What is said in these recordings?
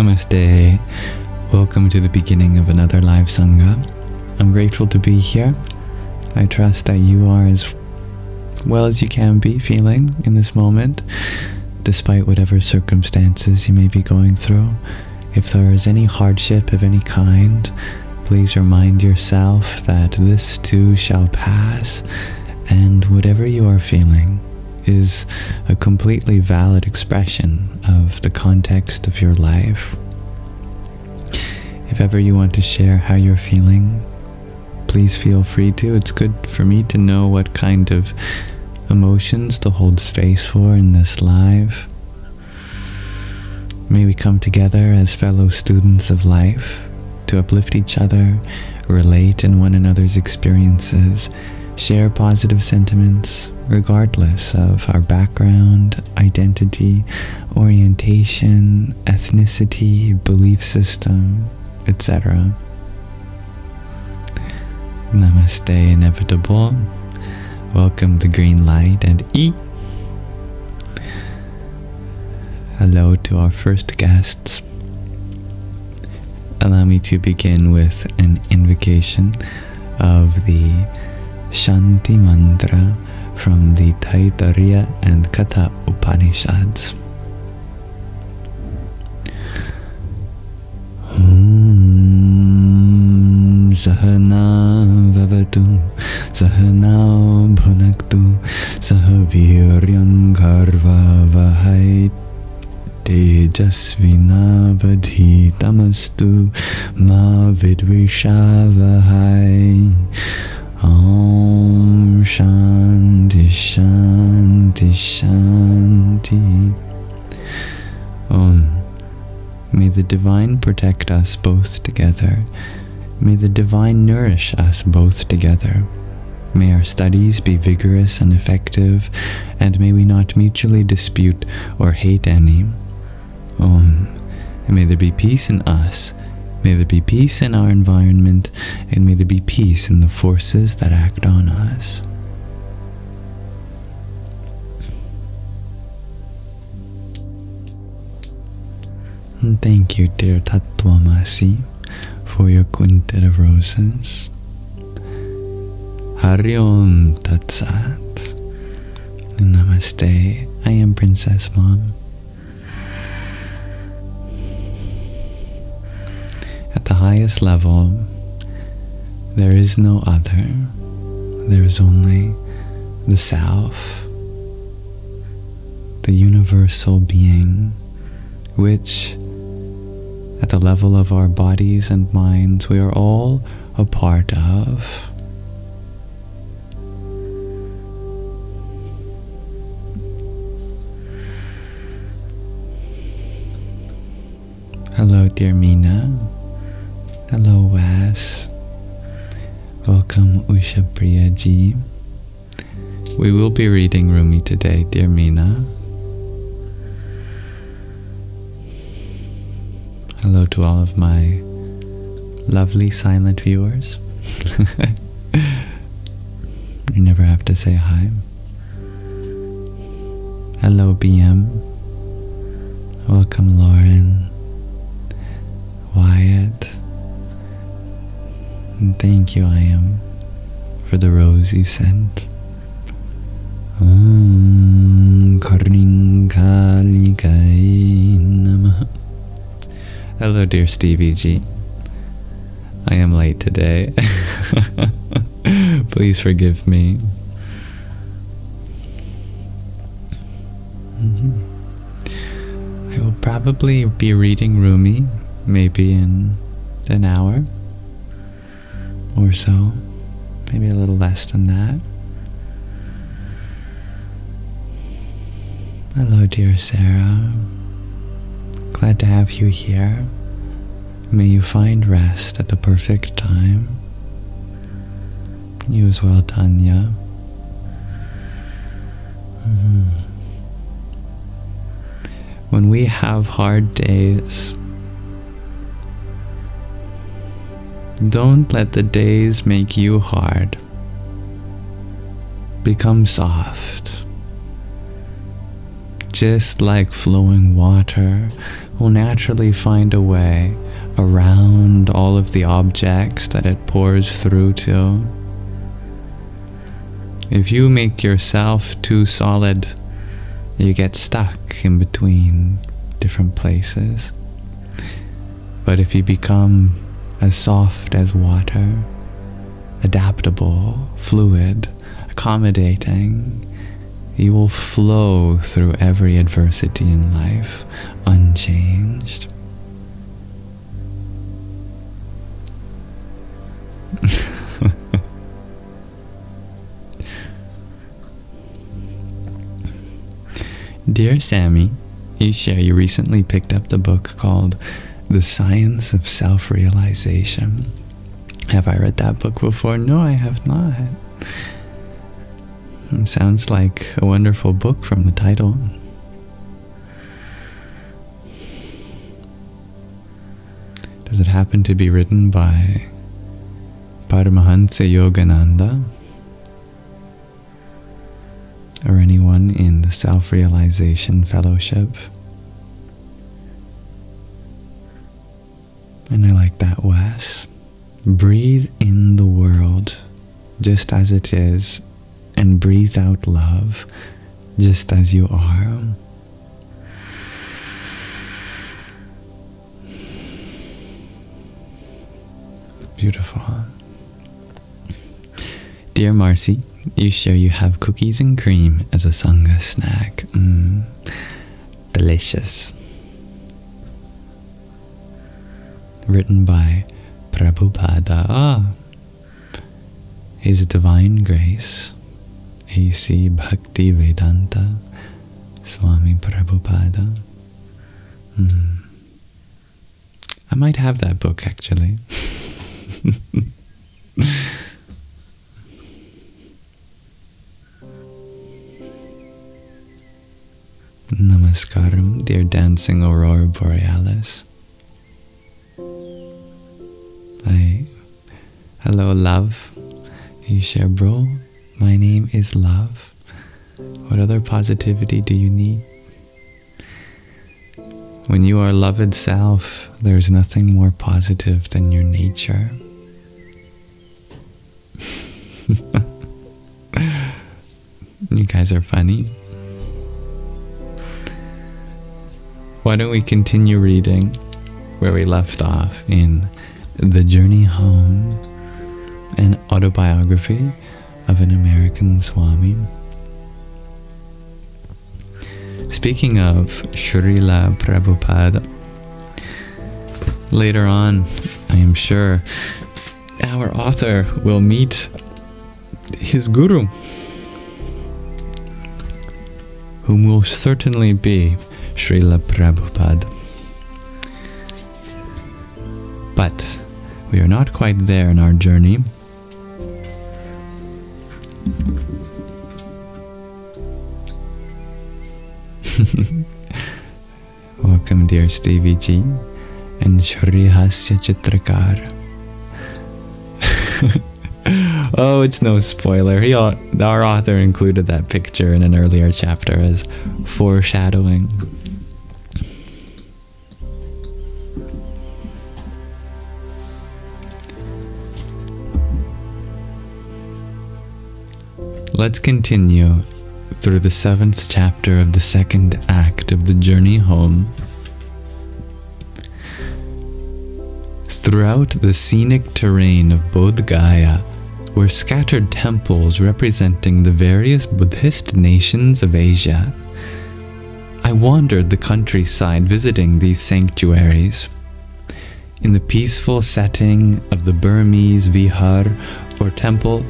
Namaste. Welcome to the beginning of another live sangha. I'm grateful to be here. I trust that you are as well as you can be feeling in this moment, despite whatever circumstances you may be going through. If there is any hardship of any kind, please remind yourself that this too shall pass, and whatever you are feeling is a completely valid expression of the context of your life. If ever you want to share how you're feeling, please feel free to. It's good for me to know what kind of emotions to hold space for in this live. May we come together as fellow students of life to uplift each other, relate in one another's experiences, share positive sentiments regardless of our background, identity, orientation, ethnicity, belief system, etc. Namaste, inevitable. Welcome to green light and eat. Hello to our first guests. Allow me to begin with an invocation of the Shanti mantra from the Taittiriya and Katha Upanishads. Sahana vavatu, sahana bhunaktu, sahaviryam karva vahai, tejasvina vadhitamastu, ma vidvisha vahai. Om Shanti Shanti Shanti. Om. May the divine protect us both together. May the divine nourish us both together. May our studies be vigorous and effective, and may we not mutually dispute or hate any. Om. And may there be peace in us. May there be peace in our environment, and may there be peace in the forces that act on us. And thank you, dear Tattvamasi, for your quintet of roses. Hari Om Tat Sat. Namaste. I am Princess Mom. At the highest level, there is no other. There is only the Self, the universal being, which, at the level of our bodies and minds, we are all a part of. Hello, dear Meena. Hello, Wes. Welcome, Usha Priya Ji. We will be reading Rumi today, dear Meena. Hello to all of my lovely silent viewers. You never have to say hi. Hello, BM. Welcome, Lauren. Wyatt. And thank you, I am, for the rose you sent. Karninkalikai Namaha. Hello, dear Stevie G. I am late today. Please forgive me. I will probably be reading Rumi, maybe in an hour or so, maybe a little less than that. Hello, dear Sarah. Glad to have you here. May you find rest at the perfect time. You as well, Tanya. When we have hard days, don't let the days make you hard. Become soft. just like flowing water, will naturally find a way around all of the objects that it pours through to. If you make yourself too solid, you get stuck in between different places. But if you become as soft as water, adaptable, fluid, accommodating, you will flow through every adversity in life unchanged. Dear Sammy, you share you recently picked up the book called The Science of Self-Realization. Have I read that book before? No, I have not. It sounds like a wonderful book from the title. Does it happen to be written by Paramahansa Yogananda? Or anyone in the Self-Realization Fellowship? And I like that, Wes. Breathe in the world just as it is, and breathe out love just as you are. Beautiful. Dear Marcy, you share you have cookies and cream as a sangha snack. Delicious. Written by Prabhupada. His Divine Grace, A.C. Bhakti Vedanta Swami Prabhupada. I might have that book actually. Namaskaram, dear dancing aurora borealis. Hello, love. You share, bro. My name is Love. What other positivity do you need? When you are loved self, there's nothing more positive than your nature. You guys are funny. Why don't we continue reading where we left off in The Journey Home, an autobiography of an American Swami. Speaking of Srila Prabhupada, later on, I am sure, our author will meet his guru, whom will certainly be Srila Prabhupada. But we are not quite there in our journey. Welcome, dear Stevie G and Shrihasya Chitrakar. Oh, it's no spoiler. Our author included that picture in an earlier chapter as foreshadowing. Let's continue through the 7th chapter of the 2nd act of The Journey Home. Throughout the scenic terrain of Bodh Gaya were scattered temples representing the various Buddhist nations of Asia. I wandered the countryside visiting these sanctuaries. In the peaceful setting of the Burmese Vihar or temple,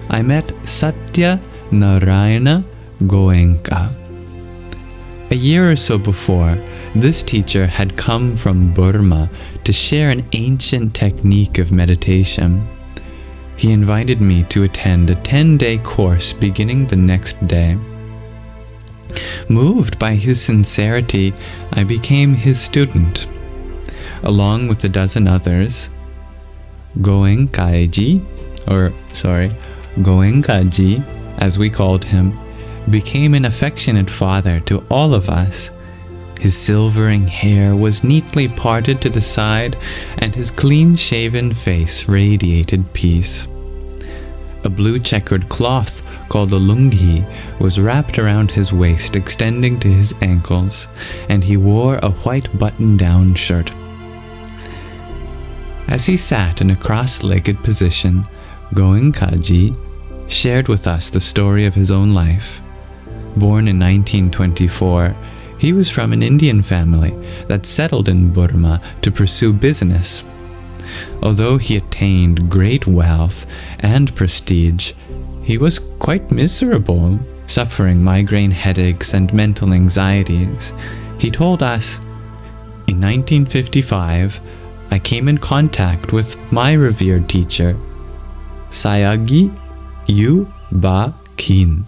I met Satya Narayana Goenka. A year or so before, this teacher had come from Burma to share an ancient technique of meditation. He invited me to attend a 10-day course beginning the next day. Moved by his sincerity, I became his student. Along with a dozen others, Goenkaji, as we called him, became an affectionate father to all of us. His silvering hair was neatly parted to the side, and his clean-shaven face radiated peace. A blue checkered cloth called a lungi was wrapped around his waist, extending to his ankles, and he wore a white button-down shirt. As he sat in a cross-legged position, Goenkaji shared with us the story of his own life. Born in 1924, he was from an Indian family that settled in Burma to pursue business. Although he attained great wealth and prestige, he was quite miserable, suffering migraine headaches and mental anxieties. He told us, "In 1955, I came in contact with my revered teacher, Sayagi Yu Ba Kin.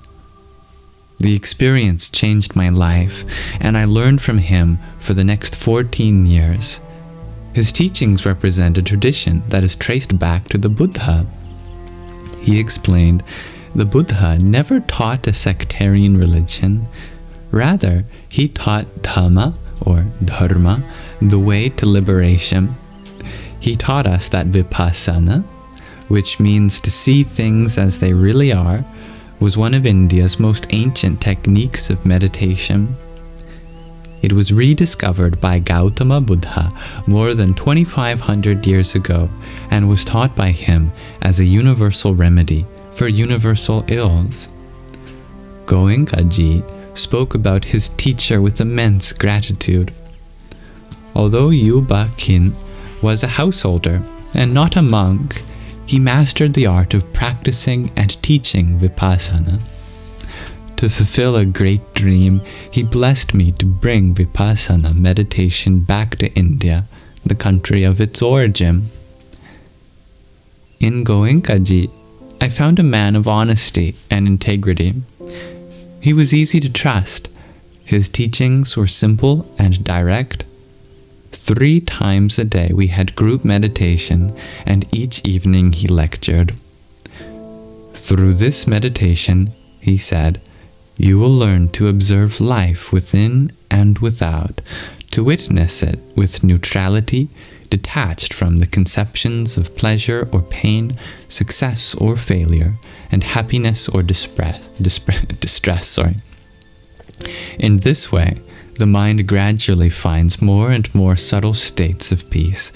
The experience changed my life, and I learned from him for the next 14 years. His teachings represent a tradition that is traced back to the Buddha." He explained, the Buddha never taught a sectarian religion. Rather, he taught Dhamma, or Dharma, the way to liberation. He taught us that Vipassana, which means to see things as they really are, was one of India's most ancient techniques of meditation. It was rediscovered by Gautama Buddha more than 2,500 years ago and was taught by him as a universal remedy for universal ills. Goenkaji spoke about his teacher with immense gratitude. Although Yu Ba Kin was a householder and not a monk, he mastered the art of practicing and teaching Vipassana. To fulfill a great dream, he blessed me to bring Vipassana meditation back to India, the country of its origin. In Goenkaji, I found a man of honesty and integrity. He was easy to trust. His teachings were simple and direct. 3 times a day we had group meditation, and each evening he lectured. Through this meditation, he said, you will learn to observe life within and without, to witness it with neutrality, detached from the conceptions of pleasure or pain, success or failure, and happiness or distress. In this way, the mind gradually finds more and more subtle states of peace,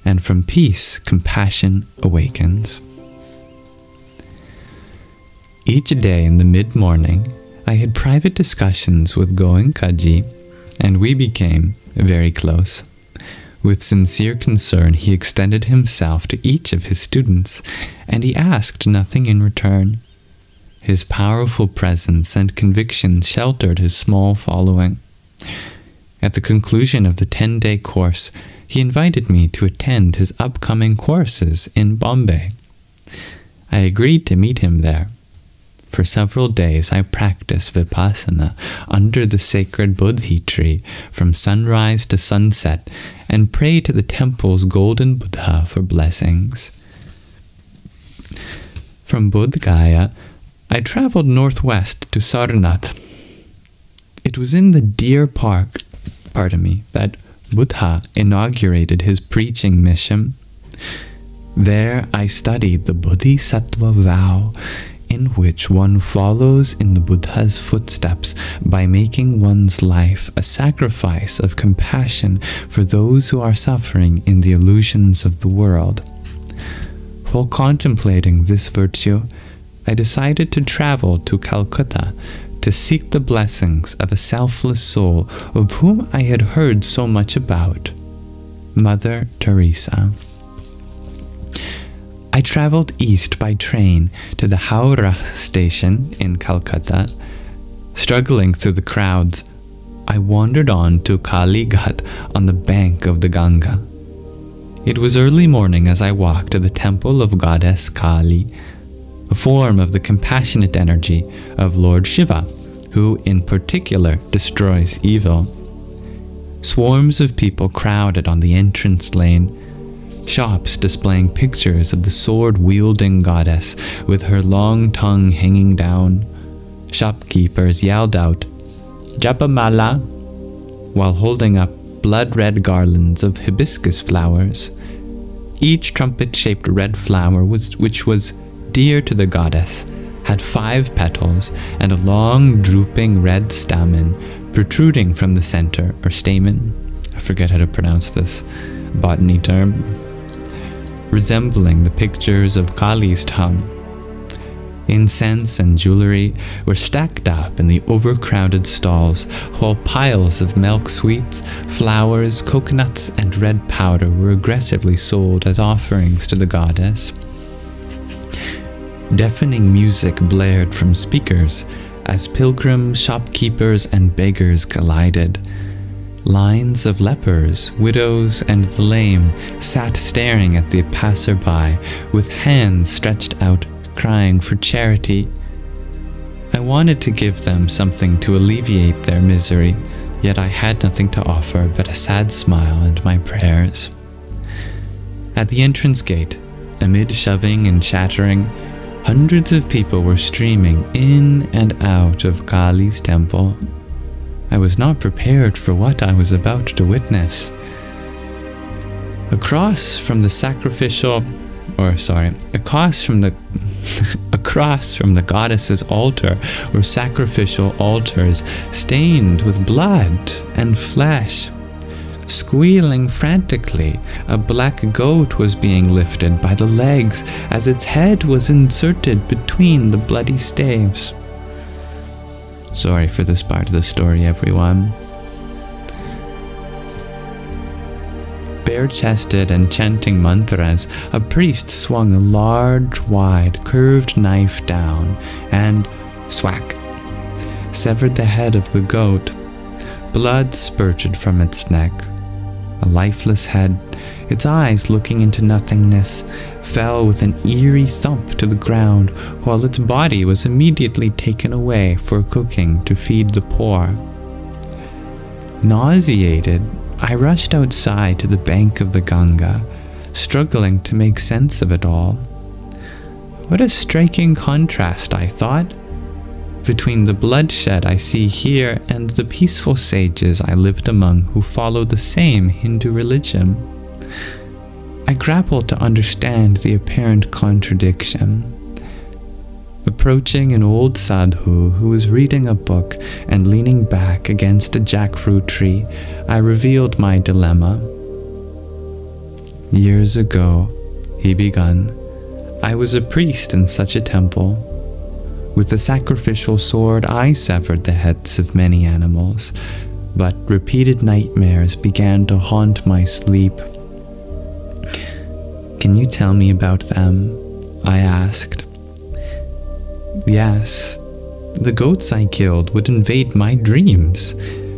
and from peace, compassion awakens. Each day in the mid-morning, I had private discussions with Goenkaji, and we became very close. With sincere concern, he extended himself to each of his students, and he asked nothing in return. His powerful presence and conviction sheltered his small following. At the conclusion of the 10-day course, he invited me to attend his upcoming courses in Bombay. I agreed to meet him there. For several days I practiced Vipassana under the sacred Bodhi tree from sunrise to sunset and prayed to the temple's golden Buddha for blessings. From Bodh Gaya, I traveled northwest to Sarnath. It was in the deer park, that Buddha inaugurated his preaching mission. There I studied the Bodhisattva vow, in which one follows in the Buddha's footsteps by making one's life a sacrifice of compassion for those who are suffering in the illusions of the world. While contemplating this virtue, I decided to travel to Calcutta to seek the blessings of a selfless soul of whom I had heard so much about, Mother Teresa. I traveled east by train to the Howrah station in Calcutta. Struggling through the crowds, I wandered on to Kali Ghat on the bank of the Ganga. It was early morning as I walked to the temple of goddess Kali, a form of the compassionate energy of Lord Shiva, who in particular destroys evil. Swarms of people crowded on the entrance lane, shops displaying pictures of the sword-wielding goddess with her long tongue hanging down, Shopkeepers yelled out, "Japamala," while holding up blood-red garlands of hibiscus flowers. Each trumpet-shaped red flower, which was dear to the goddess, had 5 petals and a long, drooping red stamen protruding from the center, or stamen. I forget how to pronounce this botany term. Resembling the pictures of Kali's tongue. Incense and jewelry were stacked up in the overcrowded stalls, while piles of milk sweets, flowers, coconuts, and red powder were aggressively sold as offerings to the goddess. Deafening music blared from speakers as pilgrims, shopkeepers, and beggars collided. Lines of lepers, widows, and the lame sat staring at the passerby with hands stretched out, crying for charity. I wanted to give them something to alleviate their misery, yet I had nothing to offer but a sad smile and my prayers. At the entrance gate, amid shoving and chattering, hundreds of people were streaming in and out of Kali's temple. I was not prepared for what I was about to witness. Across from the goddess's altar were sacrificial altars stained with blood and flesh. Squealing frantically, a black goat was being lifted by the legs as its head was inserted between the bloody staves. Sorry for this part of the story, everyone. Bare-chested and chanting mantras, a priest swung a large, wide, curved knife down and, swack, severed the head of the goat. Blood spurted from its neck. A lifeless head, its eyes looking into nothingness, fell with an eerie thump to the ground, while its body was immediately taken away for cooking to feed the poor. Nauseated, I rushed outside to the bank of the Ganga, struggling to make sense of it all. What a striking contrast, I thought, between the bloodshed I see here and the peaceful sages I lived among who follow the same Hindu religion. I grappled to understand the apparent contradiction. Approaching an old sadhu who was reading a book and leaning back against a jackfruit tree, I revealed my dilemma. Years ago, he begun, I was a priest in such a temple. With the sacrificial sword, I severed the heads of many animals, but repeated nightmares began to haunt my sleep. Can you tell me about them? I asked. Yes, the goats I killed would invade my dreams.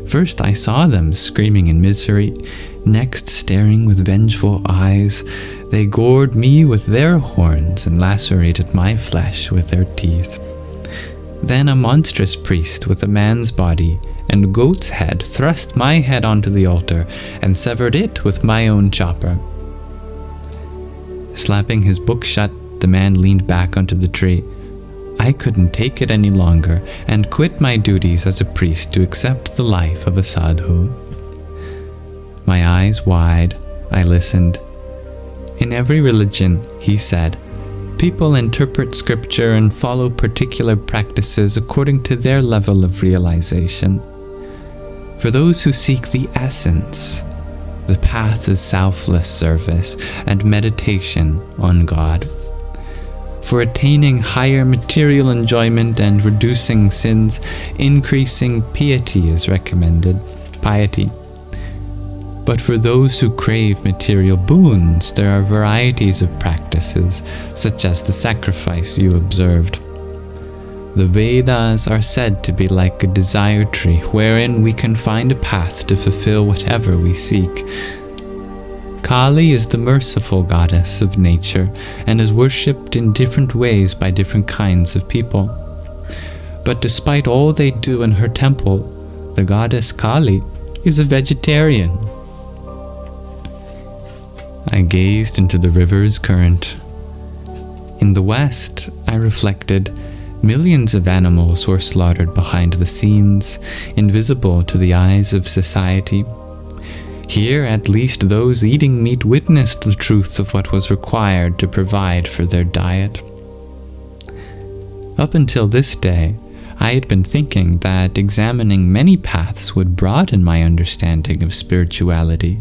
First I saw them screaming in misery, next staring with vengeful eyes. They gored me with their horns and lacerated my flesh with their teeth. Then a monstrous priest with a man's body and goat's head thrust my head onto the altar and severed it with my own chopper. Slapping his book shut, the man leaned back onto the tree. I couldn't take it any longer and quit my duties as a priest to accept the life of a sadhu. My eyes wide, I listened. In every religion, he said, people interpret scripture and follow particular practices according to their level of realization. For those who seek the essence, the path is selfless service and meditation on God. For attaining higher material enjoyment and reducing sins, increasing piety is recommended. But for those who crave material boons, there are varieties of practices, such as the sacrifice you observed. The Vedas are said to be like a desire tree, wherein we can find a path to fulfill whatever we seek. Kali is the merciful goddess of nature and is worshipped in different ways by different kinds of people. But despite all they do in her temple, the goddess Kali is a vegetarian. I gazed into the river's current. In the west, I reflected, Millions of animals were slaughtered behind the scenes, invisible to the eyes of society. Here, at least, those eating meat witnessed the truth of what was required to provide for their diet. Up until this day, I had been thinking that examining many paths would broaden my understanding of spirituality,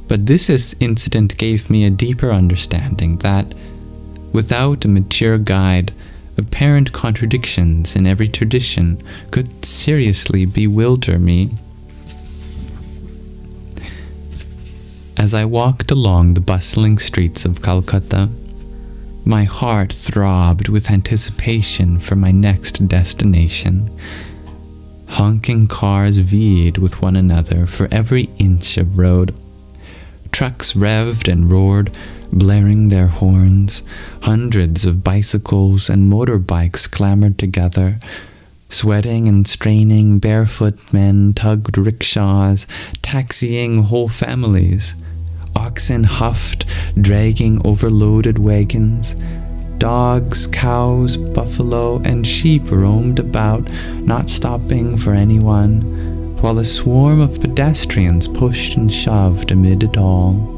but this incident gave me a deeper understanding that, without a mature guide, apparent contradictions in every tradition could seriously bewilder me. As I walked along the bustling streets of Calcutta, my heart throbbed with anticipation for my next destination. Honking cars vied with one another for every inch of road. Trucks revved and roared, blaring their horns. Hundreds of bicycles and motorbikes clamored together. Sweating and straining barefoot men tugged rickshaws, taxiing whole families. Oxen huffed, dragging overloaded wagons. Dogs, cows, buffalo, and sheep roamed about, not stopping for anyone, while a swarm of pedestrians pushed and shoved amid it all.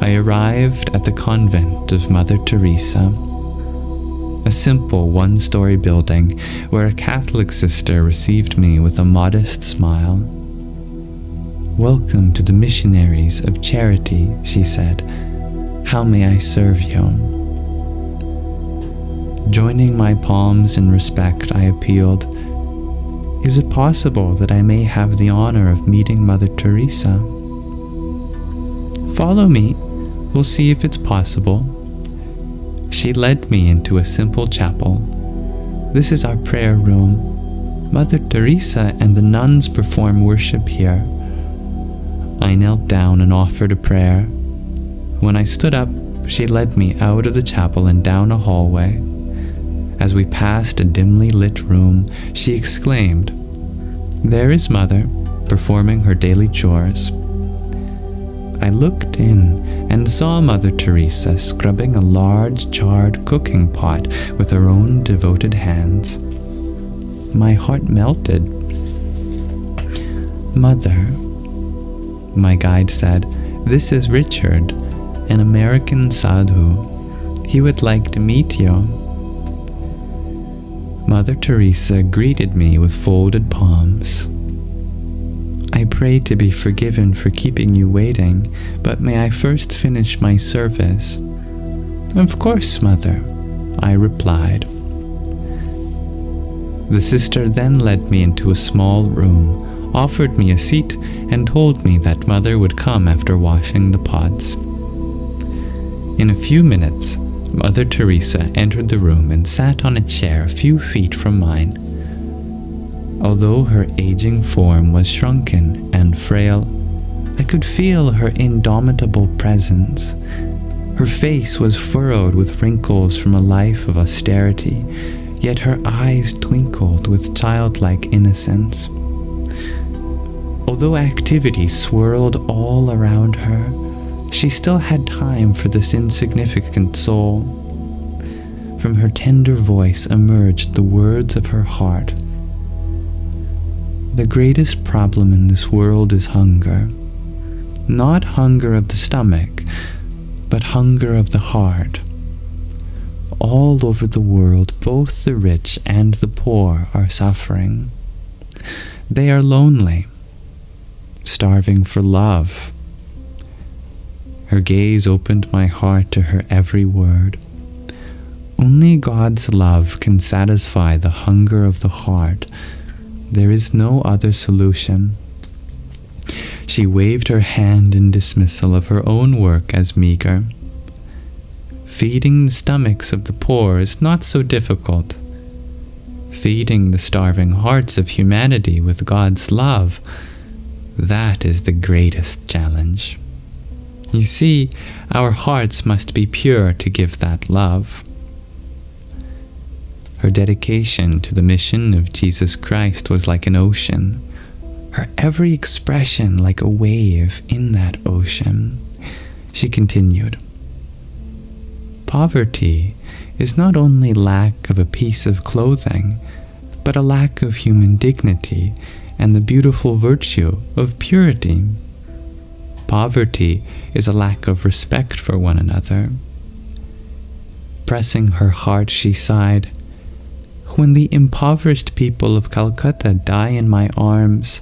I arrived at the convent of Mother Teresa, a simple one-story building where a Catholic sister received me with a modest smile. "Welcome to the missionaries of charity," she said. "How may I serve you?" Joining my palms in respect, I appealed, "Is it possible that I may have the honor of meeting Mother Teresa?" "Follow me. We'll see if it's possible." She led me into a simple chapel. "This is our prayer room. Mother Teresa and the nuns perform worship here." I knelt down and offered a prayer. When I stood up, she led me out of the chapel and down a hallway. As we passed a dimly lit room, she exclaimed, "There is Mother, performing her daily chores." I looked in and saw Mother Teresa scrubbing a large charred cooking pot with her own devoted hands. My heart melted. "Mother," my guide said, "this is Richard, an American sadhu. He would like to meet you." Mother Teresa greeted me with folded palms. "I pray to be forgiven for keeping you waiting, but may I first finish my service?" "Of course, Mother," I replied. The sister then led me into a small room, offered me a seat, and told me that Mother would come after washing the pots. In a few minutes, Mother Teresa entered the room and sat on a chair a few feet from mine. Although her aging form was shrunken and frail, I could feel her indomitable presence. Her face was furrowed with wrinkles from a life of austerity, yet her eyes twinkled with childlike innocence. Although activity swirled all around her, she still had time for this insignificant soul. From her tender voice emerged the words of her heart. "The greatest problem in this world is hunger. Not hunger of the stomach, but hunger of the heart. All over the world, both the rich and the poor are suffering. They are lonely, starving for love." Her gaze opened my heart to her every word. Only God's love can satisfy the hunger of the heart. There is no other solution. She waved her hand in dismissal of her own work as meager. Feeding the stomachs of the poor is not so difficult. Feeding the starving hearts of humanity with God's love, that is the greatest challenge. You see, our hearts must be pure to give that love. Her dedication to the mission of Jesus Christ was like an ocean, her every expression like a wave in that ocean. She continued, "Poverty is not only lack of a piece of clothing, but a lack of human dignity and the beautiful virtue of purity. Poverty is a lack of respect for one another. Pressing her heart, she sighed, "When the impoverished people of Calcutta die in my arms,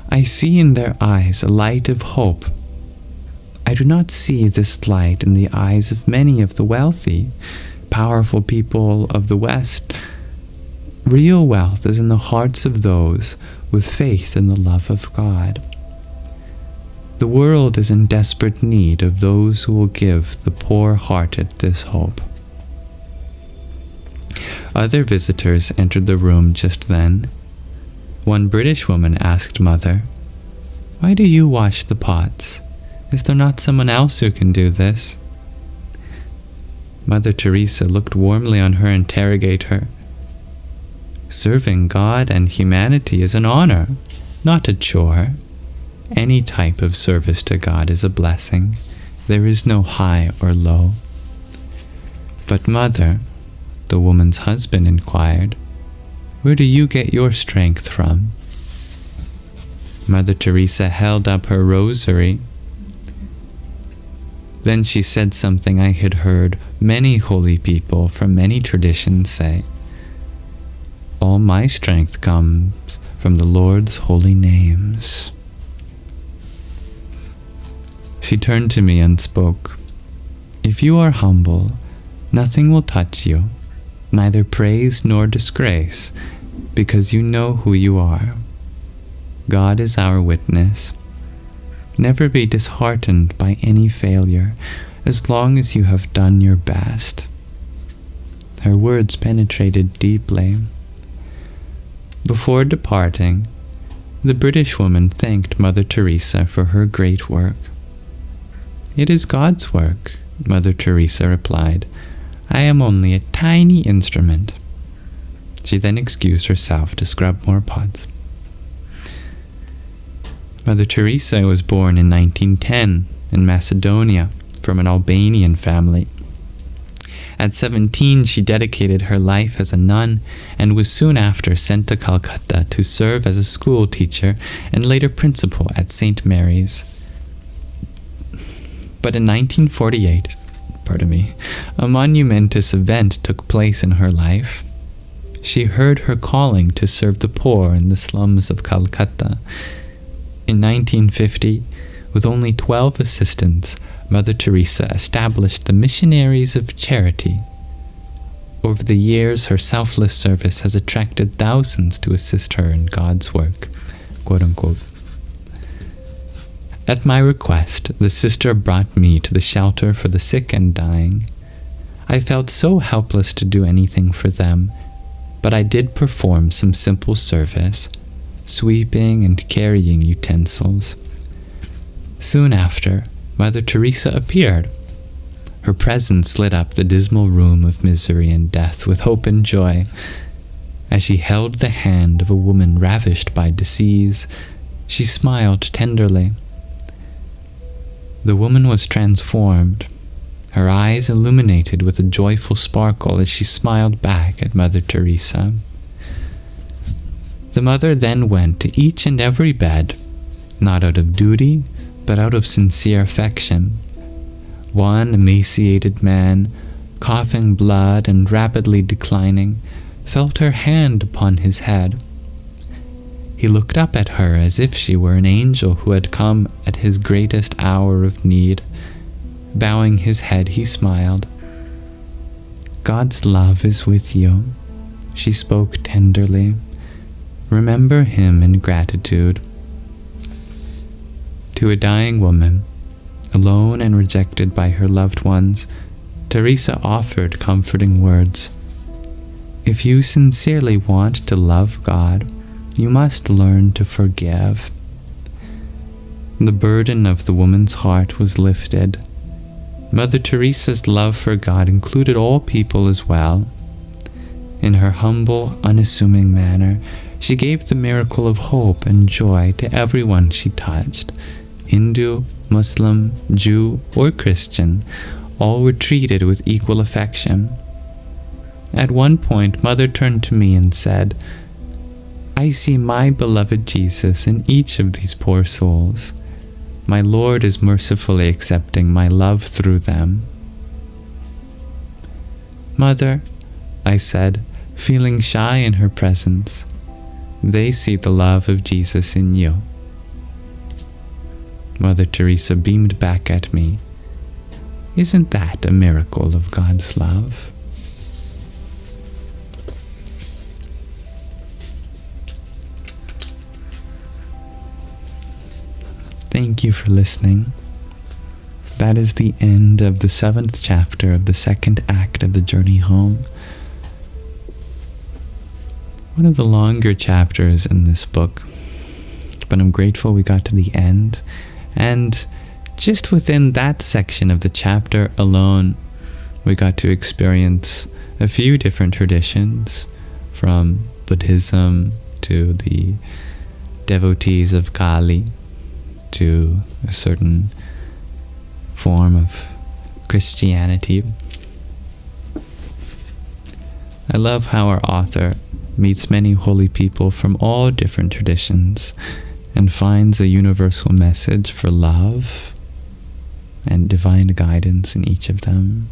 I see in their eyes a light of hope. I do not see this light in the eyes of many of the wealthy, powerful people of the West. Real wealth is in the hearts of those with faith in the love of God. The world is in desperate need of those who will give the poor-hearted this hope." Other visitors entered the room just then. One British woman asked Mother, "Why do you wash the pots? Is there not someone else who can do this?" Mother Teresa looked warmly on her interrogator. "Serving God and humanity is an honor, not a chore. Any type of service to God is a blessing. There is no high or low." "But Mother," the woman's husband inquired, "where do you get your strength from?" Mother Teresa held up her rosary. Then she said something I had heard many holy people from many traditions say. "All my strength comes from the Lord's holy names." She turned to me and spoke, "If you are humble, nothing will touch you, neither praise nor disgrace, because you know who you are. God is our witness. Never be disheartened by any failure, as long as you have done your best." Her words penetrated deeply. Before departing, the British woman thanked Mother Teresa for her great work. "It is God's work," Mother Teresa replied. "I am only a tiny instrument." She then excused herself to scrub more pots. Mother Teresa was born in 1910 in Macedonia from an Albanian family. At 17, she dedicated her life as a nun and was soon after sent to Calcutta to serve as a school teacher and later principal at St. Mary's. But in 1948, a monumentous event took place in her life. She heard her calling to serve the poor in the slums of Calcutta. In 1950, with only 12 assistants, Mother Teresa established the Missionaries of Charity. Over the years, her selfless service has attracted thousands to assist her in God's work, quote unquote. At my request, the sister brought me to the shelter for the sick and dying. I felt so helpless to do anything for them, but I did perform some simple service, sweeping and carrying utensils. Soon after, Mother Teresa appeared. Her presence lit up the dismal room of misery and death with hope and joy. As she held the hand of a woman ravished by disease, she smiled tenderly. The woman was transformed, her eyes illuminated with a joyful sparkle as she smiled back at Mother Teresa. The mother then went to each and every bed, not out of duty, but out of sincere affection. One emaciated man, coughing blood and rapidly declining, felt her hand upon his head. He looked up at her as if she were an angel who had come at his greatest hour of need. Bowing his head, he smiled. "God's love is with you," she spoke tenderly. "Remember him in gratitude." To a dying woman, alone and rejected by her loved ones, Teresa offered comforting words. If you sincerely want to love God, you must learn to forgive. The burden of the woman's heart was lifted. Mother Teresa's love for God included all people as well. In her humble, unassuming manner, she gave the miracle of hope and joy to everyone she touched. Hindu, Muslim, Jew, or Christian, all were treated with equal affection. At one point, Mother turned to me and said, "I see my beloved Jesus in each of these poor souls. My Lord is mercifully accepting my love through them." "Mother," I said, feeling shy in her presence, "they see the love of Jesus in you." Mother Teresa beamed back at me. "Isn't that a miracle of God's love?" Thank you for listening. That is the end of the 7th chapter of the 2nd act of the journey home. One of the longer chapters in this book, but I'm grateful we got to the end. And just within that section of the chapter alone, we got to experience a few different traditions, from Buddhism to the devotees of Kali, to a certain form of Christianity. I love how our author meets many holy people from all different traditions and finds a universal message for love and divine guidance in each of them.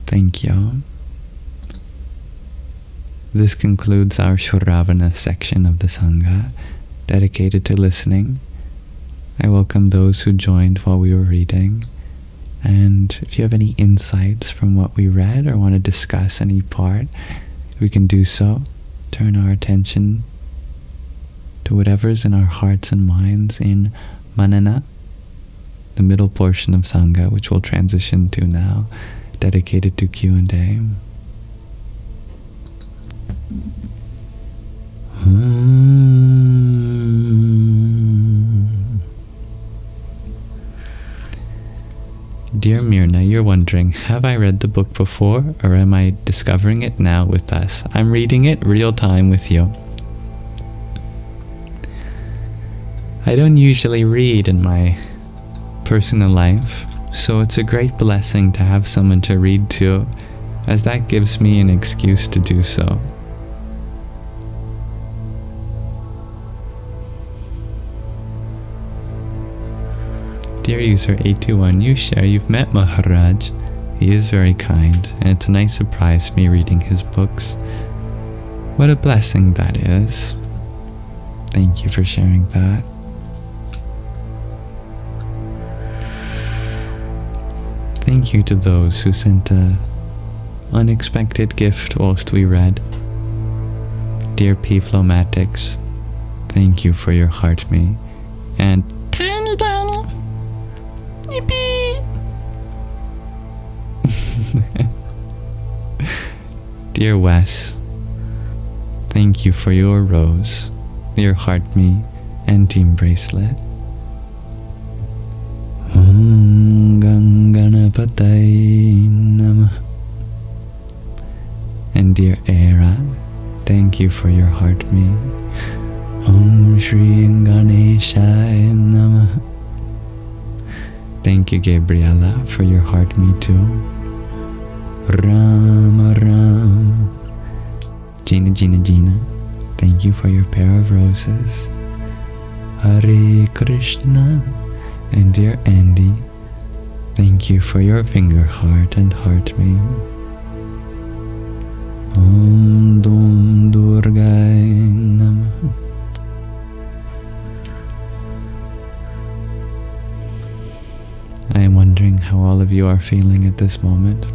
Thank you. This concludes our Shravana section of the Sangha, dedicated to listening. I welcome those who joined while we were reading, and if you have any insights from what we read or want to discuss any part, we can do so. Turn our attention to whatever's in our hearts and minds in Manana, the middle portion of Sangha, which we'll transition to now, dedicated to Q&A. Dear Myrna, you're wondering, have I read the book before, or am I discovering it now with us? I'm reading it real time with you. I don't usually read in my personal life, so it's a great blessing to have someone to read to, as that gives me an excuse to do so. Dear user 821, you share you've met Maharaj. He is very kind, and it's a nice surprise me reading his books. What a blessing that is. Thank you for sharing that. Thank you to those who sent a unexpected gift whilst we read. Dear P. Flomatics, thank you for your heart me. And Tiny Tiny, yippee! Dear Wes, thank you for your rose, your heart me, and team bracelet. Om Ganganapatay Namah. And dear Era, thank you for your heart me. Om Shri Ganeshaya Namah. Thank you, Gabriella, for your heart me too. Rama Ram. Gina, thank you for your pair of roses. Hare Krishna. And dear Andy, thank you for your finger heart and heart me. Om Dum Durgai Namah. I am wondering how all of you are feeling at this moment.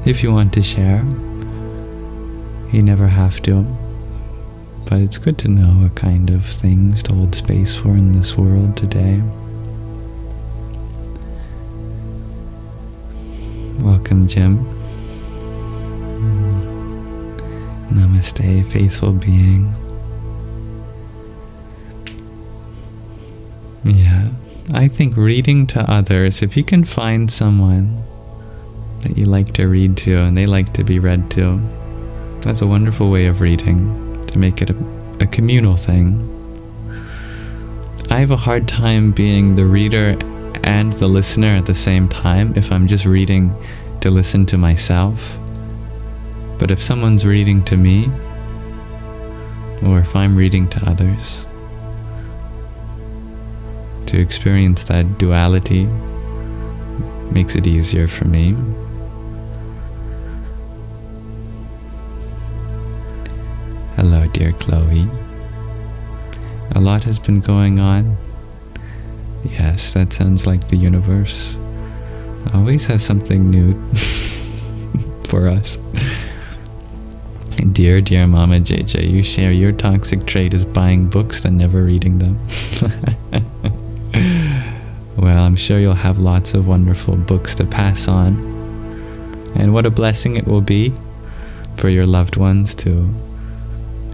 If you want to share, you never have to, but it's good to know what kind of things to hold space for in this world today. Welcome, Jim. Namaste, faithful being. Yeah, I think reading to others, if you can find someone that you like to read to and they like to be read to, that's a wonderful way of reading, to make it a communal thing. I have a hard time being the reader and the listener at the same time if I'm just reading to listen to myself. But if someone's reading to me, or if I'm reading to others, to experience that duality makes it easier for me. Hello, dear Chloe. A lot has been going on. Yes, that sounds like the universe always has something new for us. Dear, dear Mama JJ, you share your toxic trait is buying books and never reading them. Well, I'm sure you'll have lots of wonderful books to pass on. And what a blessing it will be for your loved ones to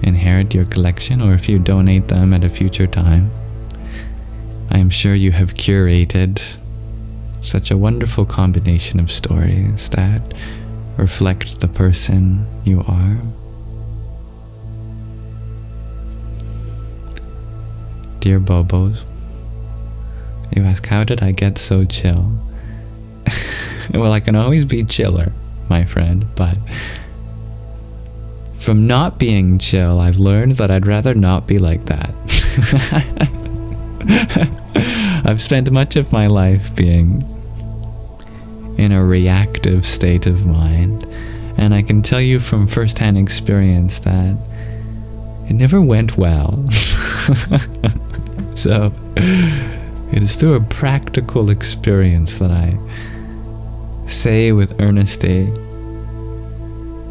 inherit your collection, or if you donate them at a future time. I am sure you have curated such a wonderful combination of stories that reflect the person you are. Dear Bobos, you ask, how did I get so chill? Well, I can always be chiller, my friend, but from not being chill, I've learned that I'd rather not be like that. I've spent much of my life being in a reactive state of mind, and I can tell you from first-hand experience that it never went well. So it is through a practical experience that I say with earnesty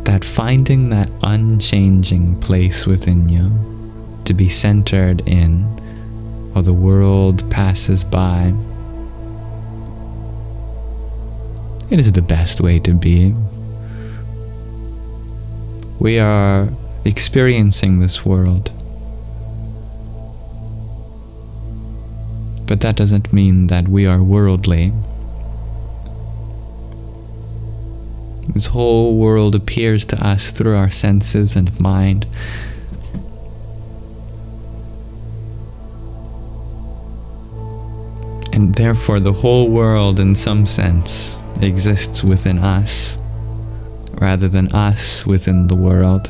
that finding that unchanging place within you to be centered in while the world passes by, it is the best way to be. We are experiencing this world, but that doesn't mean that we are worldly. This whole world appears to us through our senses and mind. And therefore the whole world, in some sense, exists within us, rather than us within the world.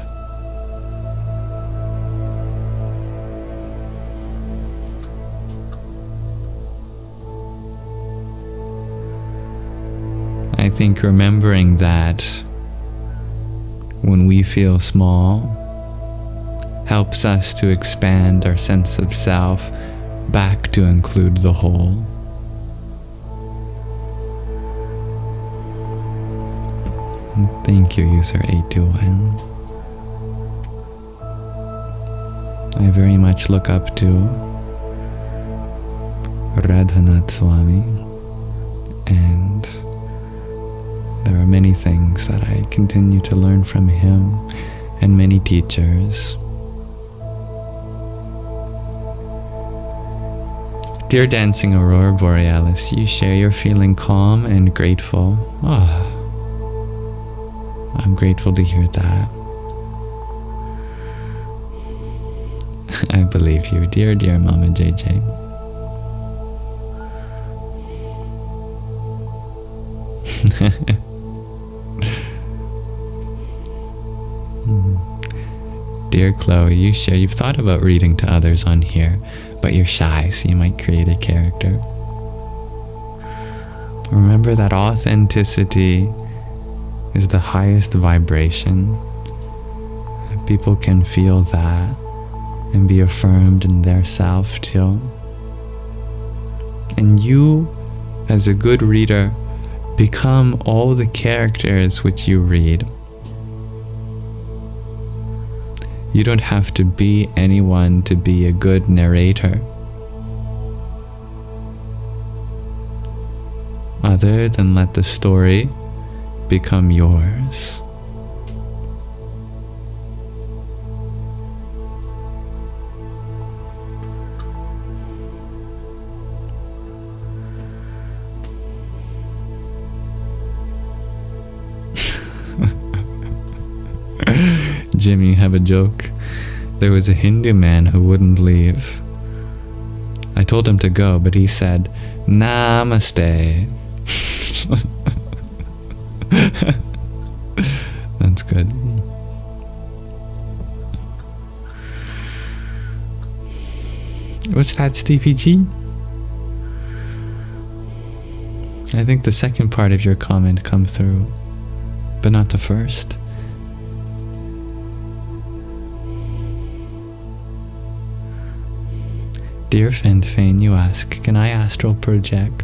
I think remembering that when we feel small helps us to expand our sense of self back to include the whole. Thank you, user 821. I very much look up to Radhanath Swami, and there are many things that I continue to learn from him and many teachers. Dear Dancing Aurora Borealis, you share your feeling calm and grateful. Oh, I'm grateful to hear that. I believe you, dear, dear Mama JJ. Dear Chloe, you share you've thought about reading to others on here, but you're shy, so you might create a character. Remember that authenticity is the highest vibration. People can feel that and be affirmed in their self too. And you, as a good reader, become all the characters which you read. You don't have to be anyone to be a good narrator, other than let the story become yours. Jim, you have a joke. There was a Hindu man who wouldn't leave. I told him to go, but he said, Namaste. That's good. What's that, Stevie G? I think the second part of your comment comes through, but not the first. Dear Fenfane, you ask, can I astral project?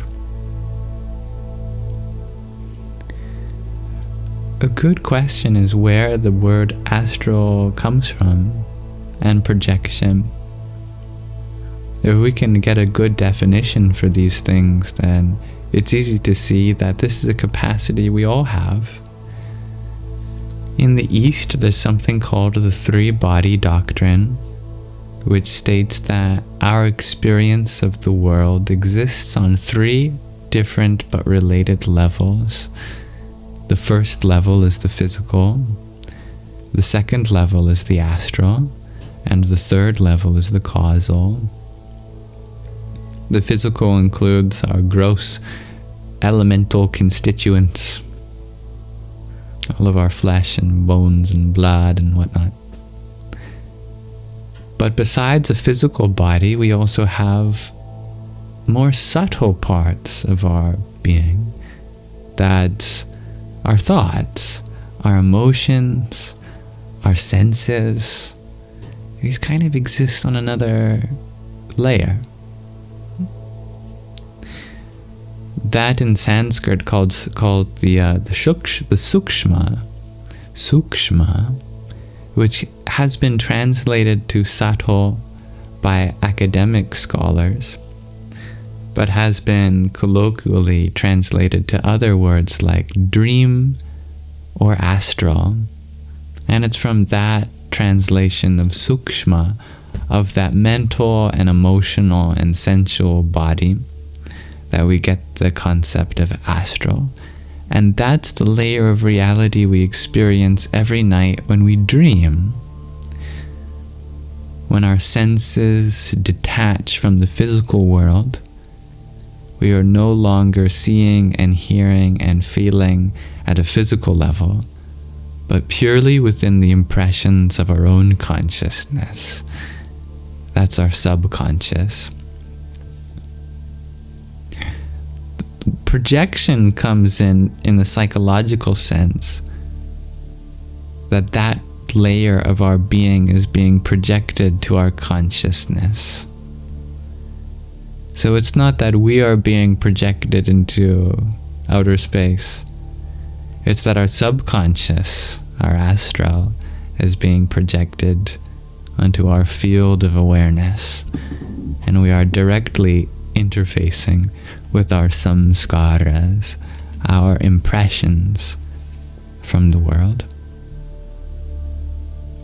A good question is where the word astral comes from, and projection. If we can get a good definition for these things, then it's easy to see that this is a capacity we all have. In the East, there's something called the three-body doctrine, which states that our experience of the world exists on three different but related levels. The first level is the physical, the second level is the astral, and the third level is the causal. The physical includes our gross elemental constituents, all of our flesh and bones and blood and whatnot. But besides a physical body, we also have more subtle parts of our being. That's our thoughts, our emotions, our senses. These kind of exist on another layer. That in Sanskrit called the sukshma, which has been translated to subtle by academic scholars, but has been colloquially translated to other words like dream or astral. And it's from that translation of sukshma, of that mental and emotional and sensual body, that we get the concept of astral. And that's the layer of reality we experience every night when we dream. When our senses detach from the physical world, we are no longer seeing and hearing and feeling at a physical level, but purely within the impressions of our own consciousness. That's our subconscious. Projection comes in the psychological sense that layer of our being is being projected to our consciousness. So it's not that we are being projected into outer space. It's that our subconscious, our astral, is being projected onto our field of awareness, and we are directly interfacing with our samskaras, our impressions from the world.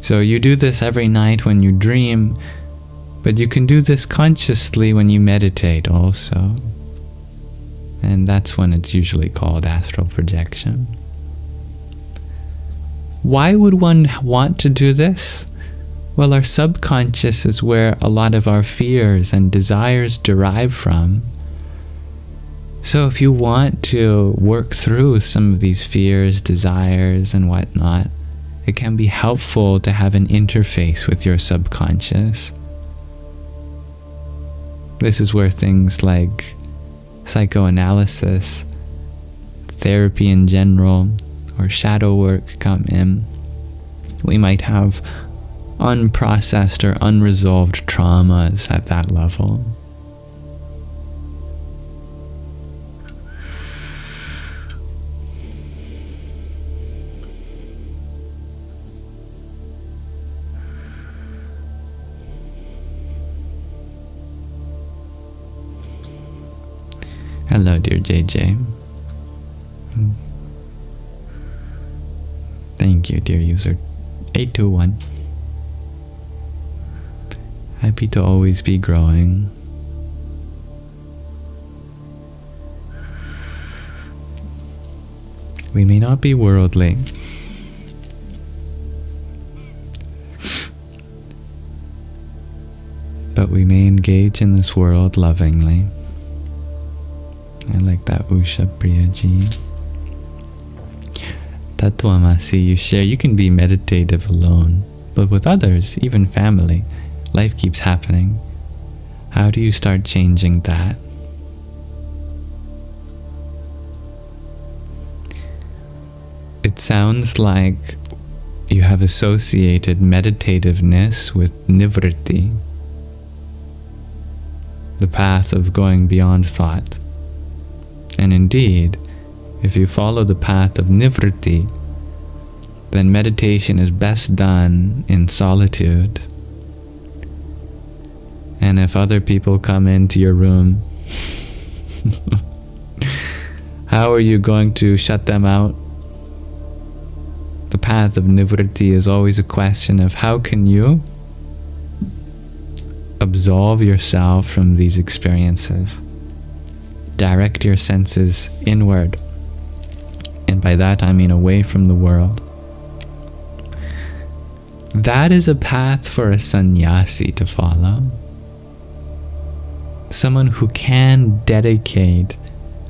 So you do this every night when you dream, but you can do this consciously when you meditate also. And that's when it's usually called astral projection. Why would one want to do this? Well, our subconscious is where a lot of our fears and desires derive from. So if you want to work through some of these fears, desires, and whatnot, it can be helpful to have an interface with your subconscious. This is where things like psychoanalysis, therapy in general, or shadow work come in. We might have unprocessed or unresolved traumas at that level. Hello, dear JJ. Thank you, dear user 821. Happy to always be growing. We may not be worldly, but we may engage in this world lovingly. I like that, Usha Priyaji. Tattvamasi, you share. You can be meditative alone, but with others, even family, life keeps happening. How do you start changing that? It sounds like you have associated meditativeness with Nivṛtti, the path of going beyond thought. And indeed, if you follow the path of Nivṛtti, then meditation is best done in solitude. And if other people come into your room, how are you going to shut them out? The path of Nivṛtti is always a question of how can you absolve yourself from these experiences. Direct your senses inward. And by that I mean away from the world. That is a path for a sannyasi to follow. Someone who can dedicate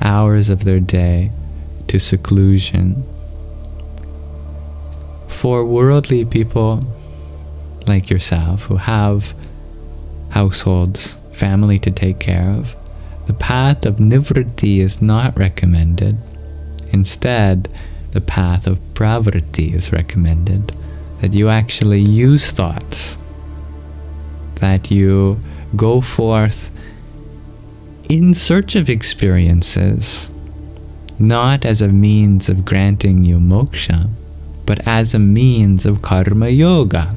hours of their day to seclusion. For worldly people like yourself who have households, family to take care of, the path of Nivṛtti is not recommended. Instead, the path of Pravṛtti is recommended, that you actually use thoughts, that you go forth in search of experiences, not as a means of granting you moksha, but as a means of karma yoga.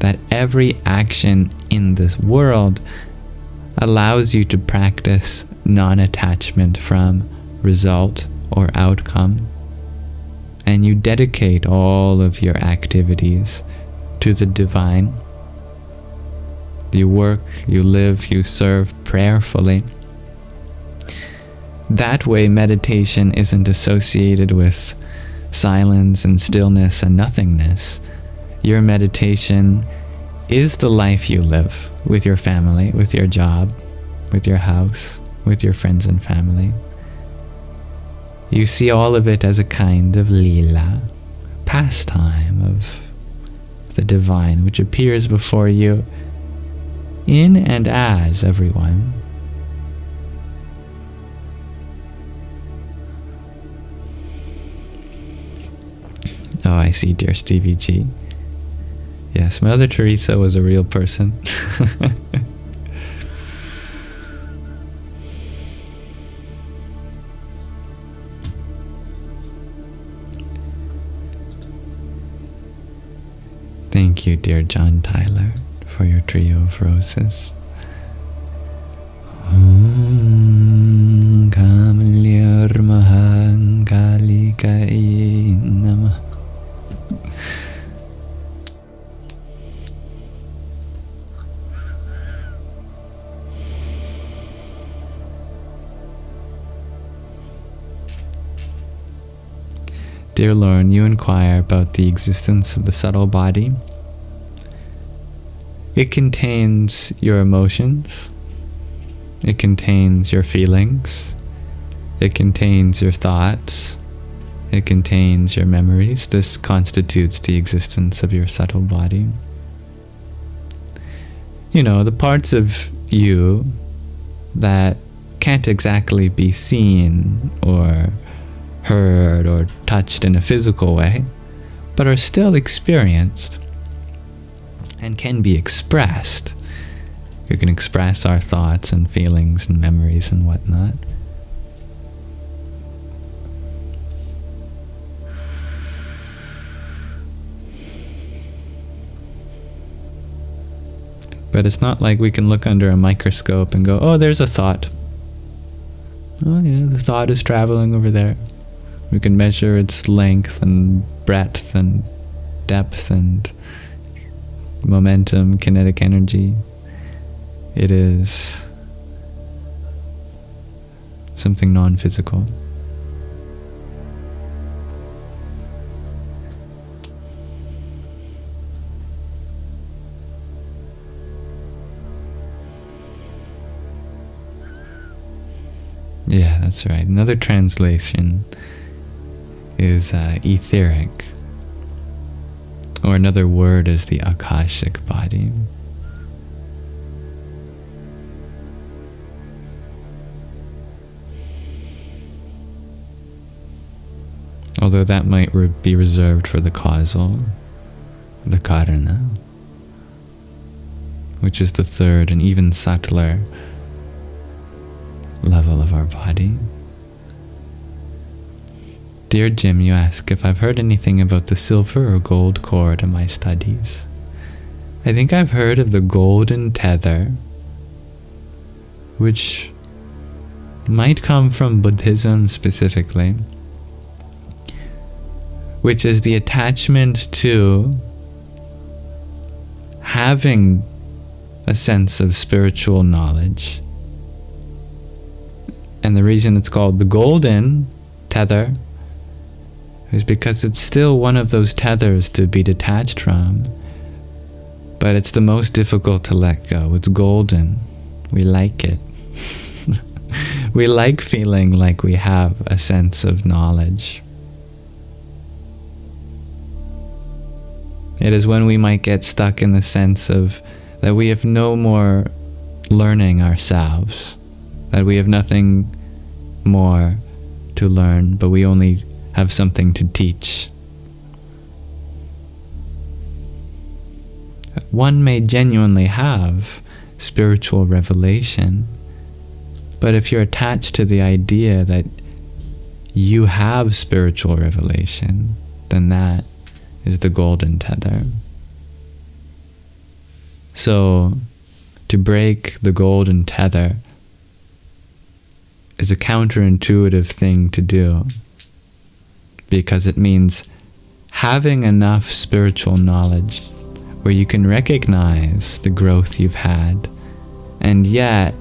That every action in this world allows you to practice non-attachment from result or outcome, and you dedicate all of your activities to the divine. You work, you live, you serve prayerfully. That way meditation isn't associated with silence and stillness and nothingness. Your meditation is the life you live with your family, with your job, with your house, with your friends and family. You see all of it as a kind of lila, pastime of the divine, which appears before you in and as everyone. Oh, I see, dear Stevie G. Yes, Mother Teresa was a real person. Thank you, dear John Tyler, for your trio of roses. Om Kamalyar Mahan Kalikai Namah. Dear Lord, you inquire about the existence of the subtle body. It contains your emotions. It contains your feelings. It contains your thoughts. It contains your memories. This constitutes the existence of your subtle body. You know, the parts of you that can't exactly be seen or heard or touched in a physical way, but are still experienced and can be expressed. You can express our thoughts and feelings and memories and whatnot. But it's not like we can look under a microscope and go, oh, there's a thought. Oh yeah, the thought is traveling over there. We can measure its length and breadth and depth and momentum, kinetic energy. It is something non-physical. Yeah, that's right. Another translation is etheric, or another word is the Akashic body. Although that might be reserved for the causal, the karana, which is the third and even subtler level of our body. Dear Jim, you ask if I've heard anything about the silver or gold cord in my studies. I think I've heard of the golden tether, which might come from Buddhism specifically, which is the attachment to having a sense of spiritual knowledge. And the reason it's called the golden tether is because it's still one of those tethers to be detached from, but it's the most difficult to let go. It's golden. We like it. We like feeling like we have a sense of knowledge. It is when we might get stuck in the sense of that we have no more learning ourselves, that we have nothing more to learn, but we only have something to teach. One may genuinely have spiritual revelation, but if you're attached to the idea that you have spiritual revelation, then that is the golden tether. So, to break the golden tether is a counterintuitive thing to do, because it means having enough spiritual knowledge where you can recognize the growth you've had, and yet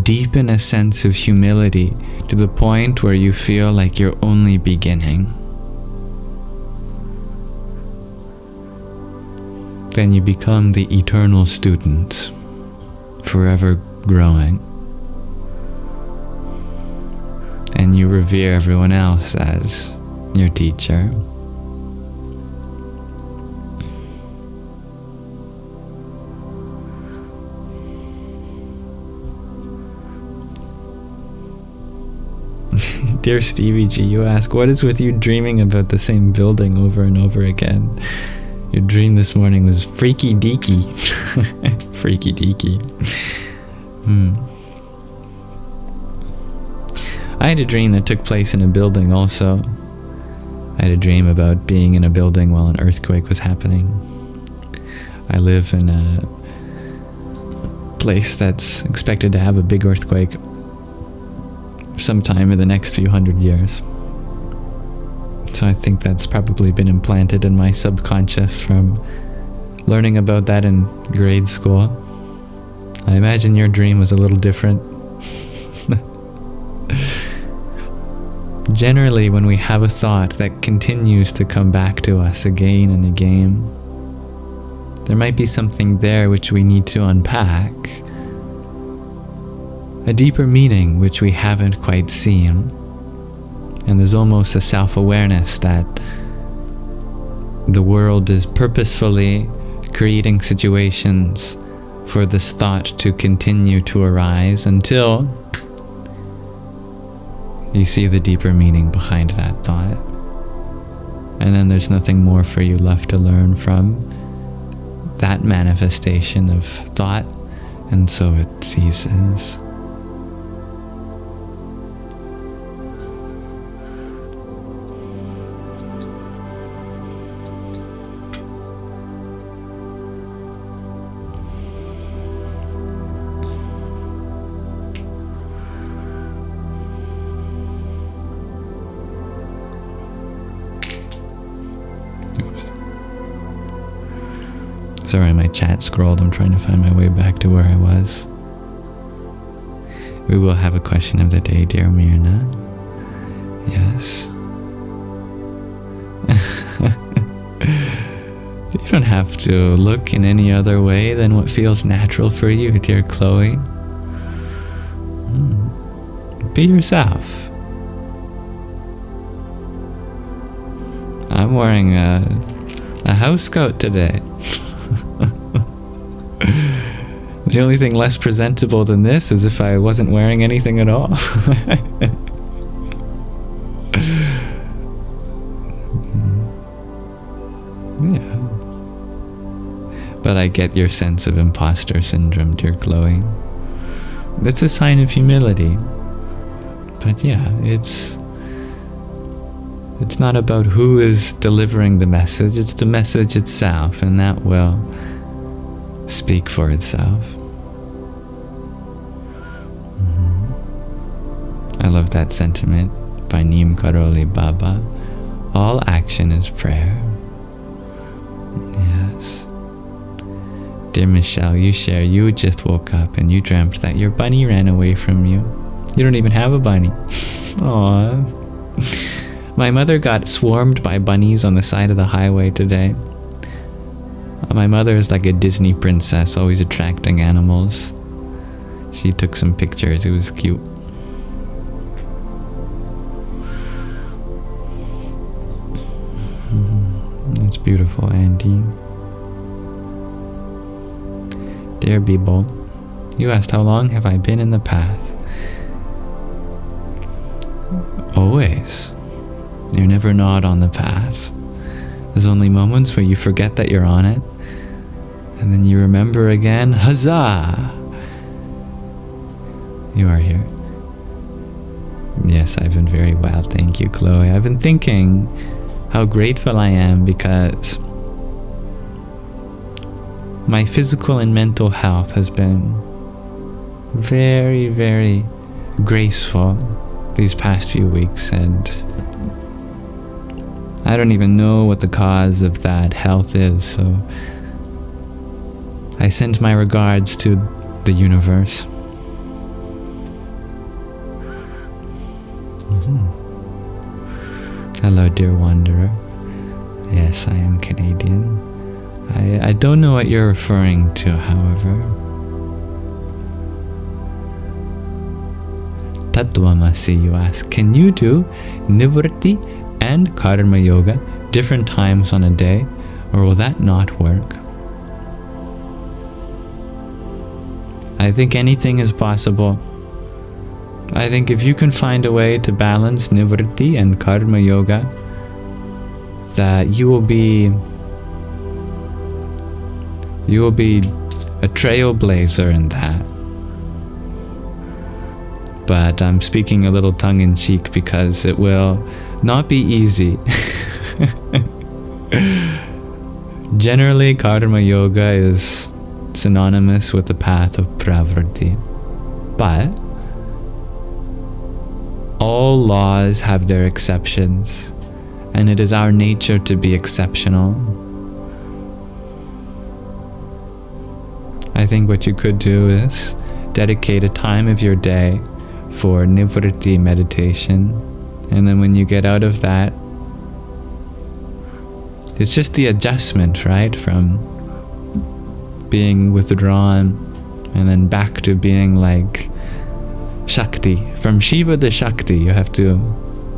deepen a sense of humility to the point where you feel like you're only beginning. Then you become the eternal student, forever growing. And you revere everyone else as your teacher. Dear Stevie G, you ask, what is with you dreaming about the same building over and over again? Your dream this morning was freaky deaky. Freaky deaky. I had a dream that took place in a building also. I had a dream about being in a building while an earthquake was happening. I live in a place that's expected to have a big earthquake sometime in the next few hundred years. So I think that's probably been implanted in my subconscious from learning about that in grade school. I imagine your dream was a little different. Generally, when we have a thought that continues to come back to us again and again, there might be something there which we need to unpack, a deeper meaning which we haven't quite seen. And there's almost a self-awareness that the world is purposefully creating situations for this thought to continue to arise until you see the deeper meaning behind that thought. And then there's nothing more for you left to learn from that manifestation of thought, and so it ceases. Sorry, my chat scrolled. I'm trying to find my way back to where I was. We will have a question of the day, dear Myrna. Yes. You don't have to look in any other way than what feels natural for you, dear Chloe. Be yourself. I'm wearing a house coat today. The only thing less presentable than this is if I wasn't wearing anything at all. Yeah. But I get your sense of imposter syndrome, dear Chloe. That's a sign of humility. But yeah, it's not about who is delivering the message, it's the message itself, and that will speak for itself. I love that sentiment by Neem Karoli Baba. All action is prayer. Yes. Dear Michelle, you share you just woke up and you dreamt that your bunny ran away from you. You don't even have a bunny. Aww. My mother got swarmed by bunnies on the side of the highway today. My mother is like a Disney princess, always attracting animals. She took some pictures, it was cute. That's beautiful, Andy. Dear Bibo, you asked how long have I been in the path? Always. You're never not on the path. There's only moments where you forget that you're on it, and then you remember again. Huzzah! You are here. Yes, I've been very well, thank you, Chloe. I've been thinking how grateful I am because my physical and mental health has been very, very graceful these past few weeks, and I don't even know what the cause of that health is, so I send my regards to the universe. Hello, dear wanderer. Yes, I am Canadian. I don't know what you're referring to, however. Tattvamasi, you ask, can you do Nivṛtti and Karma Yoga different times on a day, or will that not work? I think anything is possible. I think if you can find a way to balance Nivṛtti and Karma Yoga, that you will be a trailblazer in that. But I'm speaking a little tongue-in-cheek because it will not be easy. Generally, Karma Yoga is synonymous with the path of Pravṛtti. But all laws have their exceptions, and it is our nature to be exceptional. I think what you could do is dedicate a time of your day for Nivṛtti meditation, and then when you get out of that, it's just the adjustment, right? From being withdrawn and then back to being like Shakti. From Shiva to Shakti, you have to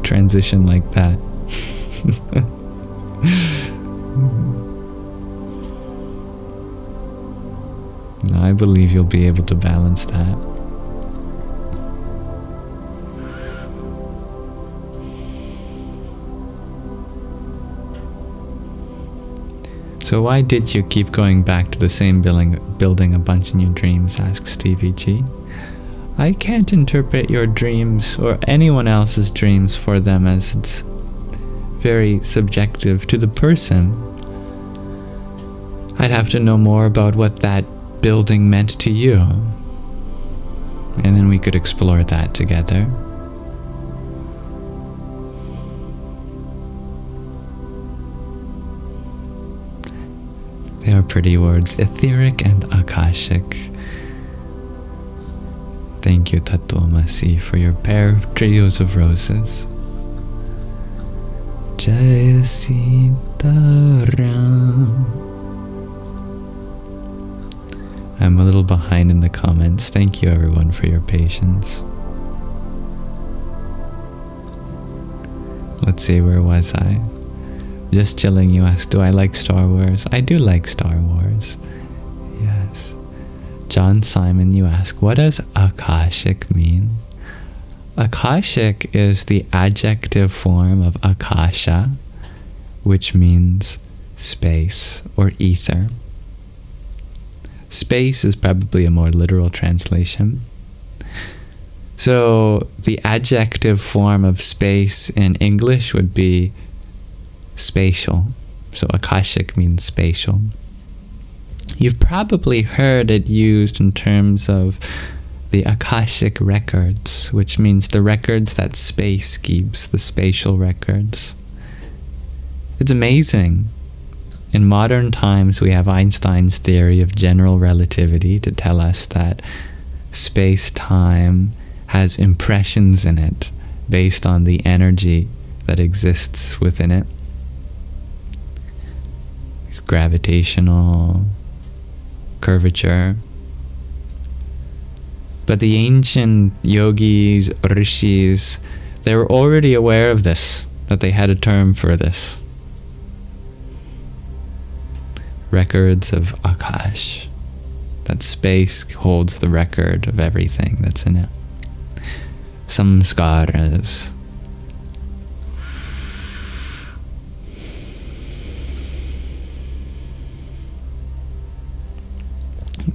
transition like that. I believe you'll be able to balance that. So why did you keep going back to the same building a bunch in your dreams, asks Stevie G. I can't interpret your dreams or anyone else's dreams for them, as it's very subjective to the person. I'd have to know more about what that building meant to you, and then we could explore that together. They are pretty words, etheric and akashic. Thank you, Tattvamasi, for your pair of trios of roses. Jai Sitaram. I'm a little behind in the comments. Thank you, everyone, for your patience. Let's see, where was I? Just chilling, you ask, do I like Star Wars? I do like Star Wars. Yes. John Simon, you ask, what does Akashic mean? Akashic is the adjective form of Akasha, which means space or ether. Space is probably a more literal translation. So the adjective form of space in English would be spatial. So Akashic means spatial. You've probably heard it used in terms of the Akashic records, which means the records that space keeps, the spatial records. It's amazing. In modern times, we have Einstein's theory of general relativity to tell us that space-time has impressions in it based on the energy that exists within it. It's gravitational curvature. But the ancient yogis, rishis, they were already aware of this, that they had a term for this. Records of Akash. That space holds the record of everything that's in it. Samskaras.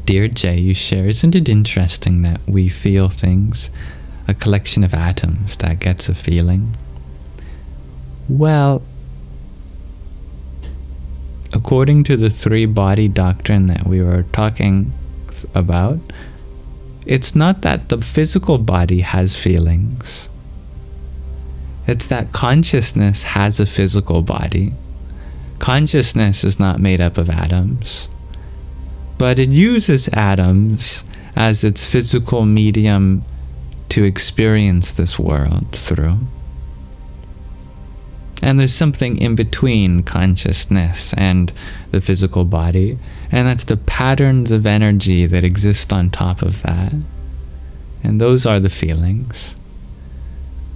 Dear Jay, you share, isn't it interesting that we feel things, a collection of atoms that gets a feeling? Well, according to the three-body doctrine that we were talking about, it's not that the physical body has feelings. It's that consciousness has a physical body. Consciousness is not made up of atoms, but it uses atoms as its physical medium to experience this world through. And there's something in between consciousness and the physical body, and that's the patterns of energy that exist on top of that. And those are the feelings.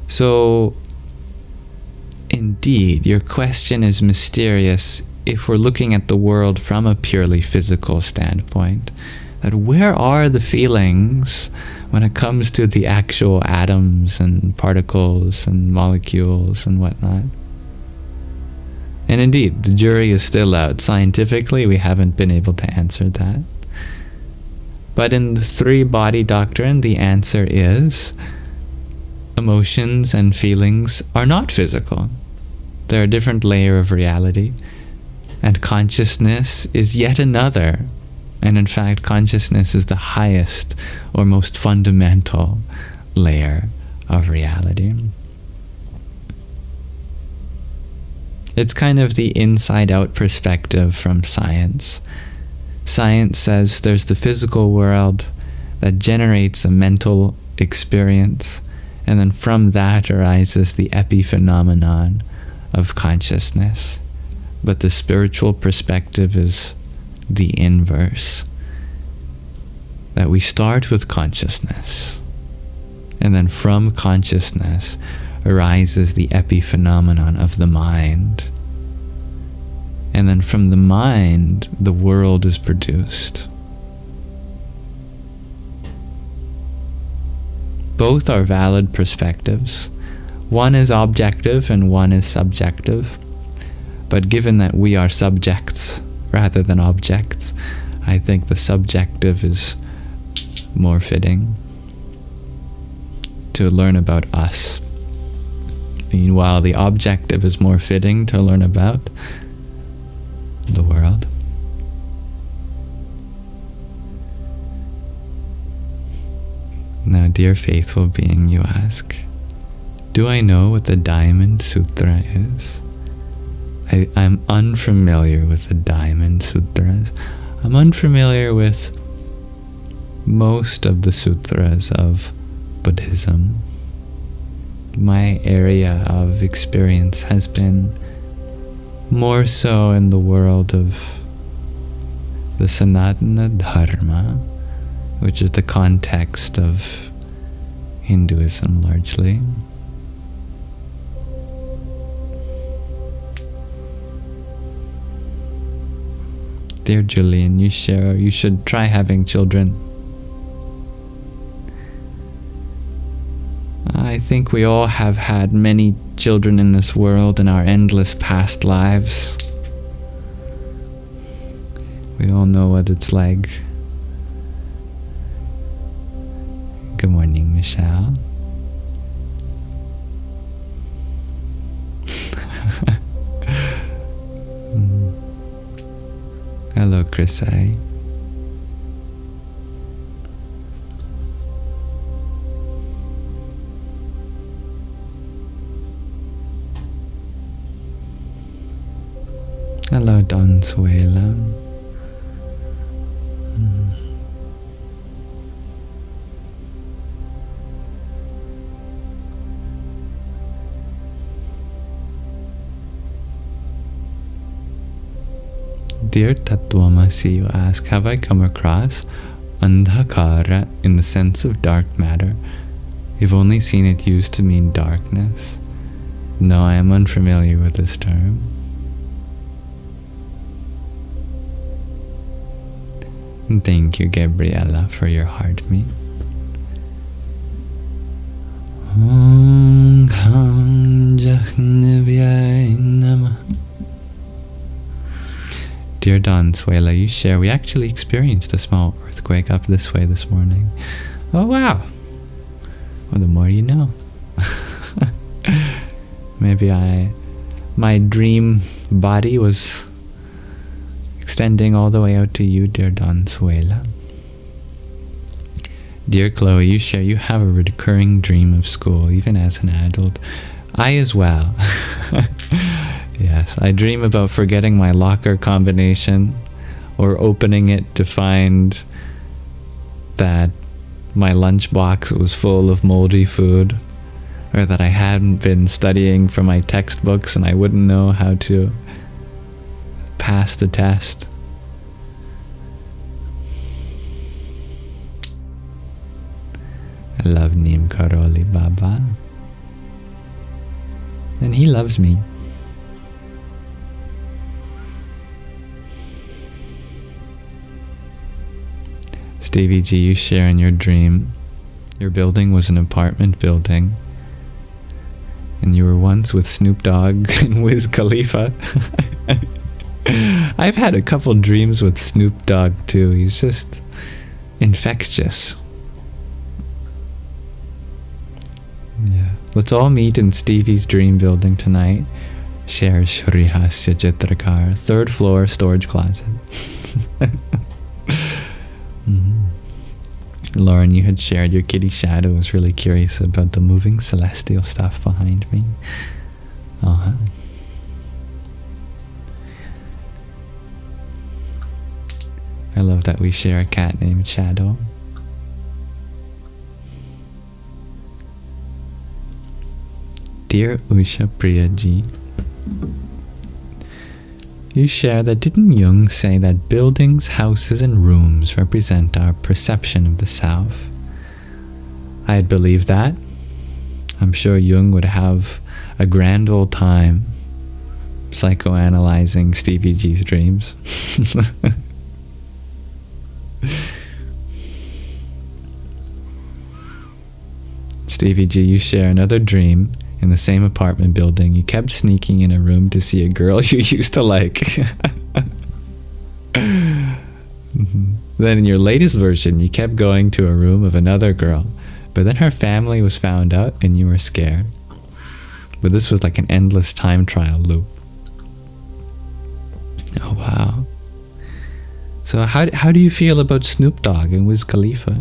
So, indeed, your question is mysterious if we're looking at the world from a purely physical standpoint. That where are the feelings when it comes to the actual atoms and particles and molecules and whatnot? And indeed, the jury is still out. Scientifically, we haven't been able to answer that. But in the three-body doctrine, the answer is emotions and feelings are not physical. They're a different layer of reality. And consciousness is yet another. And in fact, consciousness is the highest or most fundamental layer of reality. It's kind of the inside-out perspective from science. Science says there's the physical world that generates a mental experience, and then from that arises the epiphenomenon of consciousness. But the spiritual perspective is the inverse. That we start with consciousness, and then from consciousness arises the epiphenomenon of the mind. And then from the mind, the world is produced. Both are valid perspectives. One is objective and one is subjective. But given that we are subjects rather than objects, I think the subjective is more fitting to learn about us. Meanwhile, the objective is more fitting to learn about the world. Now, dear faithful being, you ask, do I know what the Diamond Sutra is? I'm unfamiliar with the Diamond Sutras. I'm unfamiliar with most of the sutras of Buddhism. My area of experience has been more so in the world of the Sanatana Dharma, which is the context of Hinduism largely. Dear Julian, you share, you should try having children. I think we all have had many children in this world in our endless past lives. We all know what it's like. Good morning, Michelle. Hello, Chris A. Hello, Don Suela. Dear Tattvamasi, you ask, have I come across andhakara in the sense of dark matter? You've only seen it used to mean darkness. No, I am unfamiliar with this term. Thank you, Gabriella, for your heartmeet. Om Kham Jahnivyai Namah. Dear Don Suela, you share, we actually experienced a small earthquake up this way this morning. Oh wow! Well, the more you know. Maybe my dream body was extending all the way out to you, dear Don Suela. Dear Chloe, you share, you have a recurring dream of school, even as an adult. I as well. Yes, I dream about forgetting my locker combination or opening it to find that my lunchbox was full of moldy food, or that I hadn't been studying for my textbooks and I wouldn't know how to pass the test. I love Neem Karoli Baba. And he loves me. Stevie G, you share in your dream. Your building was an apartment building. And you were once with Snoop Dogg and Wiz Khalifa. I've had a couple dreams with Snoop Dogg too. He's just infectious. Yeah. Let's all meet in Stevie's dream building tonight. Share Shri Hasya Chitrakar. 3rd floor storage closet. Lauren, you had shared your kitty Shadow was really curious about the moving celestial stuff behind me. Uh-huh. I love that we share a cat named Shadow. Dear Usha Priyaji, you share that didn't Jung say that buildings, houses, and rooms represent our perception of the self? I had believed that. I'm sure Jung would have a grand old time psychoanalyzing Stevie G's dreams. Stevie G, you share another dream. In the same apartment building, you kept sneaking in a room to see a girl you used to like. Then in your latest version, you kept going to a room of another girl, but then her family was found out and you were scared. But this was like an endless time trial loop. Oh wow. So how do you feel about Snoop Dogg and Wiz Khalifa?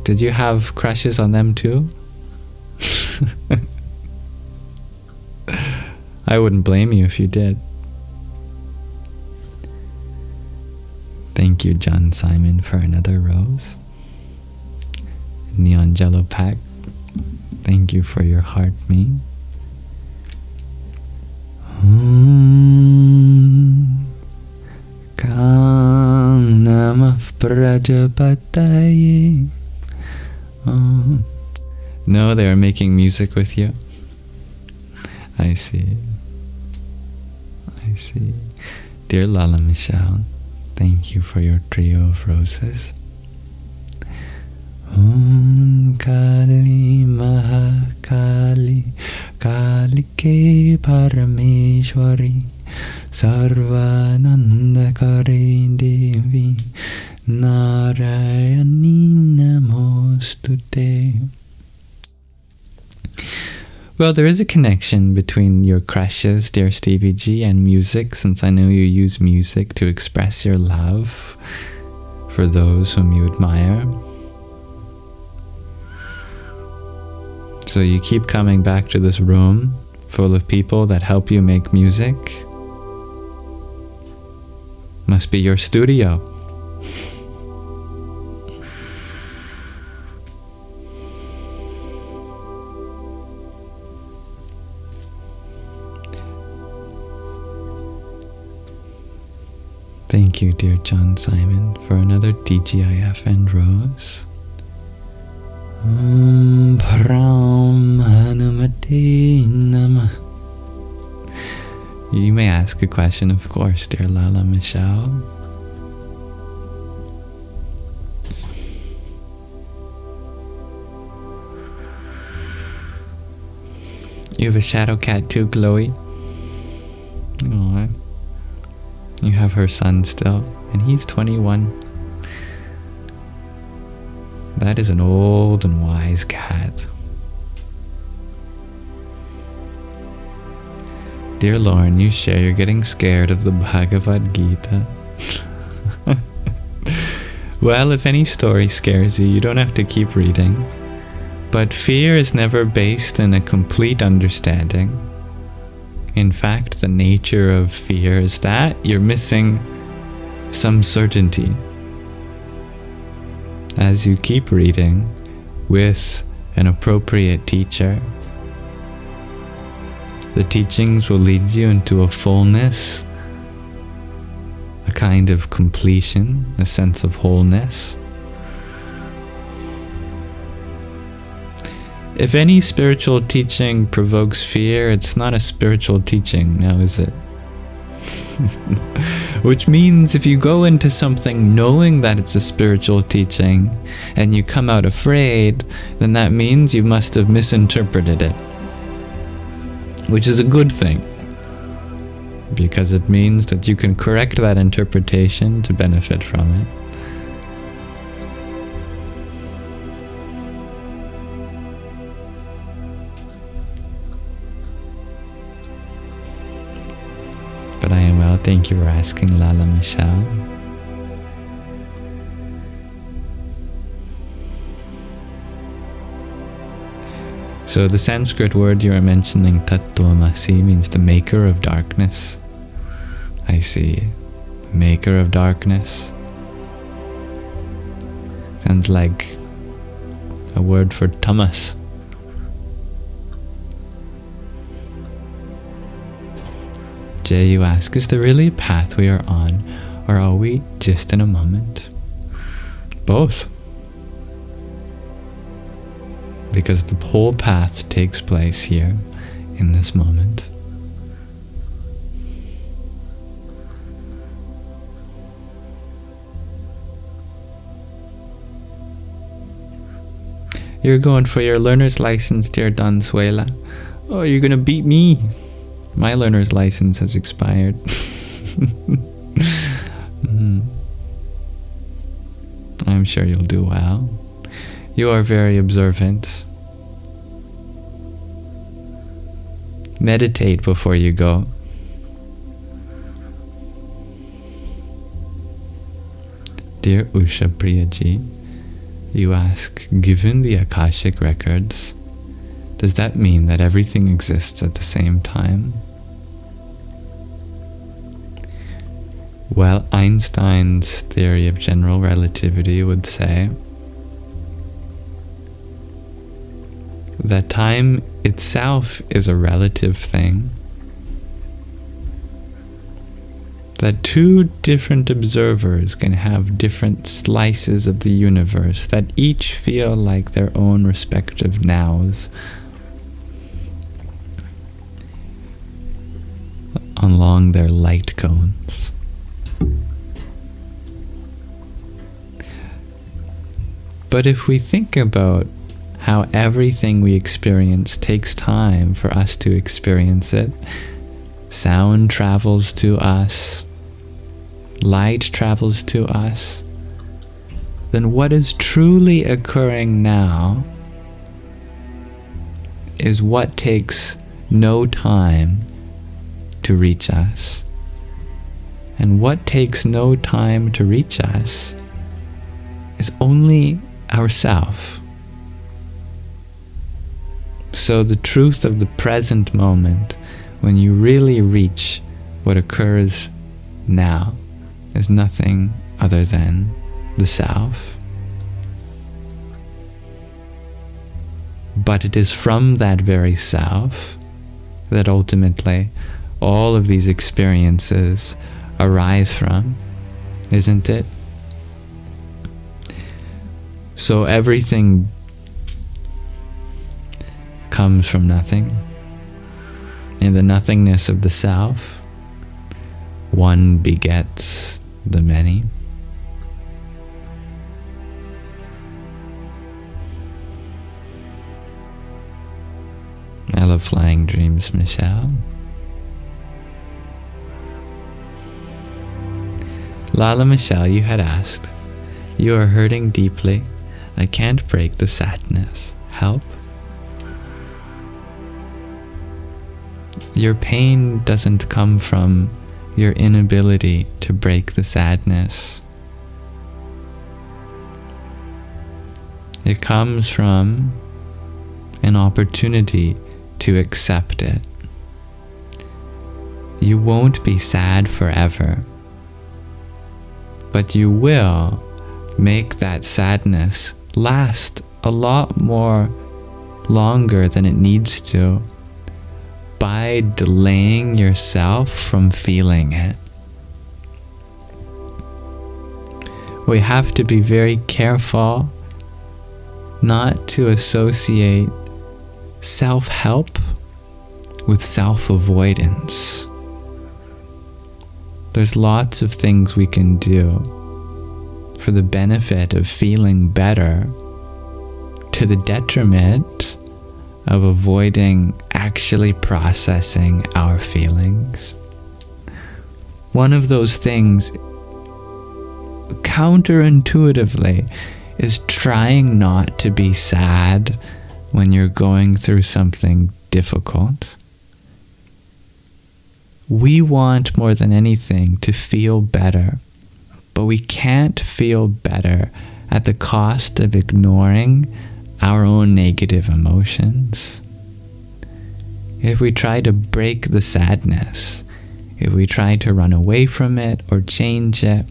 Did you have crushes on them too? I wouldn't blame you if you did. Thank you, John Simon, for another rose. Neon Jello Pack, thank you for your heart, me. Kam Namah Prajapataye. No, they are making music with you. I see. I see. Dear Lala Michelle, thank you for your trio of roses. Om Kali Mahakali Kalike Parameshwari Sarvanandakari Devi Narayani Namostute. Well, there is a connection between your crushes, dear Stevie G, and music, since I know you use music to express your love for those whom you admire. So you keep coming back to this room full of people that help you make music. Must be your studio. Thank you, dear John Simon, for another TGIF and rose. You may ask a question, of course, dear Lala Michelle. You have a shadow cat too, Chloe? Aww. You have her son still, and he's 21. That is an old and wise cat. Dear Lauren, you share you're getting scared of the Bhagavad Gita. Well, if any story scares you, you don't have to keep reading. But fear is never based in a complete understanding. In fact, the nature of fear is that you're missing some certainty. As you keep reading with an appropriate teacher, the teachings will lead you into a fullness, a kind of completion, a sense of wholeness. If any spiritual teaching provokes fear, it's not a spiritual teaching, now is it? Which means if you go into something knowing that it's a spiritual teaching and you come out afraid, then that means you must have misinterpreted it. Which is a good thing, because it means that you can correct that interpretation to benefit from it. But I am well, thank you for asking, Lala Michelle. So the Sanskrit word you are mentioning, Tattvamasi, means the maker of darkness. I see. Maker of darkness. Sounds like a word for tamas. Jay, you ask, is there really a path we are on, or are we just in a moment? Both. Because the whole path takes place here, in this moment. You're going for your learner's license, dear Donzuela. Oh, you're gonna beat me. My learner's license has expired. I'm sure you'll do well. You are very observant. Meditate before you go. Dear Usha Priyaji, you ask, given the Akashic records, does that mean that everything exists at the same time? Well, Einstein's theory of general relativity would say that time itself is a relative thing, that two different observers can have different slices of the universe that each feel like their own respective nows along their light cones. But if we think about how everything we experience takes time for us to experience it, sound travels to us, light travels to us, then what is truly occurring now is what takes no time to reach us. And what takes no time to reach us is only ourself. So the truth of the present moment, when you really reach what occurs now, is nothing other than the self. But it is from that very self that ultimately all of these experiences arise from, isn't it? So everything comes from nothing. In the nothingness of the self, one begets the many. I love flying dreams, Michelle. Lala Michelle, you had asked, "You are hurting deeply. I can't break the sadness. Help?" Your pain doesn't come from your inability to break the sadness. It comes from an opportunity to accept it. You won't be sad forever, but you will make that sadness last a lot more longer than it needs to by delaying yourself from feeling it. We have to be very careful not to associate self-help with self-avoidance. There's lots of things we can do for the benefit of feeling better to the detriment of avoiding actually processing our feelings. One of those things, counterintuitively, is trying not to be sad when you're going through something difficult. We want more than anything to feel better, but we can't feel better at the cost of ignoring our own negative emotions. If we try to break the sadness, if we try to run away from it or change it,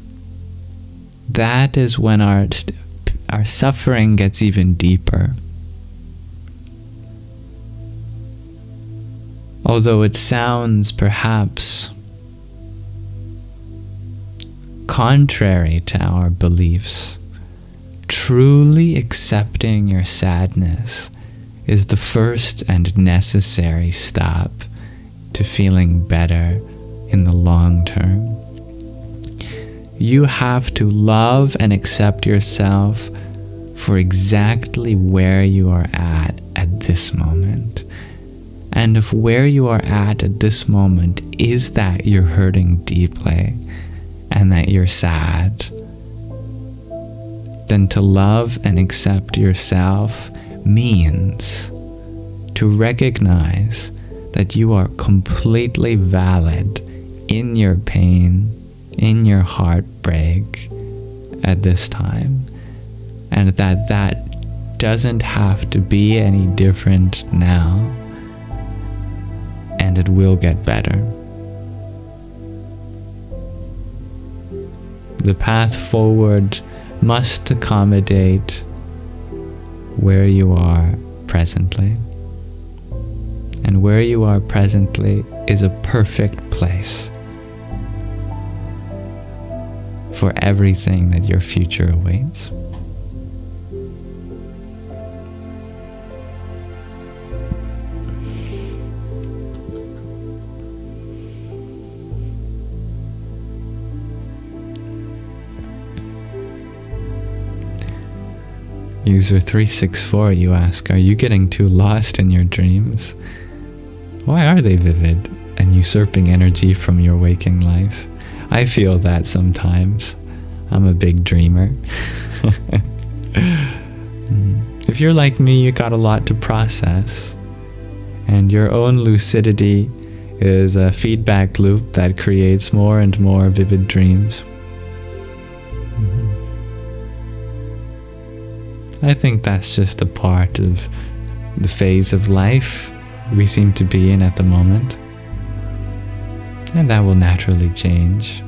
that is when our suffering gets even deeper. Although it sounds perhaps contrary to our beliefs, truly accepting your sadness is the first and necessary step to feeling better in the long term. You have to love and accept yourself for exactly where you are at this moment. And if where you are at this moment is that you're hurting deeply and that you're sad, then to love and accept yourself means to recognize that you are completely valid in your pain, in your heartbreak at this time, and that doesn't have to be any different now, and it will get better. The path forward must accommodate where you are presently. And where you are presently is a perfect place for everything that your future awaits. User 364, you ask, are you getting too lost in your dreams? Why are they vivid and usurping energy from your waking life? I feel that sometimes. I'm a big dreamer. If you're like me, you got a lot to process. And your own lucidity is a feedback loop that creates more and more vivid dreams. I think that's just a part of the phase of life we seem to be in at the moment. And that will naturally change.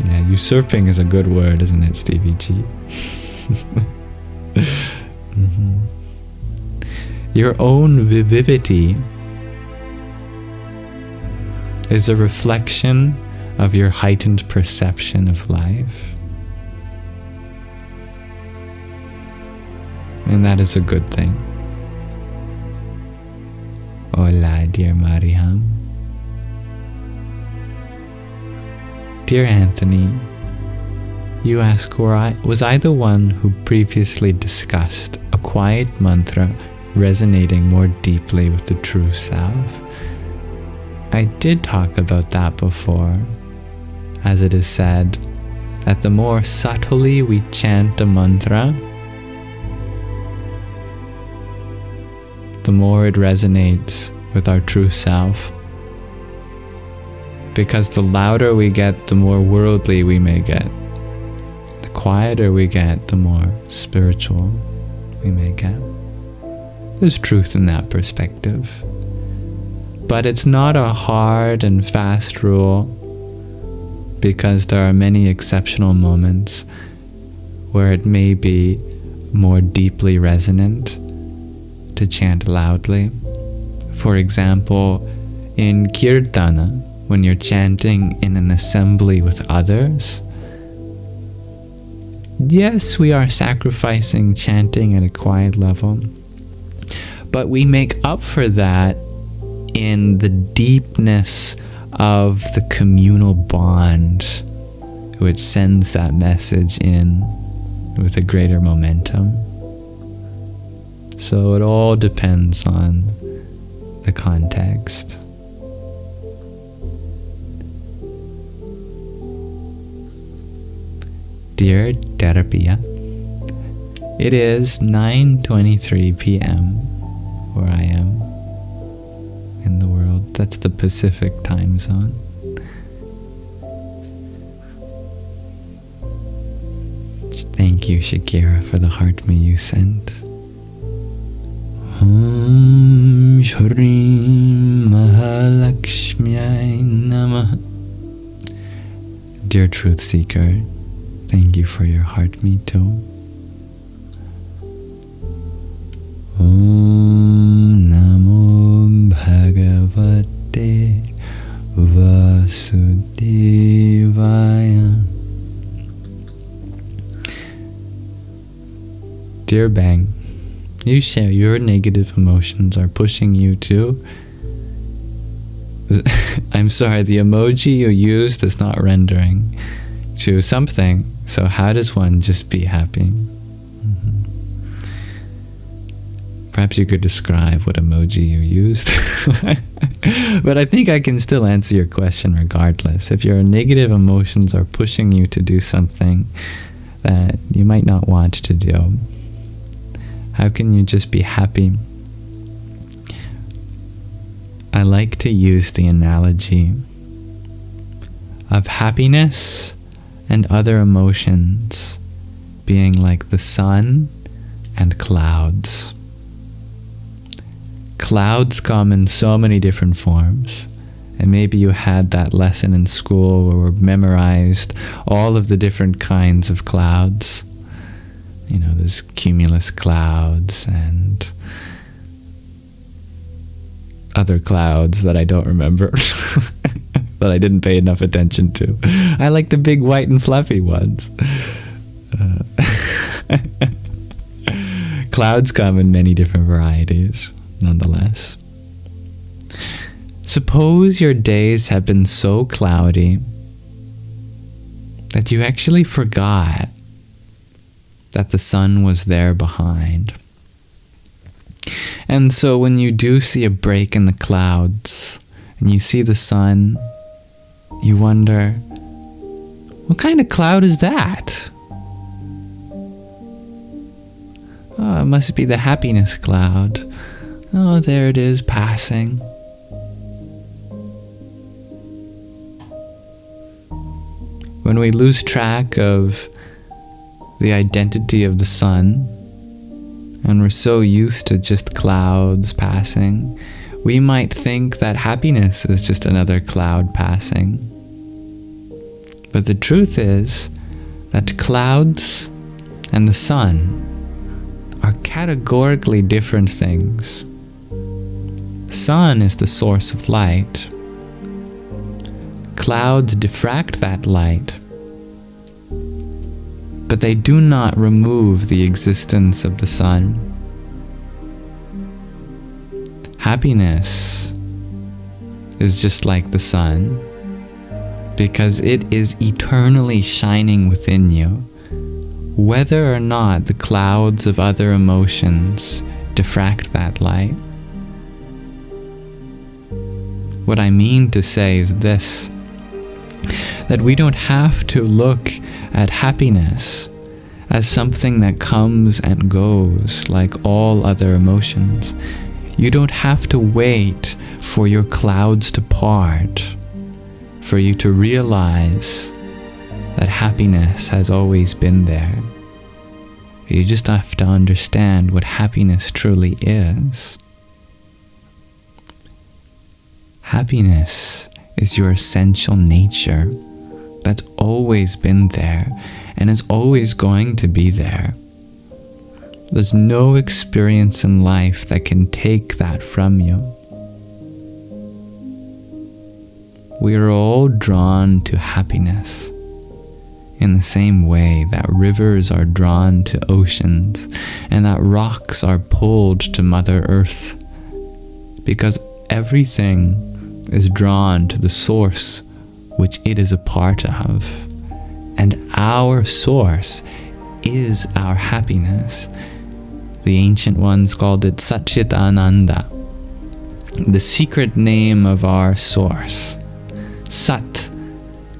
Yeah, usurping is a good word, isn't it, Stevie G? Your own vivivity is a reflection of your heightened perception of life. And that is a good thing. Hola, dear Mariham. Dear Anthony, you ask, was I the one who previously discussed a quiet mantra resonating more deeply with the true self? I did talk about that before, as it is said that the more subtly we chant a mantra, the more it resonates with our true self. Because the louder we get, the more worldly we may get. The quieter we get, the more spiritual we may get. There's truth in that perspective. But it's not a hard and fast rule, because there are many exceptional moments where it may be more deeply resonant to chant loudly. For example, in Kirtana, when you're chanting in an assembly with others, yes, we are sacrificing chanting at a quiet level, but we make up for that in the deepness of the communal bond, which sends that message in with a greater momentum. So it all depends on the context. Dear Terapia, it is 9:23 p.m. where I am in the world. That's the Pacific time zone. Thank you, Shakira, for the heart me you sent. Om Shri Mahalakshmi Namah. Dear Truth Seeker, thank you for your heart me too. Om Namo Bhagavate Vasudevaya. Dear Bang, you share your negative emotions are pushing you to... I'm sorry, the emoji you used is not rendering to something, so how does one just be happy? Perhaps you could describe what emoji you used. But I think I can still answer your question regardless. If your negative emotions are pushing you to do something that you might not want to do, how can you just be happy? I like to use the analogy of happiness and other emotions being like the sun and clouds. Clouds come in so many different forms, and maybe you had that lesson in school where we memorized all of the different kinds of clouds. You know, there's cumulus clouds and other clouds that I don't remember, that I didn't pay enough attention to. I like the big white and fluffy ones. Clouds come in many different varieties, nonetheless. Suppose your days have been so cloudy that you actually forgot that the sun was there behind. And so when you do see a break in the clouds and you see the sun, you wonder, what kind of cloud is that? Oh, it must be the happiness cloud. Oh, there it is, passing. When we lose track of the identity of the sun, and we're so used to just clouds passing, we might think that happiness is just another cloud passing. But the truth is that clouds and the sun are categorically different things. Sun is the source of light. Clouds diffract that light, but they do not remove the existence of the sun. Happiness is just like the sun, because it is eternally shining within you, whether or not the clouds of other emotions diffract that light. What I mean to say is this, that we don't have to look at happiness as something that comes and goes like all other emotions. You don't have to wait for your clouds to part for you to realize that happiness has always been there. You just have to understand what happiness truly is. Happiness is your essential nature that's always been there and is always going to be there. There's no experience in life that can take that from you. We are all drawn to happiness in the same way that rivers are drawn to oceans and that rocks are pulled to Mother Earth, because everything is drawn to the source which it is a part of, and our source is our happiness. The ancient ones called it Satchitananda, the secret name of our source. Sat,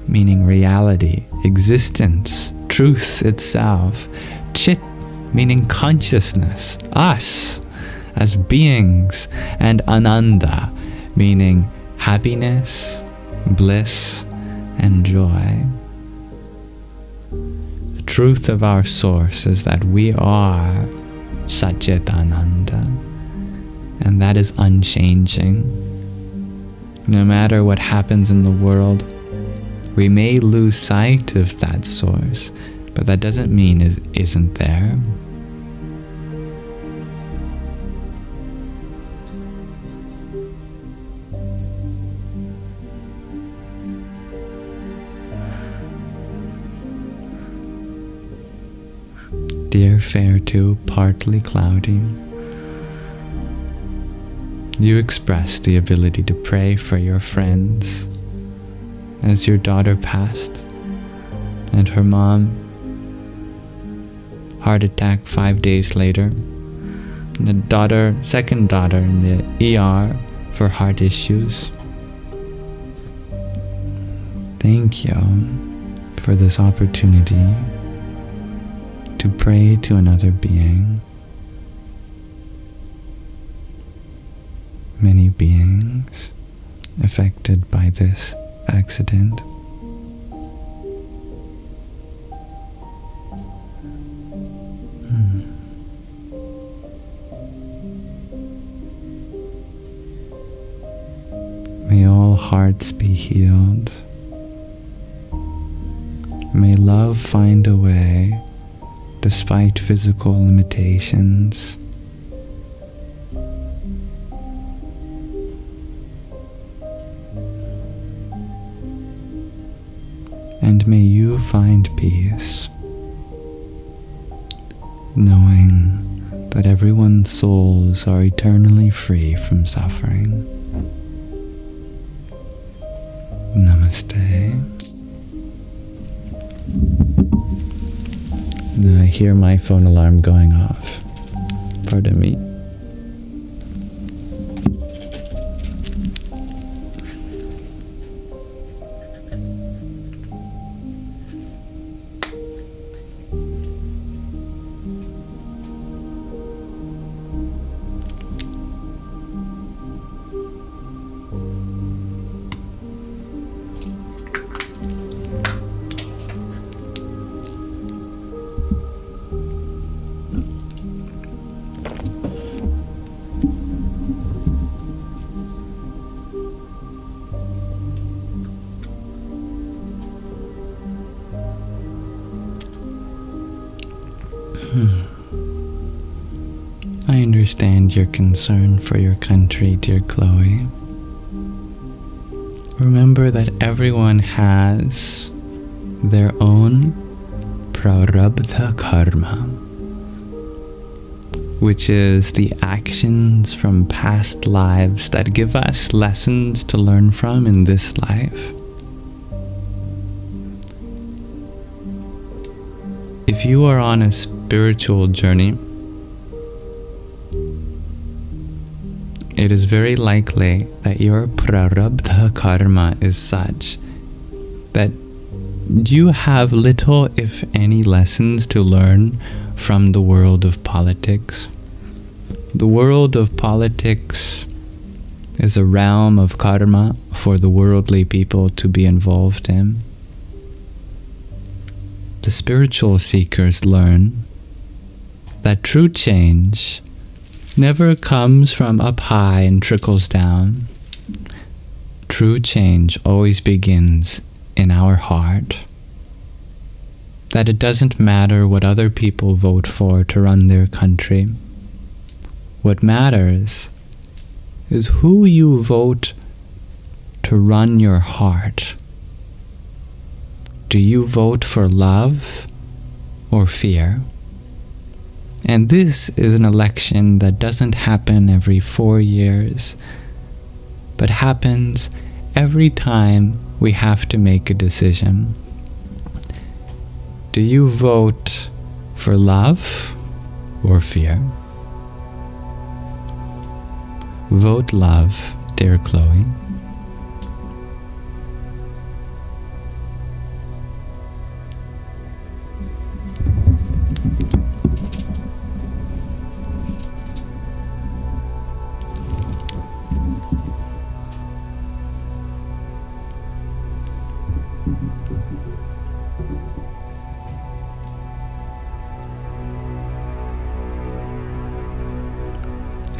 meaning reality, existence, truth itself. Chit, meaning consciousness, us as beings, and Ananda, meaning happiness, bliss, and joy. The truth of our source is that we are Satchitananda, and that is unchanging. No matter what happens in the world, we may lose sight of that source, but that doesn't mean it isn't there. Dear fair too, partly cloudy, you expressed the ability to pray for your friends as your daughter passed, and her mom, heart attack 5 days later, and the second daughter in the ER for heart issues. Thank you for this opportunity to pray to another being. Many beings affected by this accident. May all hearts be healed. May love find a way despite physical limitations. And may you find peace, knowing that everyone's souls are eternally free from suffering. Namaste. I hear my phone alarm going off. Pardon me. I understand your concern for your country, dear Chloe. Remember that everyone has their own Prarabdha karma, which is the actions from past lives that give us lessons to learn from in this life. If you are on a spiritual journey, it is very likely that your Prarabdha karma is such that you have little, if any, lessons to learn from the world of politics. The world of politics is a realm of karma for the worldly people to be involved in. The spiritual seekers learn that true change never comes from up high and trickles down. True change always begins in our heart. That it doesn't matter what other people vote for to run their country. What matters is who you vote to run your heart. Do you vote for love or fear? And this is an election that doesn't happen every 4 years, but happens every time we have to make a decision. Do you vote for love or fear? Vote love, dear Chloe.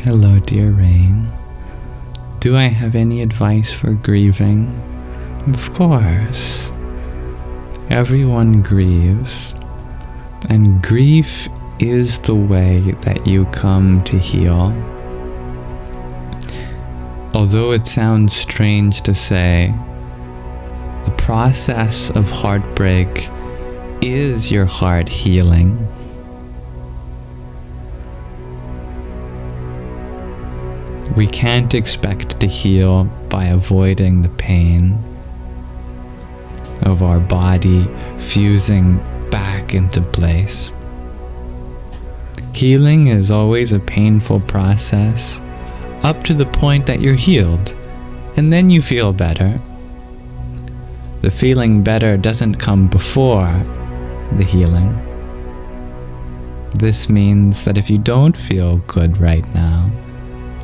Hello, dear Rain. Do I have any advice for grieving? Of course. Everyone grieves, and grief is the way that you come to heal. Although it sounds strange to say, the process of heartbreak is your heart healing. We can't expect to heal by avoiding the pain of our body fusing back into place. Healing is always a painful process up to the point that you're healed, and then you feel better. The feeling better doesn't come before the healing. This means that if you don't feel good right now,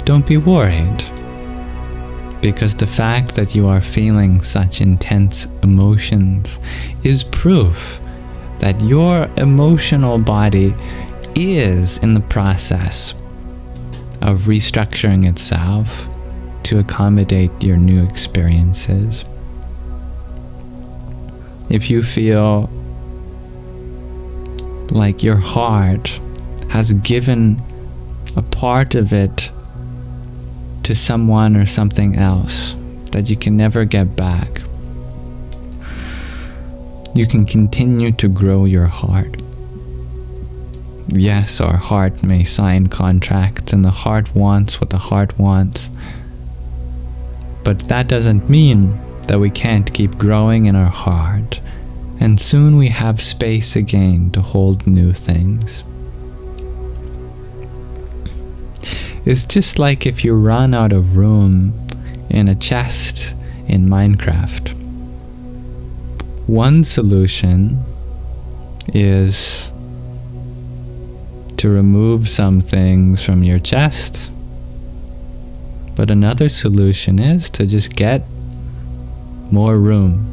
don't be worried, because the fact that you are feeling such intense emotions is proof that your emotional body is in the process of restructuring itself to accommodate your new experiences. If you feel like your heart has given a part of it to someone or something else that you can never get back, you can continue to grow your heart. Yes, our heart may sign contracts and the heart wants what the heart wants, but that doesn't mean that we can't keep growing in our heart And soon we have space again to hold new things. It's just like if you run out of room in a chest in Minecraft. One solution is to remove some things from your chest, but another solution is to just get more room.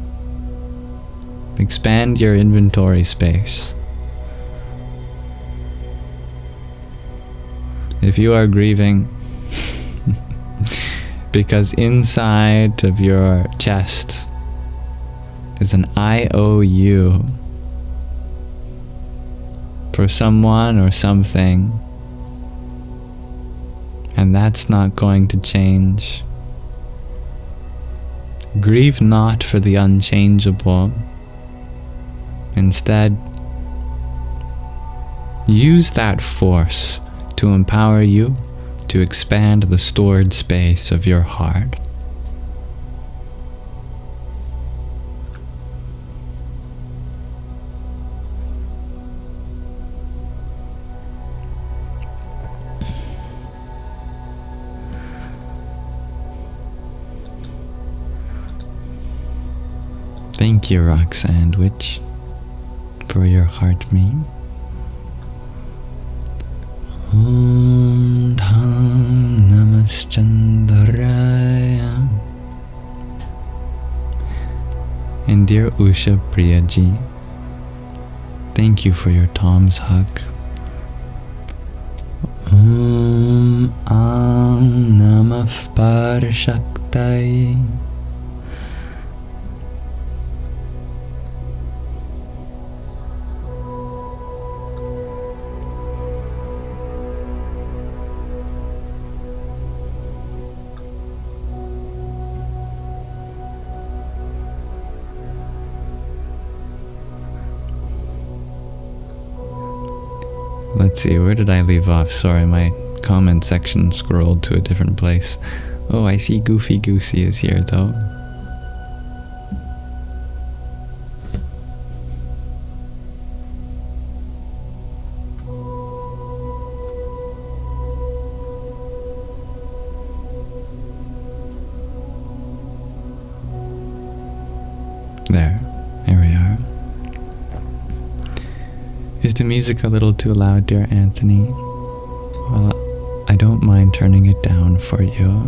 Expand your inventory space. If you are grieving because inside of your chest is an IOU for someone or something, and that's not going to change, grieve not for the unchangeable. Instead, use that force to empower you to expand the stored space of your heart. Thank you, Rock Sandwich, for your heart meme. Om Dham Namaschandaraya. And dear Usha Priyaji, thank you for your Tom's hug. Om Ang Namah Parashaktai. Let's see, where did I leave off? Sorry, my comment section scrolled to a different place. Oh, I see Goofy Goosey is here though. There we are. Is the music a little too loud, dear Anthony? Well, I don't mind turning it down for you.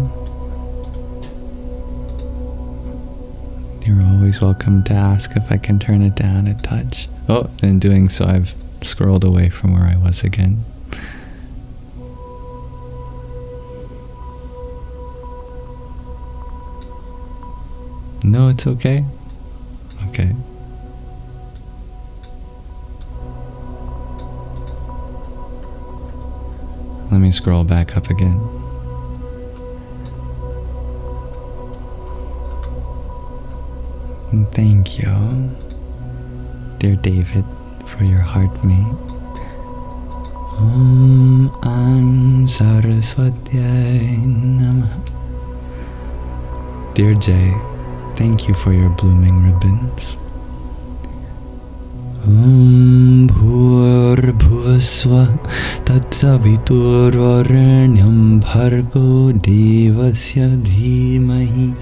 You're always welcome to ask if I can turn it down a touch. Oh, in doing so, I've scrolled away from where I was again. No, it's okay? Okay. Let me scroll back up again. And thank you, dear David, for your heart mate. Om Aim Saraswatyai Namah. Dear Jay, thank you for your blooming ribbons. Om Bhur Bhuvaswa Tatsavitur Varenyam Bhargo Devasya Dhimahi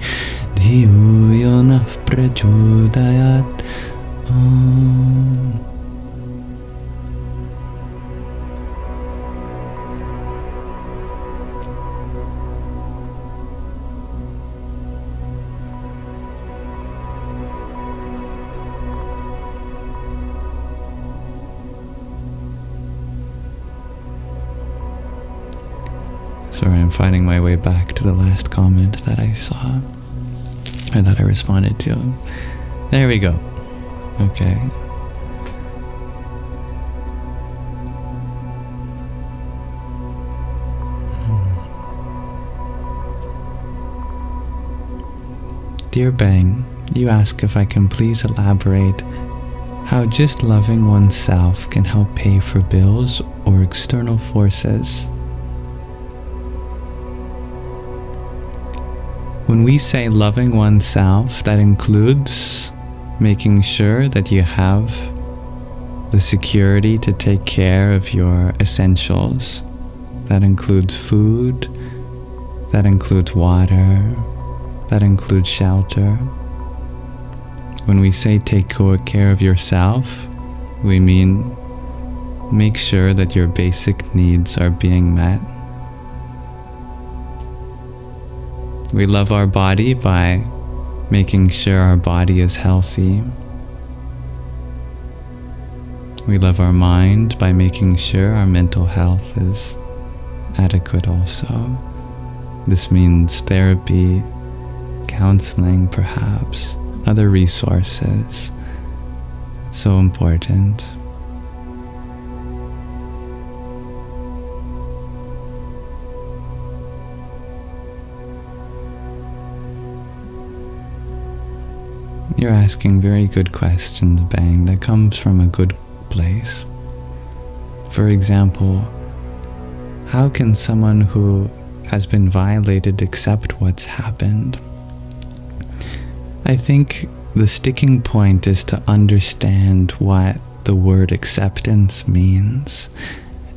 Dhiyo Yonah Prachodayat. Om. Sorry, I'm finding my way back to the last comment that I saw, or that I responded to. There we go. Okay. Dear Bang, you ask if I can please elaborate how just loving oneself can help pay for bills or external forces. When we say loving oneself, that includes making sure that you have the security to take care of your essentials. That includes food, that includes water, that includes shelter. When we say take care of yourself, we mean make sure that your basic needs are being met. We love our body by making sure our body is healthy. We love our mind by making sure our mental health is adequate also. This means therapy, counseling perhaps, other resources. It's so important. You're asking very good questions, Bang, that comes from a good place. For example, how can someone who has been violated accept what's happened? I think the sticking point is to understand what the word acceptance means.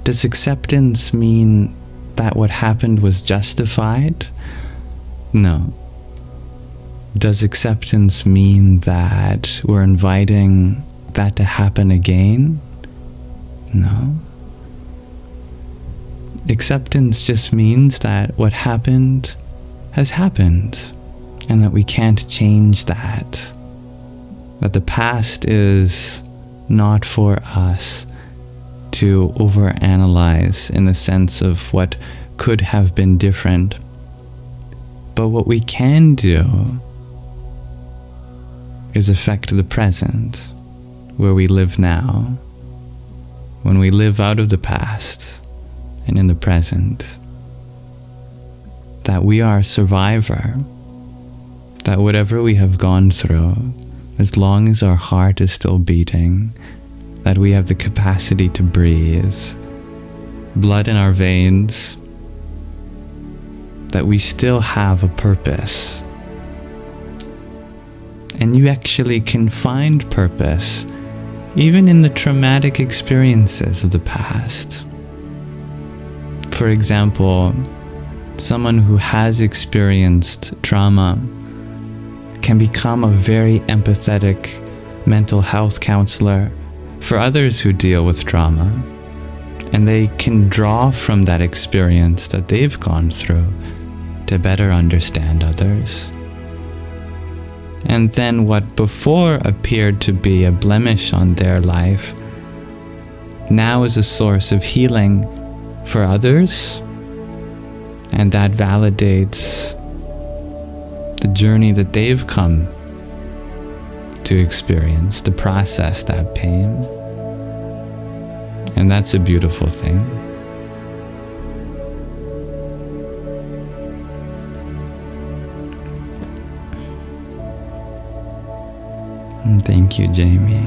Does acceptance mean that what happened was justified? No. Does acceptance mean that we're inviting that to happen again? No. Acceptance just means that what happened has happened and that we can't change that. That the past is not for us to overanalyze in the sense of what could have been different. But what we can do is affect the present, where we live now, when we live out of the past and in the present, that we are a survivor, that whatever we have gone through, as long as our heart is still beating, that we have the capacity to breathe, blood in our veins, that we still have a purpose. And you actually can find purpose even in the traumatic experiences of the past. For example, someone who has experienced trauma can become a very empathetic mental health counselor for others who deal with trauma. And they can draw from that experience that they've gone through to better understand others. And then what before appeared to be a blemish on their life now is a source of healing for others, and that validates the journey that they've come to experience, to process that pain. And that's a beautiful thing. And thank you, Jamie.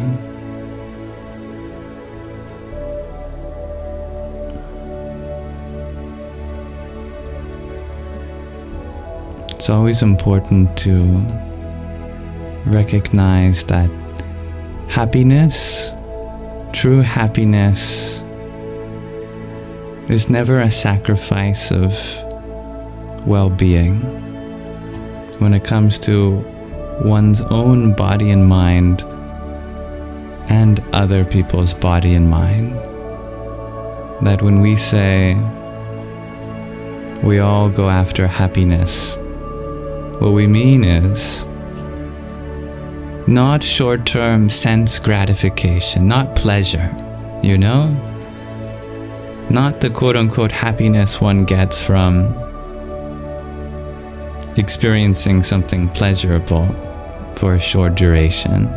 It's always important to recognize that happiness, true happiness, is never a sacrifice of well-being. When it comes to one's own body and mind and other people's body and mind, that when we say we all go after happiness, what we mean is not short-term sense gratification, not pleasure, you know? Not the quote-unquote happiness one gets from experiencing something pleasurable for a short duration.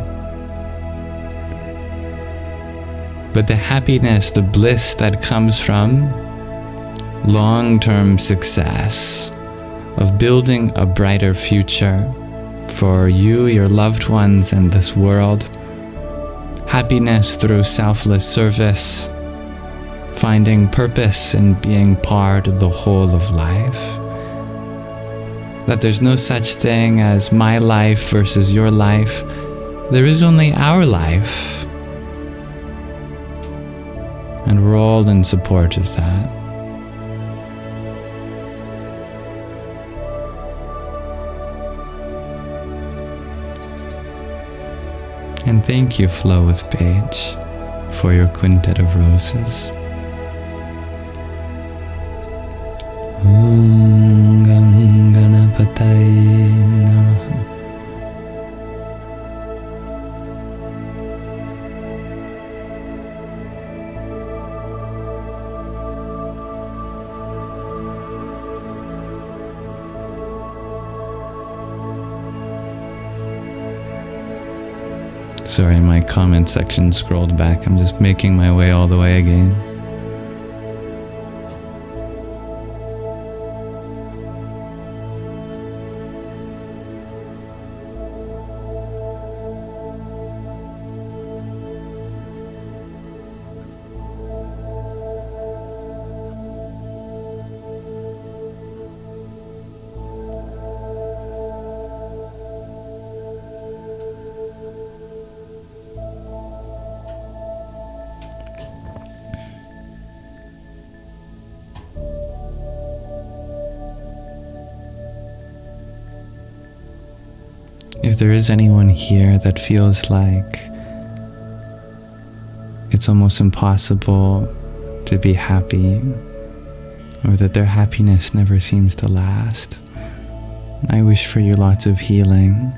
But the happiness, the bliss that comes from long-term success, of building a brighter future for you, your loved ones, and this world. Happiness through selfless service, finding purpose in being part of the whole of life. That there's no such thing as my life versus your life, There is only our life, and we're all in support of that. And thank you, Flow with Paige, for your quintet of roses. Om Ganganapataye Namaha. Sorry, my comment section scrolled back. I'm just making my way all the way again. If there is anyone here that feels like it's almost impossible to be happy, or that their happiness never seems to last, I wish for you lots of healing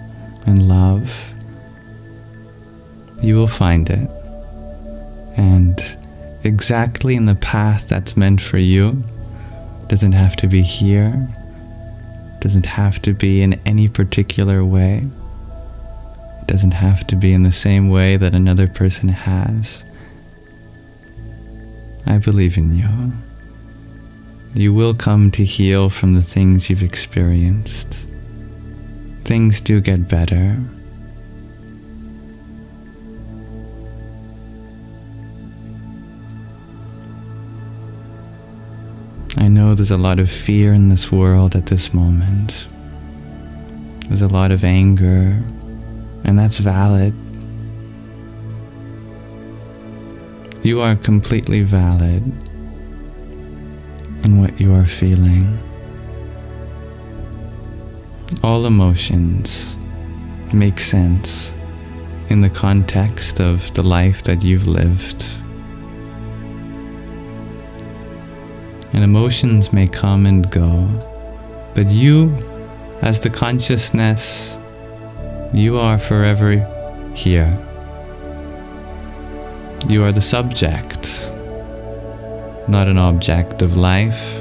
and love. You will find it. And exactly in the path that's meant for you. Doesn't have to be here. Doesn't have to be in any particular way. It doesn't have to be in the same way that another person has. I believe in you. You will come to heal from the things you've experienced. Things do get better. I know there's a lot of fear in this world at this moment. There's a lot of anger, and that's valid. You are completely valid in what you are feeling. All emotions make sense in the context of the life that you've lived. And emotions may come and go, but you, as the consciousness, you are forever here. You are the subject, not an object of life.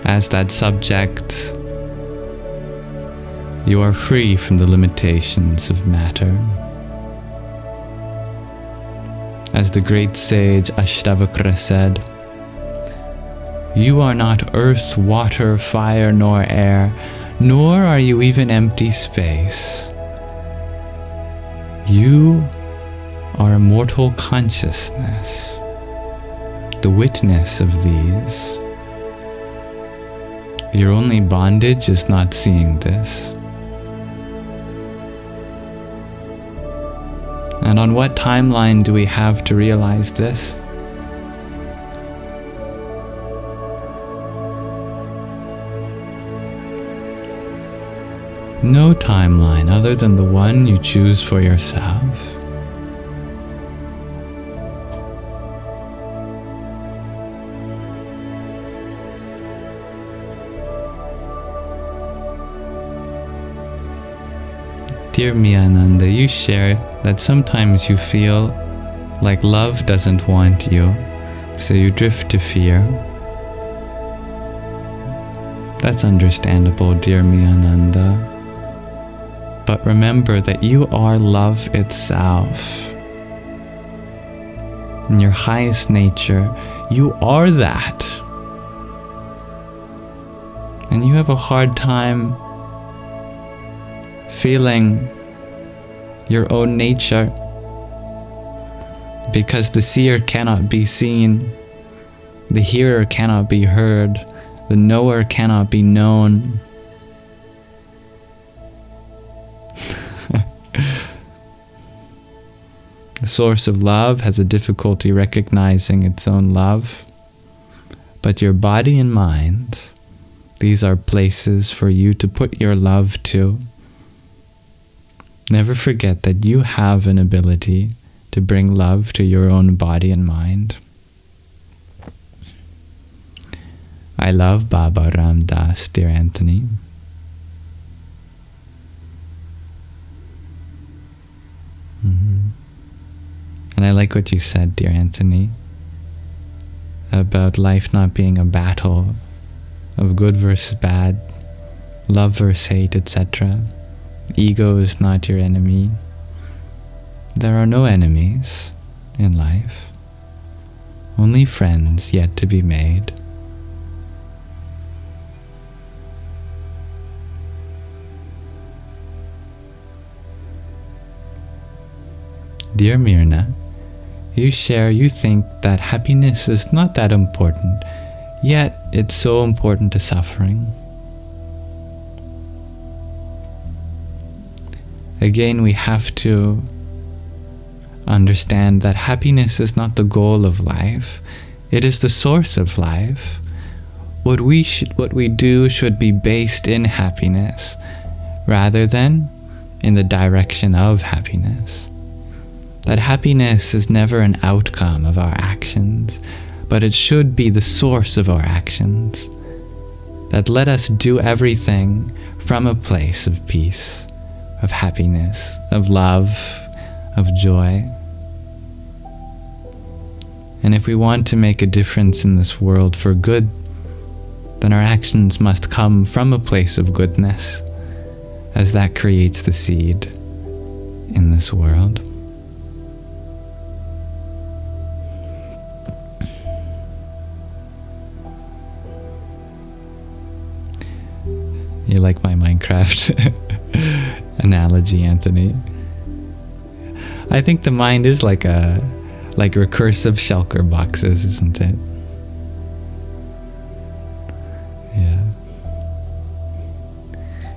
As that subject, you are free from the limitations of matter. As the great sage Ashtavakra said, you are not earth, water, fire, nor air, nor are you even empty space. You are immortal consciousness, the witness of these. Your only bondage is not seeing this. And on what timeline do we have to realize this? No timeline other than the one you choose for yourself. Dear Miananda, you share that sometimes you feel like love doesn't want you, so you drift to fear. That's understandable, dear Miananda. But remember that you are love itself. In your highest nature, you are that. And you have a hard time feeling your own nature because the seer cannot be seen, the hearer cannot be heard, the knower cannot be known. source of love has a difficulty recognizing its own love. But your body and mind, these are places for you to put your love to. Never forget that you have an ability to bring love to your own body and mind. I love Baba Ram Das, dear Anthony. And I like what you said, dear Anthony, about life not being a battle of good versus bad, love versus hate, etc. Ego is not your enemy. There are no enemies in life, only friends yet to be made. Dear Myrna, you think that happiness is not that important, yet it's so important to suffering. Again, we have to understand that happiness is not the goal of life, it is the source of life. What we do should be based in happiness, rather than in the direction of happiness. That happiness is never an outcome of our actions, but it should be the source of our actions. That let us do everything from a place of peace, of happiness, of love, of joy. And if we want to make a difference in this world for good, then our actions must come from a place of goodness, as that creates the seed in this world. You like my Minecraft analogy, Anthony? I think the mind is like recursive shulker boxes, isn't it? Yeah.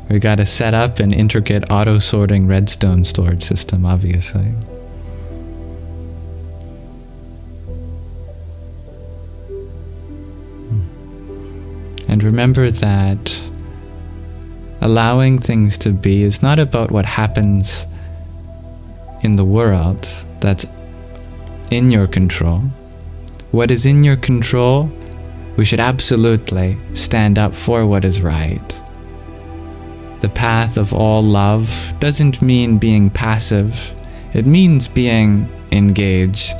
We got to set up an intricate auto-sorting redstone storage system, obviously. And remember that allowing things to be is not about what happens in the world that's in your control. What is in your control, we should absolutely stand up for what is right. The path of all love doesn't mean being passive. It means being engaged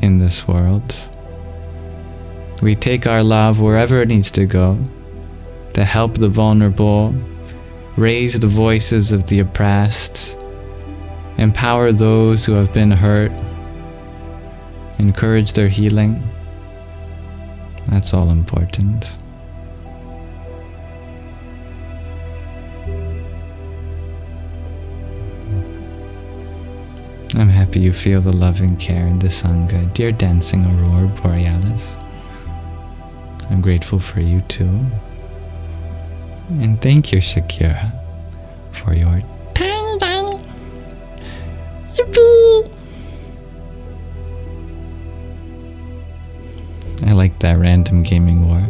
in this world. We take our love wherever it needs to go, to help the vulnerable, raise the voices of the oppressed, empower those who have been hurt, encourage their healing. That's all important. I'm happy you feel the love and care in the sangha, dear dancing aurora borealis. I'm grateful for you too. And thank you, Shakira, for your tiny. Yippee! I like that random gaming war.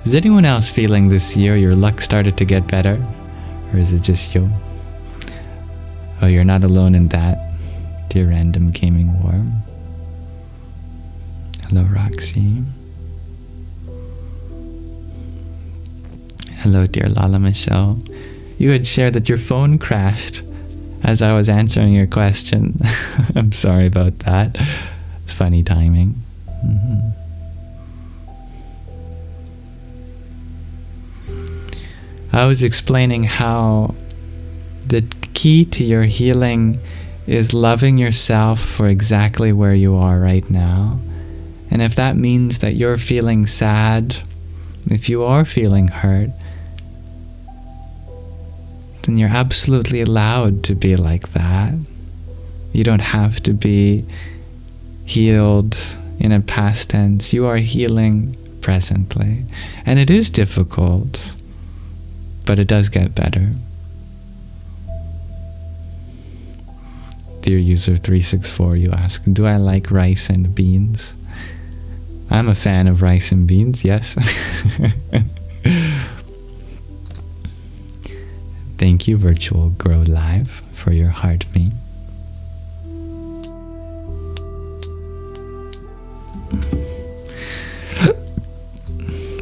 Is anyone else feeling this year your luck started to get better? Or is it just you? Oh, you're not alone in that, dear random gaming war. Hello, Roxy. Hello, dear Lala Michelle. You had shared that your phone crashed as I was answering your question. I'm sorry about that. It's funny timing. I was explaining how the key to your healing is loving yourself for exactly where you are right now. And if that means that you're feeling sad, if you are feeling hurt, then you're absolutely allowed to be like that. You don't have to be healed in a past tense. You are healing presently. And it is difficult, but it does get better. Dear user 364, you ask, do I like rice and beans? I'm a fan of rice and beans, yes. Thank you, Virtual Grow Live, for your heart me.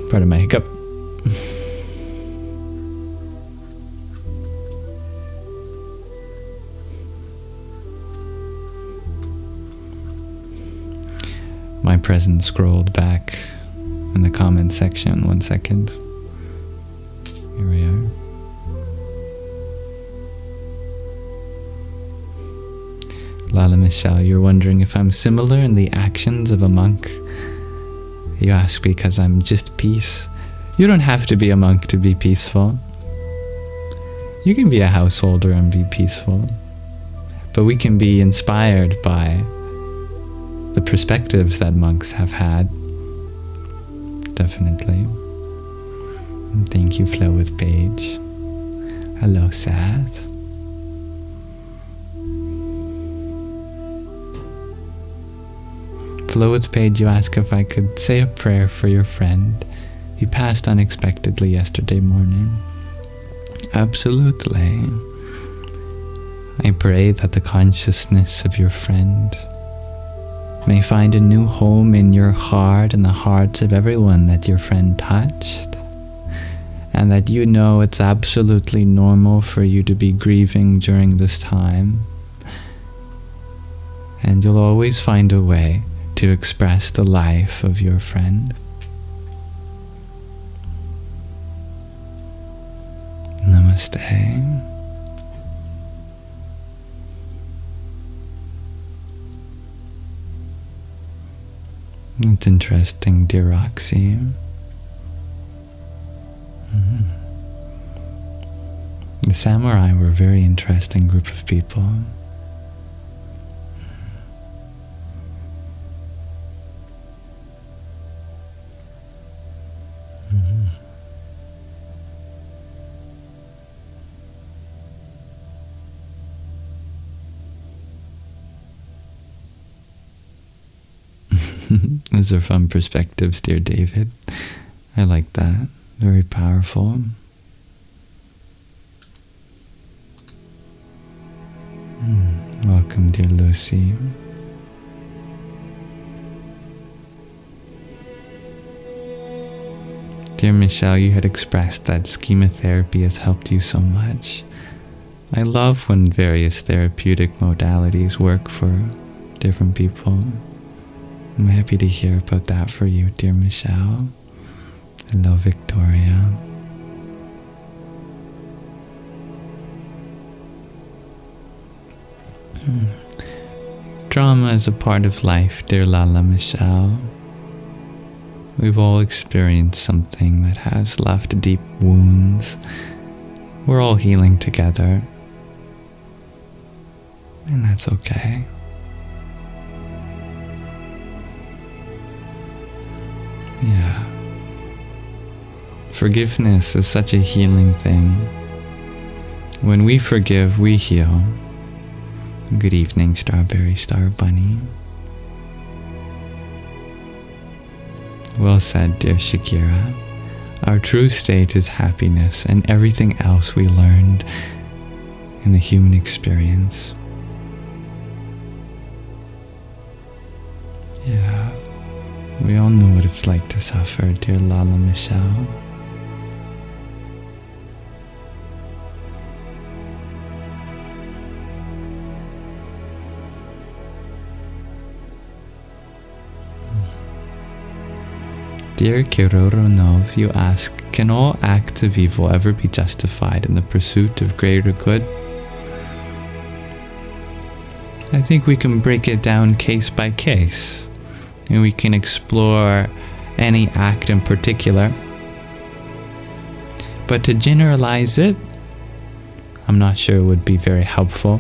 Pardon my hiccup. My present scrolled back in the comment section. 1 second. Here we are. Lala Michelle, you're wondering if I'm similar in the actions of a monk. You ask because I'm just peace. You don't have to be a monk to be peaceful. You can be a householder and be peaceful. But we can be inspired by the perspectives that monks have had. Definitely. And thank you, Flow with Paige. Hello, Seth. Flow with Paige, you ask if I could say a prayer for your friend. He passed unexpectedly yesterday morning. Absolutely. I pray that the consciousness of your friend may find a new home in your heart and the hearts of everyone that your friend touched, and that you know it's absolutely normal for you to be grieving during this time, and you'll always find a way to express the life of your friend. Namaste. It's interesting, dear Roxy. The samurai were a very interesting group of people. Those are fun perspectives, dear David. I like that. Very powerful. Welcome, dear Lucy. Dear Michelle, you had expressed that schematherapy has helped you so much. I love when various therapeutic modalities work for different people. I'm happy to hear about that for you, dear Michelle. Hello, Victoria. Drama is a part of life, dear Lala Michelle. We've all experienced something that has left deep wounds. We're all healing together. And that's okay. Yeah. Forgiveness is such a healing thing. When we forgive, we heal. Good evening, Strawberry Star Bunny. Well said, dear Shakira. Our true state is happiness, and everything else we learned in the human experience. Yeah. We all know what it's like to suffer, dear Lala Michelle. Dear Kiroronov, you ask, can all acts of evil ever be justified in the pursuit of greater good? I think we can break it down case by case. And we can explore any act in particular. But to generalize it, I'm not sure it would be very helpful.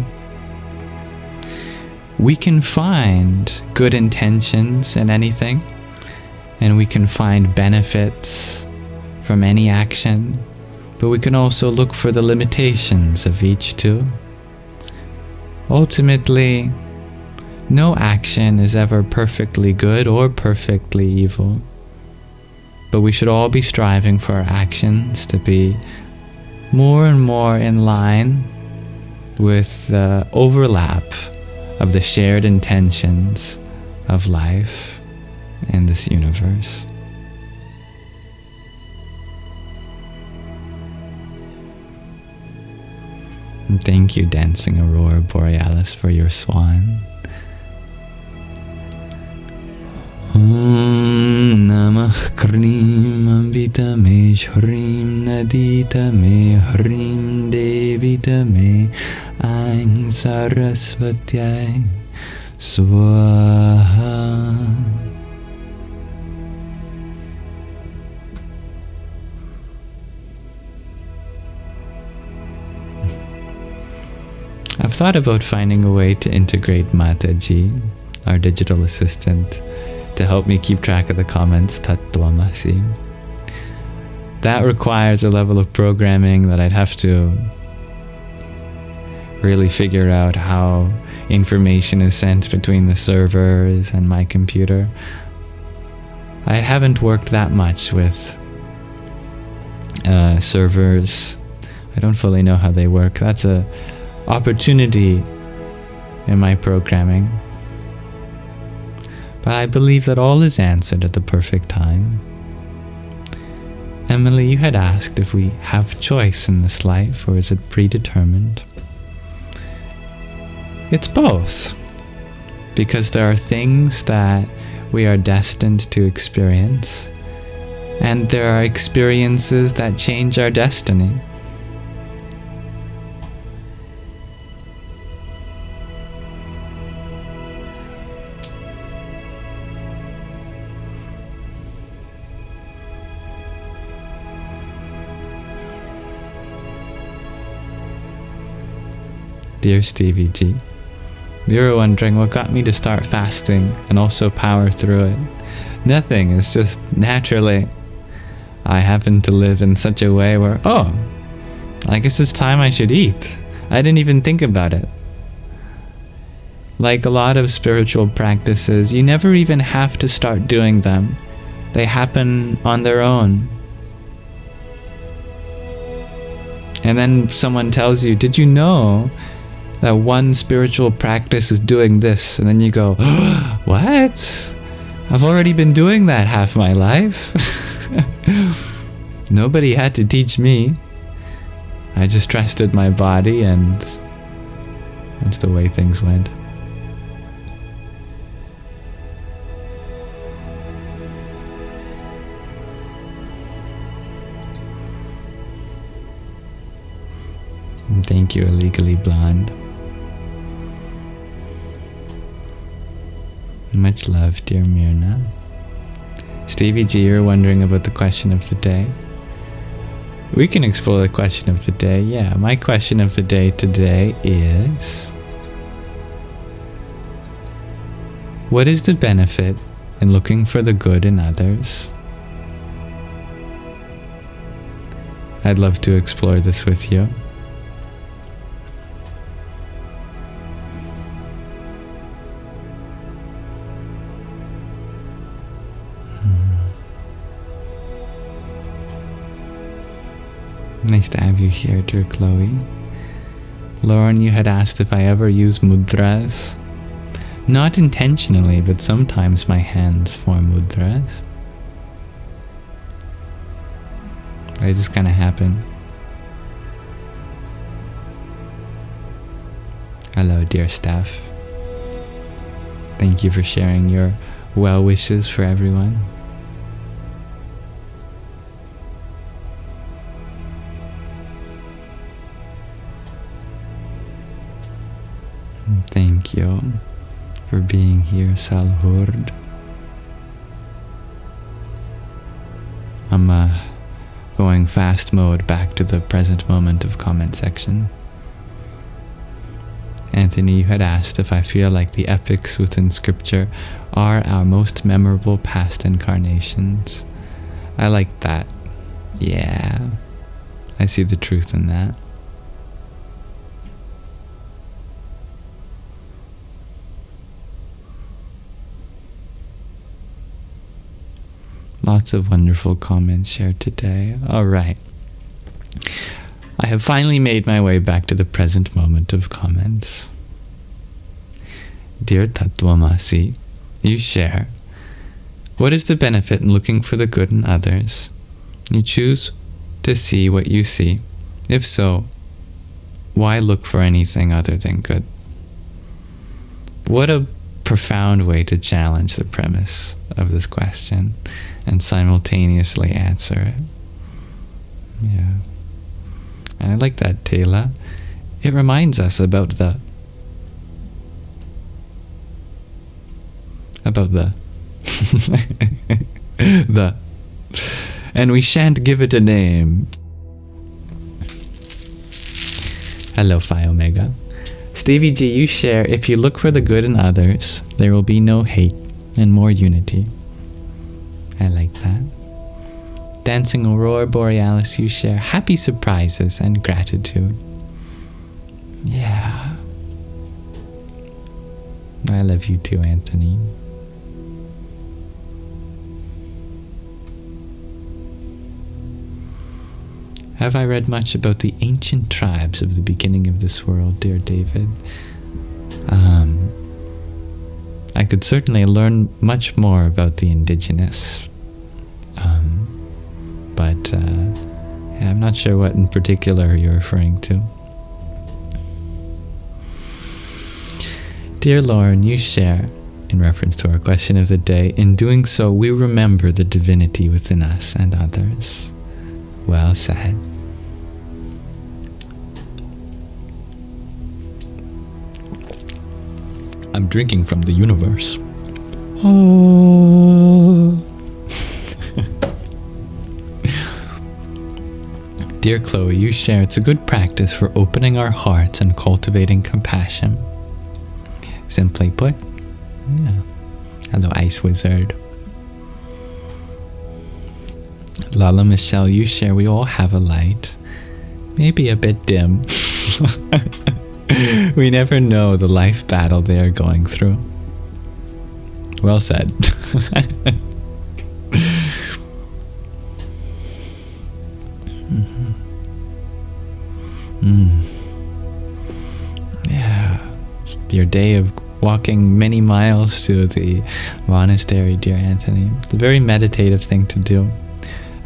We can find good intentions in anything, and we can find benefits from any action, but we can also look for the limitations of each too. ultimately, no action is ever perfectly good or perfectly evil. But we should all be striving for our actions to be more and more in line with the overlap of the shared intentions of life in this universe. And thank you, Dancing Aurora Borealis, for your swan. Om Namah Krim Ambita Me Shrim Nadita Me Hrim Devita Me Aing Sarasvatyai Swaha. I've thought about finding a way to integrate Mataji, our digital assistant, to help me keep track of the comments, Tattvamasi. That requires a level of programming that I'd have to really figure out how information is sent between the servers and my computer. I haven't worked that much with servers. I don't fully know how they work. That's a opportunity in my programming. But I believe that all is answered at the perfect time. Emily, you had asked if we have choice in this life, or is it predetermined? It's both. Because there are things that we are destined to experience, and there are experiences that change our destiny. Dear Stevie G, you were wondering what got me to start fasting and also power through it. Nothing, it's just naturally. I happen to live in such a way where, oh, I guess it's time I should eat. I didn't even think about it. Like a lot of spiritual practices, you never even have to start doing them. They happen on their own. And then someone tells you, did you know that one spiritual practice is doing this? And then you go, what? I've already been doing that half my life. Nobody had to teach me. I just trusted my body, and that's the way things went. And thank you, Illegally Blonde. Much love, dear Myrna. Stevie G, you're wondering about the question of the day. We can explore the question of the day. Yeah, my question of the day today is, what is the benefit in looking for the good in others? I'd love to explore this with you. Nice to have you here, dear Chloe. Lauren, you had asked if I ever use mudras. Not intentionally, but sometimes my hands form mudras. They just kind of happen. Hello, dear Steph. Thank you for sharing your well wishes for everyone. Thank you for being here, Salhurd. I'm going fast mode back to the present moment of comment section. Anthony, you had asked if I feel like the epics within scripture are our most memorable past incarnations. I like that. Yeah, I see the truth in that. Lots of wonderful comments shared today. All right. I have finally made my way back to the present moment of comments. Dear Tattvamasi, you share, what is the benefit in looking for the good in others? You choose to see what you see. If so, why look for anything other than good? What a profound way to challenge the premise of this question and simultaneously answer it. Yeah. And I like that, Taylor. It reminds us about the and we shan't give it a name. Hello, Phi Omega. Stevie G, you share, if you look for the good in others, there will be no hate and more unity. I like that. Dancing Aurora Borealis, you share, happy surprises and gratitude. Yeah. I love you too, Anthony. Have I read much about the ancient tribes of the beginning of this world, dear David? I could certainly learn much more about the indigenous, but yeah, I'm not sure what in particular you're referring to. Dear Lauren, you share, in reference to our question of the day, in doing so we remember the divinity within us and others. Well said. I'm drinking from the universe. Oh. Dear Chloe, you share, it's a good practice for opening our hearts and cultivating compassion. Simply put, yeah. Hello, Ice Wizard. Lala Michelle, you share, we all have a light. Maybe a bit dim. We never know the life battle they are going through. Well said. Yeah. It's your day of walking many miles to the monastery, dear Anthony. It's a very meditative thing to do.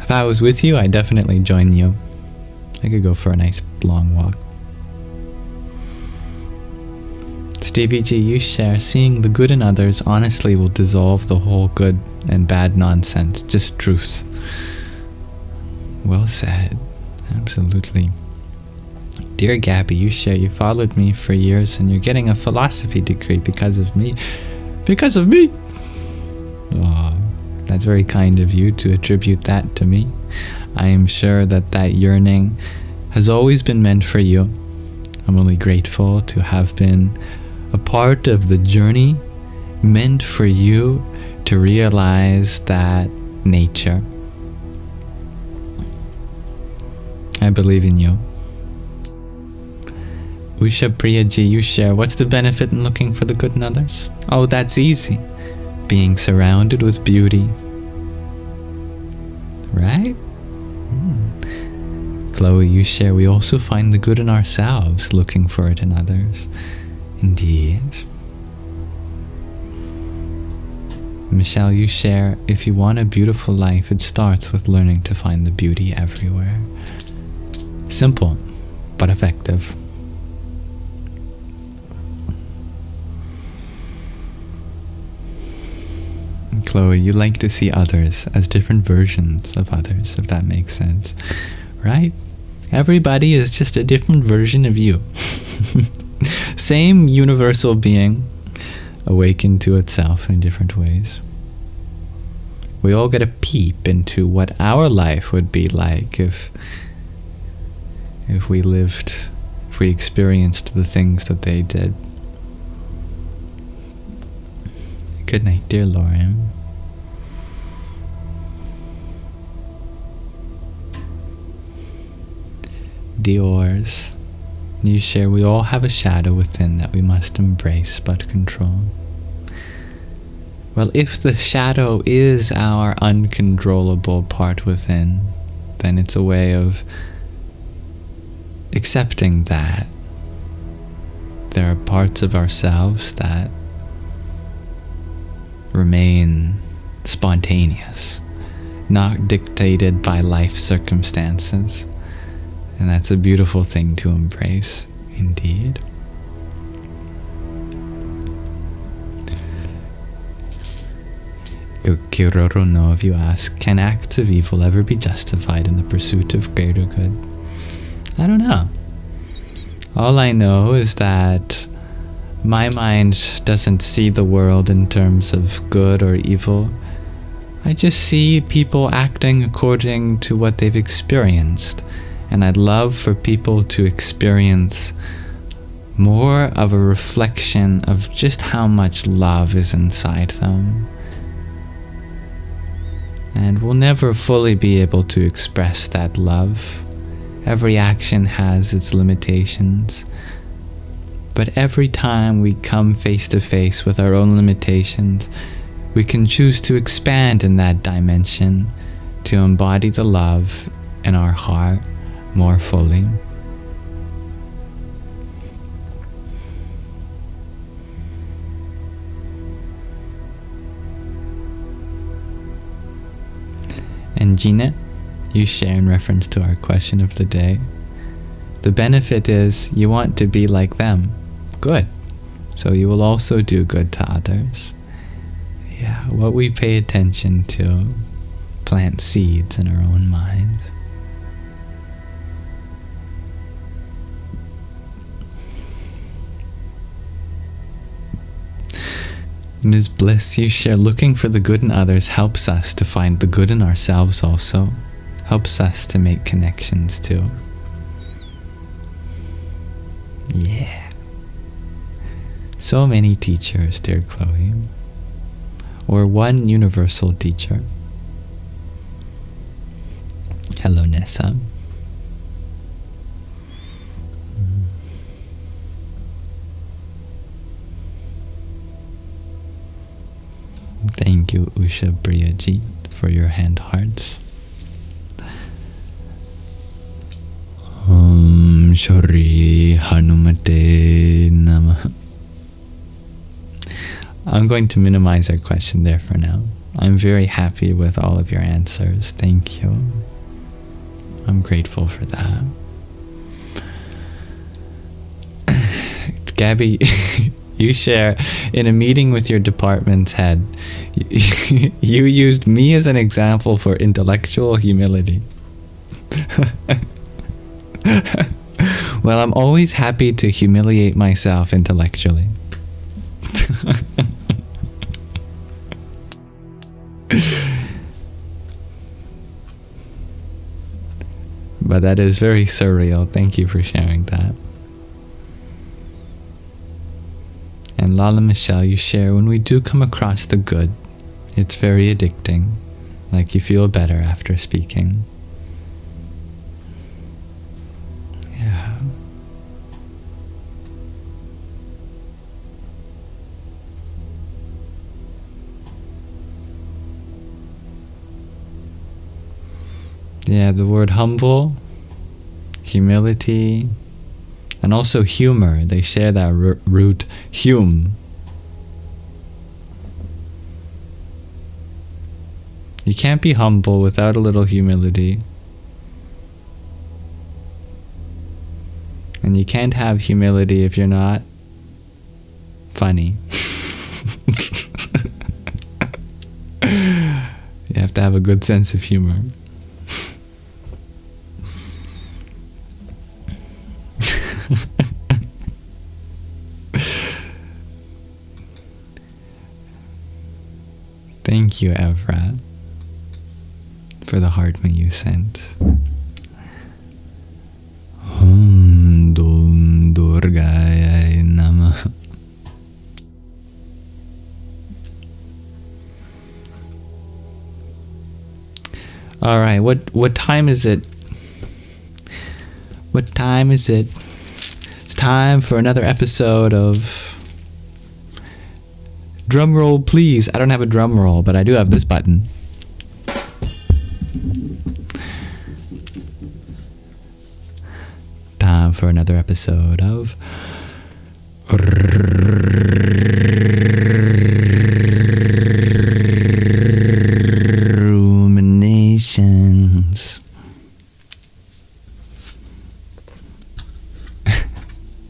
If I was with you, I'd definitely join you. I could go for a nice long walk. Stevie G, you share, seeing the good in others honestly will dissolve the whole good and bad nonsense, just truth. Well said. Absolutely. Dear Gabby, you share, you followed me for years and you're getting a philosophy degree because of me. Because of me! Oh, that's very kind of you to attribute that to me. I am sure that that yearning has always been meant for you. I'm only grateful to have been a part of the journey meant for you to realize that nature. I believe in you. Usha Priya Ji, you share, what's the benefit in looking for the good in others? Oh, that's easy. Being surrounded with beauty. Right? Chloe, you share, we also find the good in ourselves, looking for it in others. Indeed. Michelle, you share, if you want a beautiful life, it starts with learning to find the beauty everywhere. Simple, but effective. Chloe, you like to see others as different versions of others, if that makes sense. Right? Everybody is just a different version of you. Same universal being, awakened to itself in different ways. We all get a peep into what our life would be like if we lived, if we experienced the things that they did. Good night, dear Lauren. Dior's, you share, we all have a shadow within that we must embrace but control. Well, if the shadow is our uncontrollable part within, then it's a way of accepting that there are parts of ourselves that remain spontaneous, not dictated by life circumstances. And that's a beautiful thing to embrace, indeed. Kirorono, if you ask, can acts of evil ever be justified in the pursuit of greater good? I don't know. All I know is that my mind doesn't see the world in terms of good or evil. I just see people acting according to what they've experienced. And I'd love for people to experience more of a reflection of just how much love is inside them. And we'll never fully be able to express that love. Every action has its limitations. But every time we come face to face with our own limitations, we can choose to expand in that dimension, to embody the love in our heart more fully. And Gina, you share in reference to our question of the day. The benefit is you want to be like them. Good. So you will also do good to others. Yeah, what we pay attention to plant seeds in our own mind. Ms. Bliss, you share, looking for the good in others helps us to find the good in ourselves also. Helps us to make connections too. Yeah. So many teachers, dear Chloe. Or one universal teacher. Hello, Nessa. Thank you, Usha Priyaji, for your hand hearts. Shori Hanumate Namah. I'm going to minimize our question there for now. I'm very happy with all of your answers. Thank you. I'm grateful for that. Gabby, you share, in a meeting with your department's head, you used me as an example for intellectual humility. Well, I'm always happy to humiliate myself intellectually. But that is very surreal. Thank you for sharing that. And Lala Michelle, you share, when we do come across the good, it's very addicting. Like you feel better after speaking. Yeah. Yeah, the word humble, humility, and also humor. They share that root, hum. You can't be humble without a little humility. And you can't have humility if you're not funny. You have to have a good sense of humor. Thank you, Evra, for the heart me you sent. Om Dum Durgaya Namah. All right, what time is it? What time is it? It's time for another episode of Drum roll, please. I don't have a drum roll, but I do have this button. Time for another episode of Ruminations.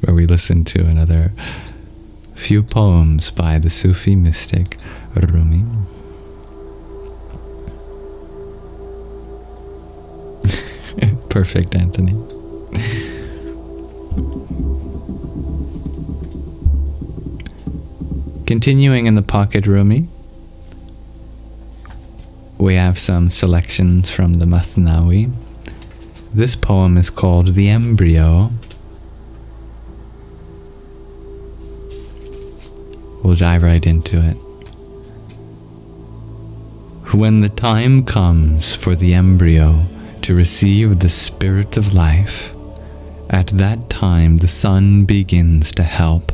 Where we listen to another few poems by the Sufi mystic Rumi. Perfect, Anthony. Continuing in the pocket Rumi, we have some selections from the Mathnawi. This poem is called The Embryo. We'll dive right into it. When the time comes for the embryo to receive the spirit of life, at that time the sun begins to help.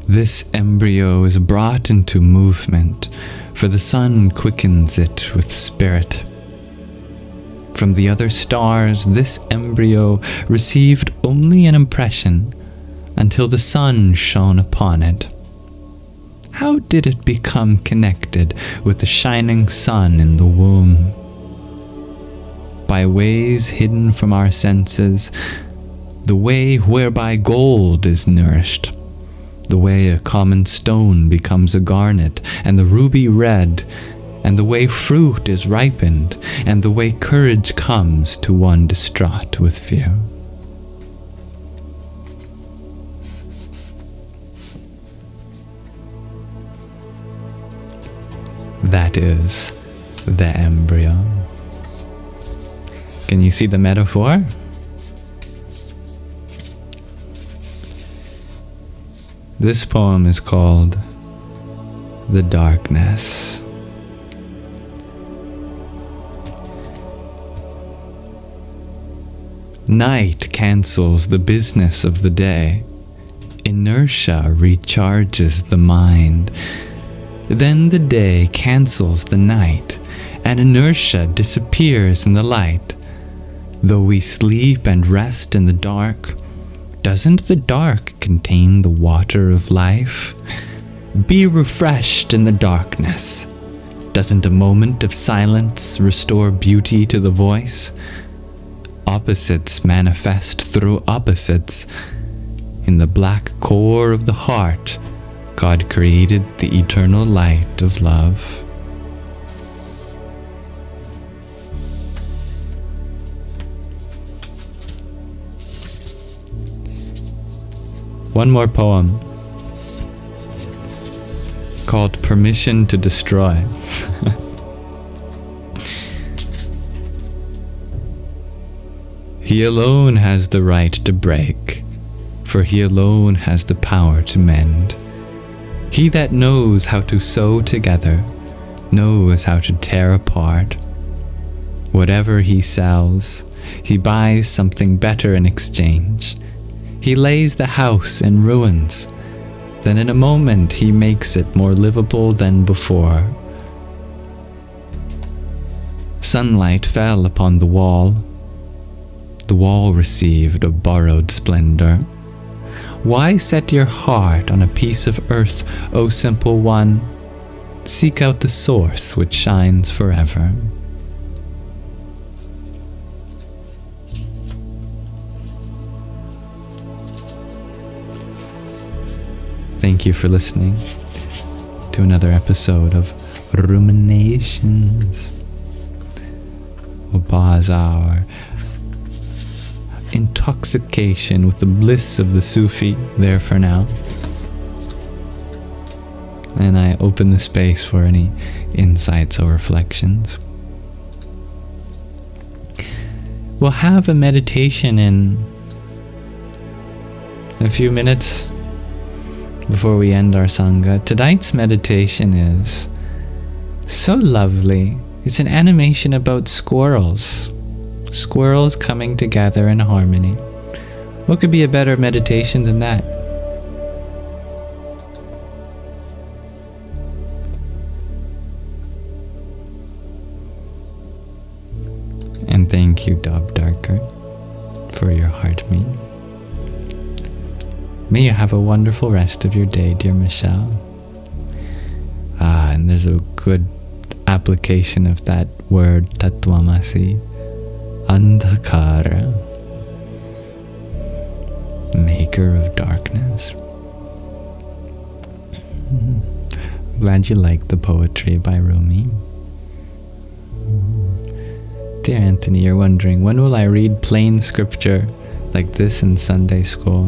This embryo is brought into movement, for the sun quickens it with spirit. From the other stars, this embryo received only an impression until the sun shone upon it. How did it become connected with the shining sun in the womb? By ways hidden from our senses, the way whereby gold is nourished, the way a common stone becomes a garnet, and the ruby red, and the way fruit is ripened, and the way courage comes to one distraught with fear. That is the embryo. Can you see the metaphor? This poem is called The Darkness. Night cancels the business of the day. Inertia recharges the mind. Then the day cancels the night, and inertia disappears in the light. Though we sleep and rest in the dark, doesn't the dark contain the water of life? Be refreshed in the darkness. Doesn't a moment of silence restore beauty to the voice? Opposites manifest through opposites. In the black core of the heart, God created the eternal light of love. One more poem called Permission to Destroy. He alone has the right to break, for he alone has the power to mend. He that knows how to sew together knows how to tear apart. Whatever he sells, he buys something better in exchange. He lays the house in ruins, then in a moment he makes it more livable than before. Sunlight fell upon the wall. The wall received a borrowed splendor. Why set your heart on a piece of earth, O simple one? Seek out the source which shines forever. Thank you for listening to another episode of Ruminations. We'll pause our intoxication with the bliss of the Sufi there for now. And I open the space for any insights or reflections. We'll have a meditation in a few minutes before we end our sangha. Tonight's meditation is so lovely. It's an animation about squirrels. Squirrels coming together in harmony. What could be a better meditation than that? Thank you, Dove Darker, for your heartmeat. May you have a wonderful rest of your day, dear Michelle. And there's a good application of that word, Tattvamasi. Andhakara, maker of darkness. Glad you like the poetry by Rumi. Dear Anthony, you're wondering, when will I read plain scripture like this in Sunday school?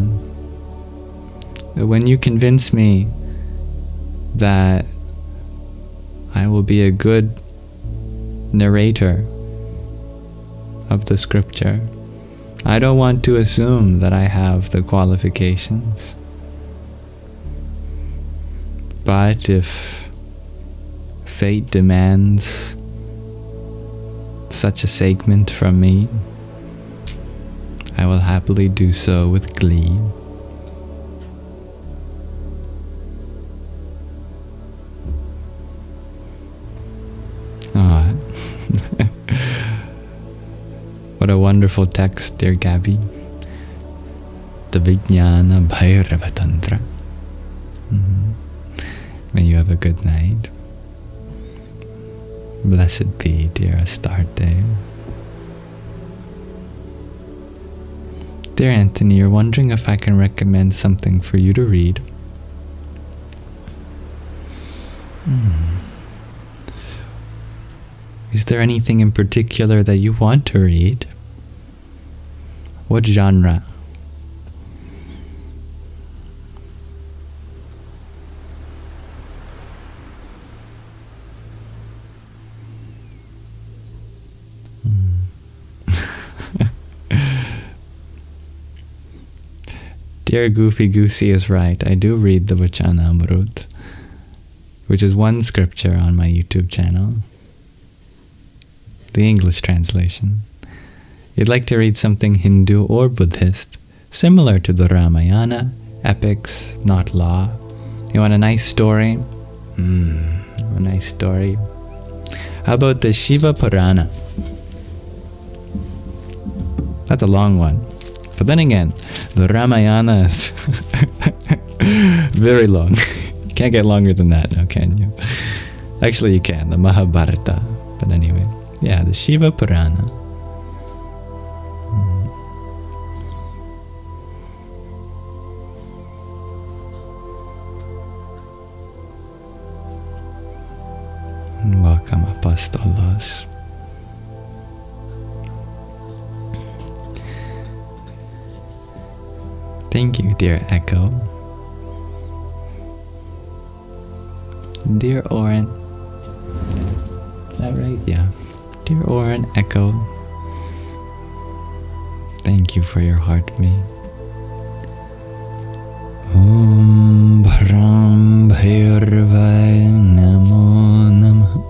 When you convince me that I will be a good narrator of the scripture. I don't want to assume that I have the qualifications. But if fate demands such a segment from me, I will happily do so with glee. What a wonderful text, dear Gabby. The Vijnana Bhairava Tantra. May you have a good night. Blessed be, dear Astarte. Dear Anthony, you're wondering if I can recommend something for you to read. Is there anything in particular that you want to read? What genre? Dear Goofy Goosey is right. I do read the Vachana Amrut, which is one scripture on my YouTube channel. The English translation. You'd like to read something Hindu or Buddhist, similar to the Ramayana, epics, not law. You want a nice story? A nice story. How about the Shiva Purana? That's a long one. But then again, the Ramayana is very long. You can't get longer than that now, can you? Actually, you can. The Mahabharata. But anyway. Yeah, the Shiva Purana. And welcome, Apostolos. Thank you, dear Echo. Dear Oren. Is that right? Yeah. Dear Oren Echo, thank you for your heartmeat. Om Bharam Bhairvaya Namo Namaha.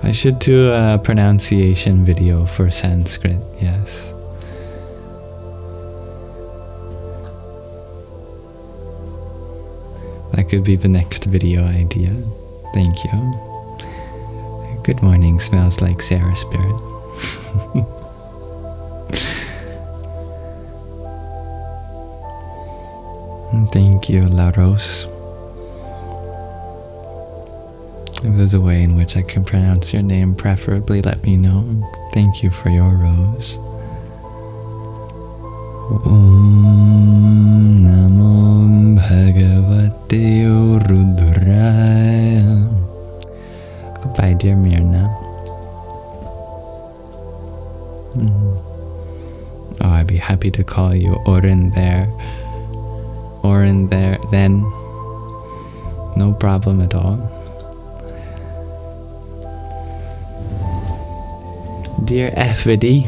I should do a pronunciation video for Sanskrit, yes. That could be the next video idea. Thank you. Good morning, smells like Sarah Spirit. Thank you, La Rose. If there's a way in which I can pronounce your name, preferably let me know. Thank you for your rose. Om Namo Bhagavate Rudraya. Goodbye, dear Mirna. Oh, I'd be happy to call you Oren there. Oren there, then. No problem at all. Dear Fluidity,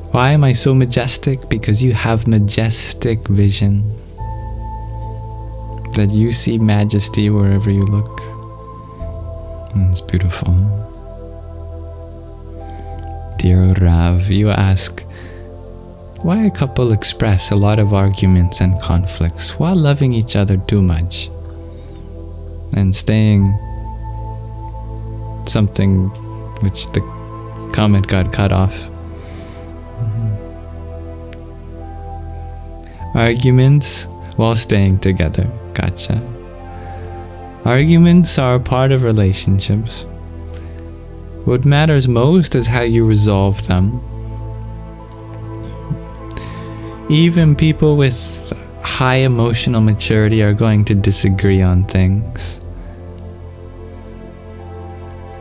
why am I so majestic? Because you have majestic vision. That you see majesty wherever you look. It's beautiful. Dear Rav, you ask, why a couple express a lot of arguments and conflicts while loving each other too much and staying something which the comment got cut off. Arguments while staying together. Gotcha. Arguments are a part of relationships. What matters most is how you resolve them. Even people with high emotional maturity are going to disagree on things.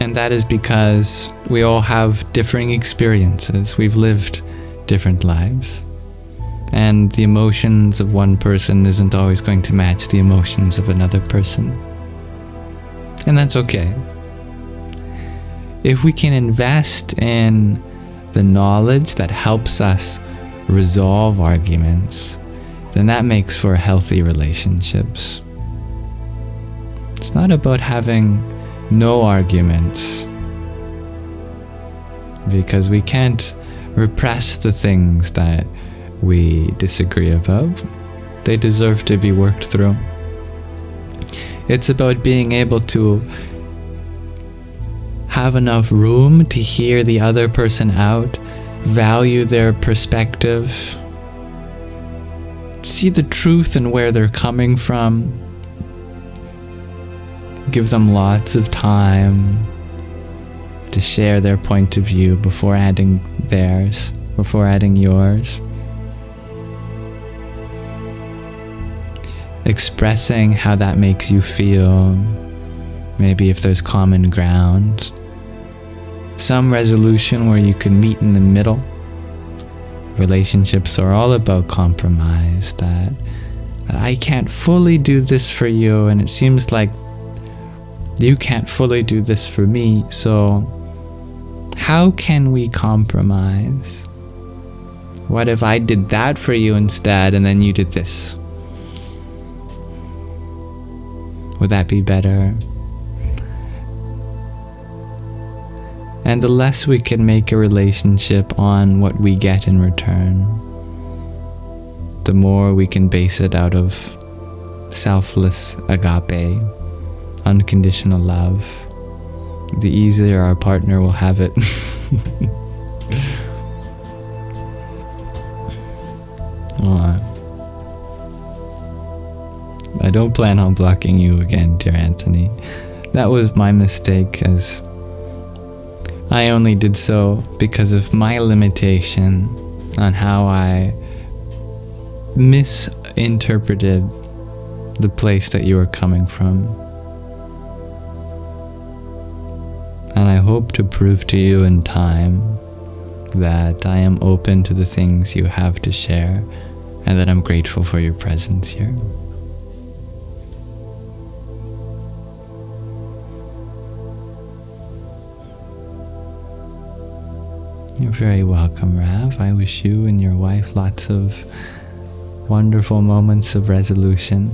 And that is because we all have differing experiences. We've lived different lives. And the emotions of one person isn't always going to match the emotions of another person. And that's okay. If we can invest in the knowledge that helps us resolve arguments, then that makes for healthy relationships. It's not about having no arguments, because we can't repress the things that we disagree about. They deserve to be worked through. It's about being able to have enough room to hear the other person out, value their perspective, see the truth in where they're coming from, give them lots of time to share their point of view before adding theirs, before adding yours. Expressing how that makes you feel, maybe if there's common ground. Some resolution where you can meet in the middle. Relationships are all about compromise, that I can't fully do this for you, and it seems like you can't fully do this for me, so how can we compromise? What if I did that for you instead, and then you did this? Would that be better? And the less we can make a relationship on what we get in return, the more we can base it out of selfless agape, unconditional love, the easier our partner will have it. I don't plan on blocking you again, dear Anthony. That was my mistake, as I only did so because of my limitation on how I misinterpreted the place that you were coming from. And I hope to prove to you in time that I am open to the things you have to share, and that I'm grateful for your presence here. You're very welcome, Rav. I wish you and your wife lots of wonderful moments of resolution.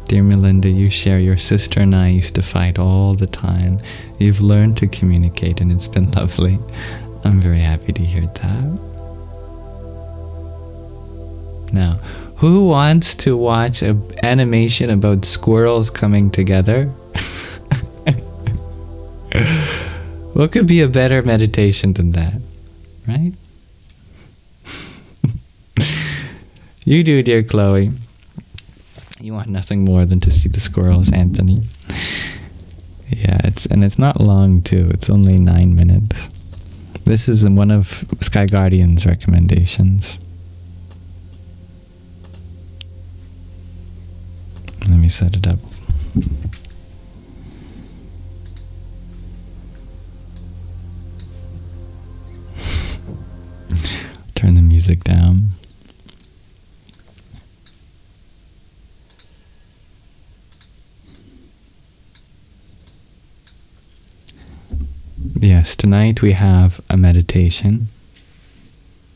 Dear Melinda, you share your sister and I used to fight all the time. You've learned to communicate and it's been lovely. I'm very happy to hear that. Now, who wants to watch an animation about squirrels coming together? What could be a better meditation than that, right? You do, dear Chloe. You want nothing more than to see the squirrels, Anthony. Yeah, it's not long too. It's only 9 minutes. This is one of Sky Guardian's recommendations. Let me set it up. Turn the music down. Yes, tonight we have a meditation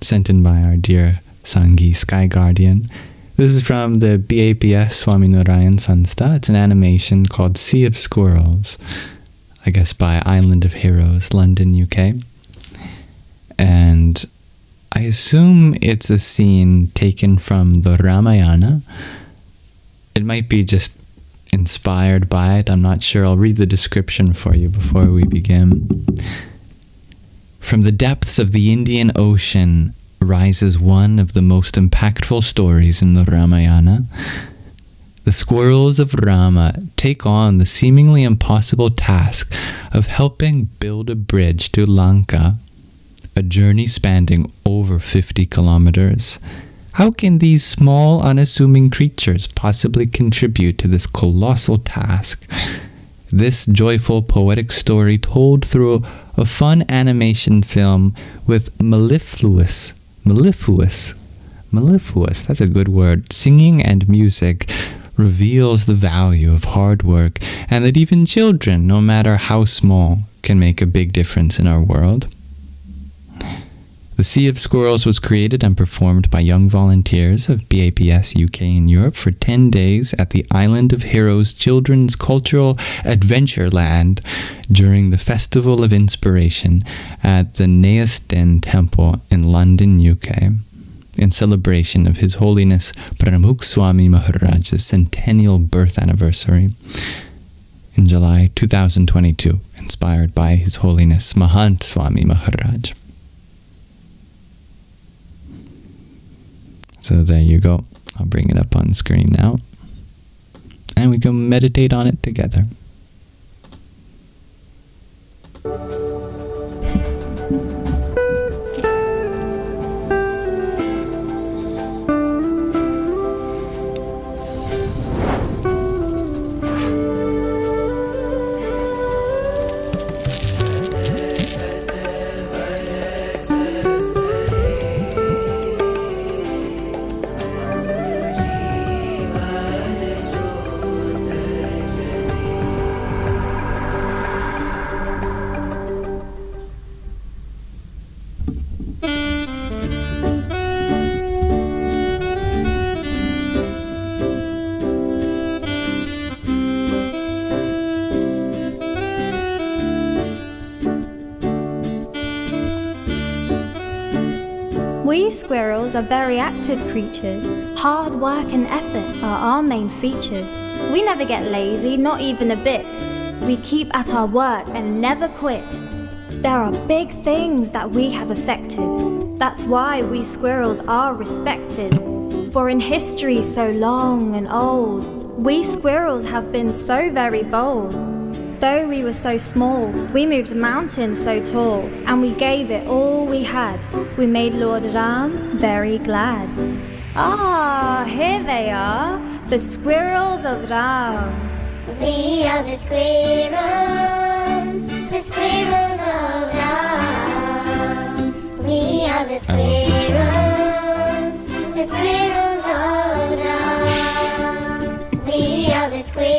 sent in by our dear Sanghi Sky Guardian. This is from the BAPS Swami Narayan Sanstha. It's an animation called Sea of Squirrels, I guess by Island of Heroes, London, UK. And I assume it's a scene taken from the Ramayana. It might be just inspired by it. I'm not sure. I'll read the description for you before we begin. From the depths of the Indian Ocean rises one of the most impactful stories in the Ramayana. The squirrels of Rama take on the seemingly impossible task of helping build a bridge to Lanka, a journey spanning over 50 kilometers. How can these small, unassuming creatures possibly contribute to this colossal task? This joyful, poetic story told through a fun animation film with mellifluous, that's a good word, singing and music, reveals the value of hard work and that even children, no matter how small, can make a big difference in our world. The Sea of Squirrels was created and performed by young volunteers of BAPS UK in Europe for 10 days at the Island of Heroes Children's Cultural Adventureland during the Festival of Inspiration at the Neasden Temple in London, UK, in celebration of His Holiness Pramukh Swami Maharaj's centennial birth anniversary in July 2022, inspired by His Holiness Mahant Swami Maharaj. So there you go. I'll bring it up on the screen now. And we can meditate on it together. We squirrels are very active creatures. Hard work and effort are our main features. We never get lazy, not even a bit. We keep at our work and never quit. There are big things that we have affected. That's why we squirrels are respected. For in history so long and old, we squirrels have been so very bold. Though we were so small, we moved mountains so tall, and we gave it all we had. We made Lord Ram very glad. Ah, here they are, the squirrels of Ram. We are the squirrels of Ram. We are the squirrels of Ram. We are the squirrels of Ram. We are the squirrels of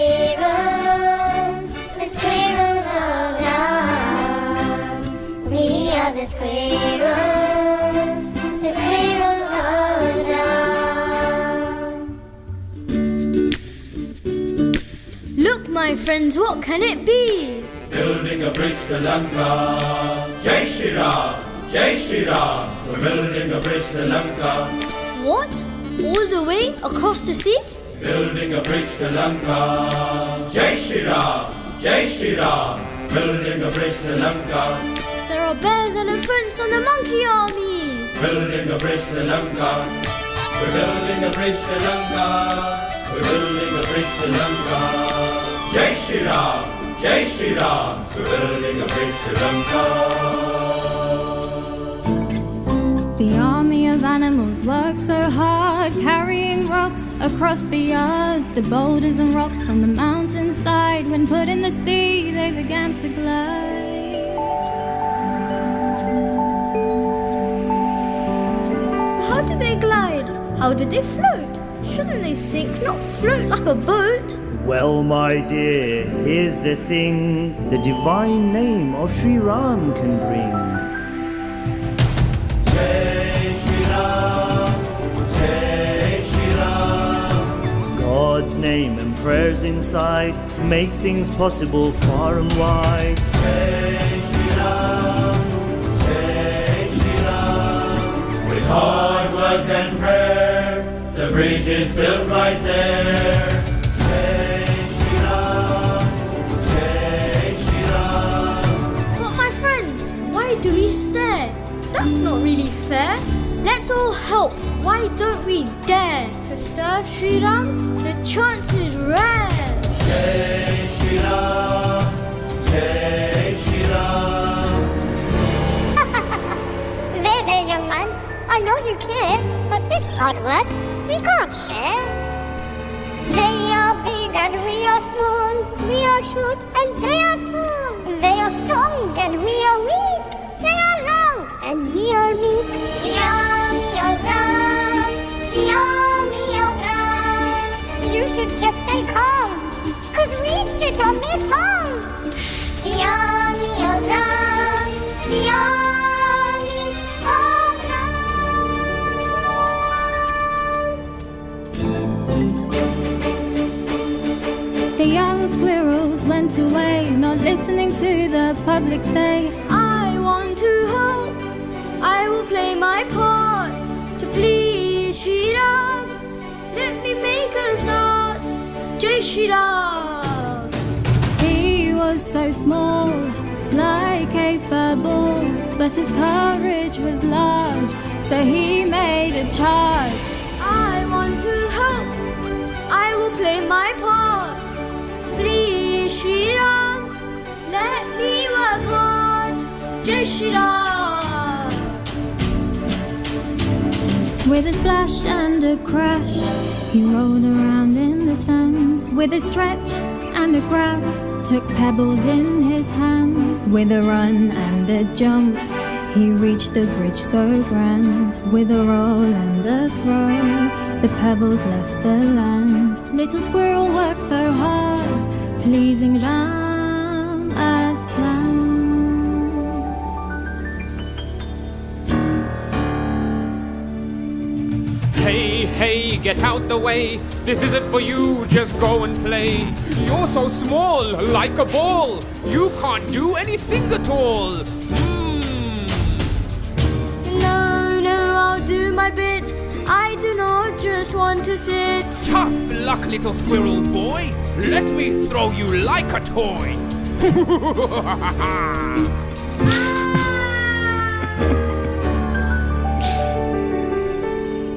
Ram. Look, my friends, what can it be? Building a bridge to Lanka. Jai Shri Ram, Jai Shri Ram. We're building a bridge to Lanka. What? All the way across the sea? Building a bridge to Lanka. Jai Shri Ram, Jai Shri Ram. Building a bridge to Lanka. There are bears, elephants, and a monkey army. Building a bridge to Lanka. We're building a bridge to Lanka. We're building a bridge to Lanka. Jai Shri Ram, Jai Shri Ram. We're building a bridge to Lanka. The army of animals worked so hard, carrying rocks across the yard. The boulders and rocks from the mountainside, when put in the sea, they began to glide. How do they glide? How do they float? Shouldn't they sink, not float like a boat? Well, my dear, here's the thing the divine name of Sri Ram can bring. Jai Shri Ram, Jai Shri Ram. God's name and prayers inside makes things possible far and wide. Jai Shri Ram, Jai Shri Ram. With hard work and prayer, the bridge is built right there. Jai Shri Ram, Jai Shri Ram. But my friends, why do we stare? That's not really fair. Let's all help. Why don't we dare to serve Sri Ram? The chance is rare. Jai Shri Ram, Jai Shri Ram. There, young man. I know you care, but this hard work we can't share. They are big and we are small. We are short and they are tall. They are strong and we are weak. They are loud and we are meek. You should just stay calm, 'cause we fit on their palm. The young squirrels went away, not listening to the public say. I want to help. I will play my part to please Sri Ram. Let me make a start. Jai Shri Ram. He was so small, like a fur ball, but his courage was large, so he made a charge. I want to help. I will play my part. Please Sri Ram. Let me work hard. Jai Shri Ram. With a splash and a crash, he rolled around in the sand. With a stretch and a grab, took pebbles in his hand. With a run and a jump, he reached the bridge so grand. With a roll and a throw, the pebbles left the land. Little squirrel worked so hard, pleasing Ram as planned. Hey, hey, get out the way. This isn't for you, just go and play. You're so small, like a ball. You can't do anything at all. No, I'll do my bit. I do not just want to sit. Tough luck, little squirrel boy. Let me throw you like a toy.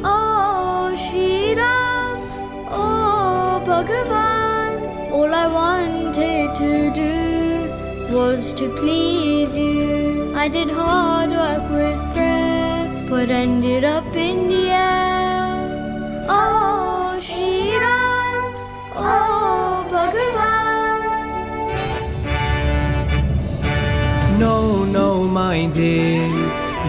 Oh, Shri Ram, oh, Bhagavan. All I wanted to do was to please you. I did hard work with prayer, but ended up in the air. Oh, Shri Ram, oh, Bhagavan. No, my dear,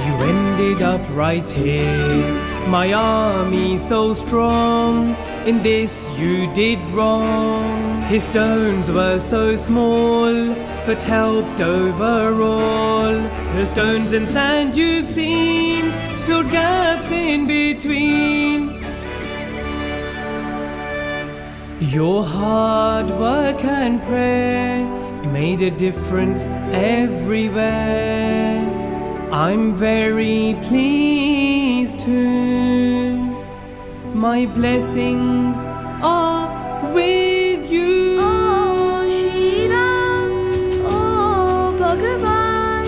you ended up right here. My army so strong, in this you did wrong. His stones were so small, but helped overall. The stones and sand you've seen filled gaps in between. Your hard work and prayer made a difference everywhere. I'm very pleased too. My blessings are with you. Oh, Shri Ram, oh, Bhagavan.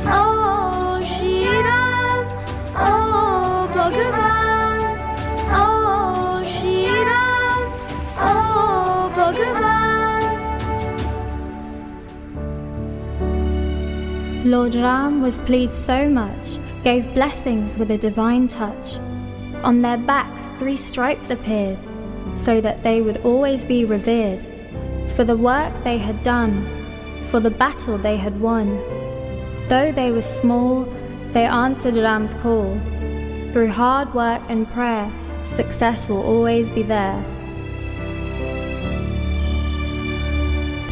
Oh, Shri Ram, oh, Bhagavan. Oh, Shri Ram, oh, Bhagavan. Lord Ram was pleased so much, gave blessings with a divine touch. On their backs 3 stripes appeared, so that they would always be revered, for the work they had done, for the battle they had won. Though they were small, they answered Ram's call. Through hard work and prayer, success will always be there.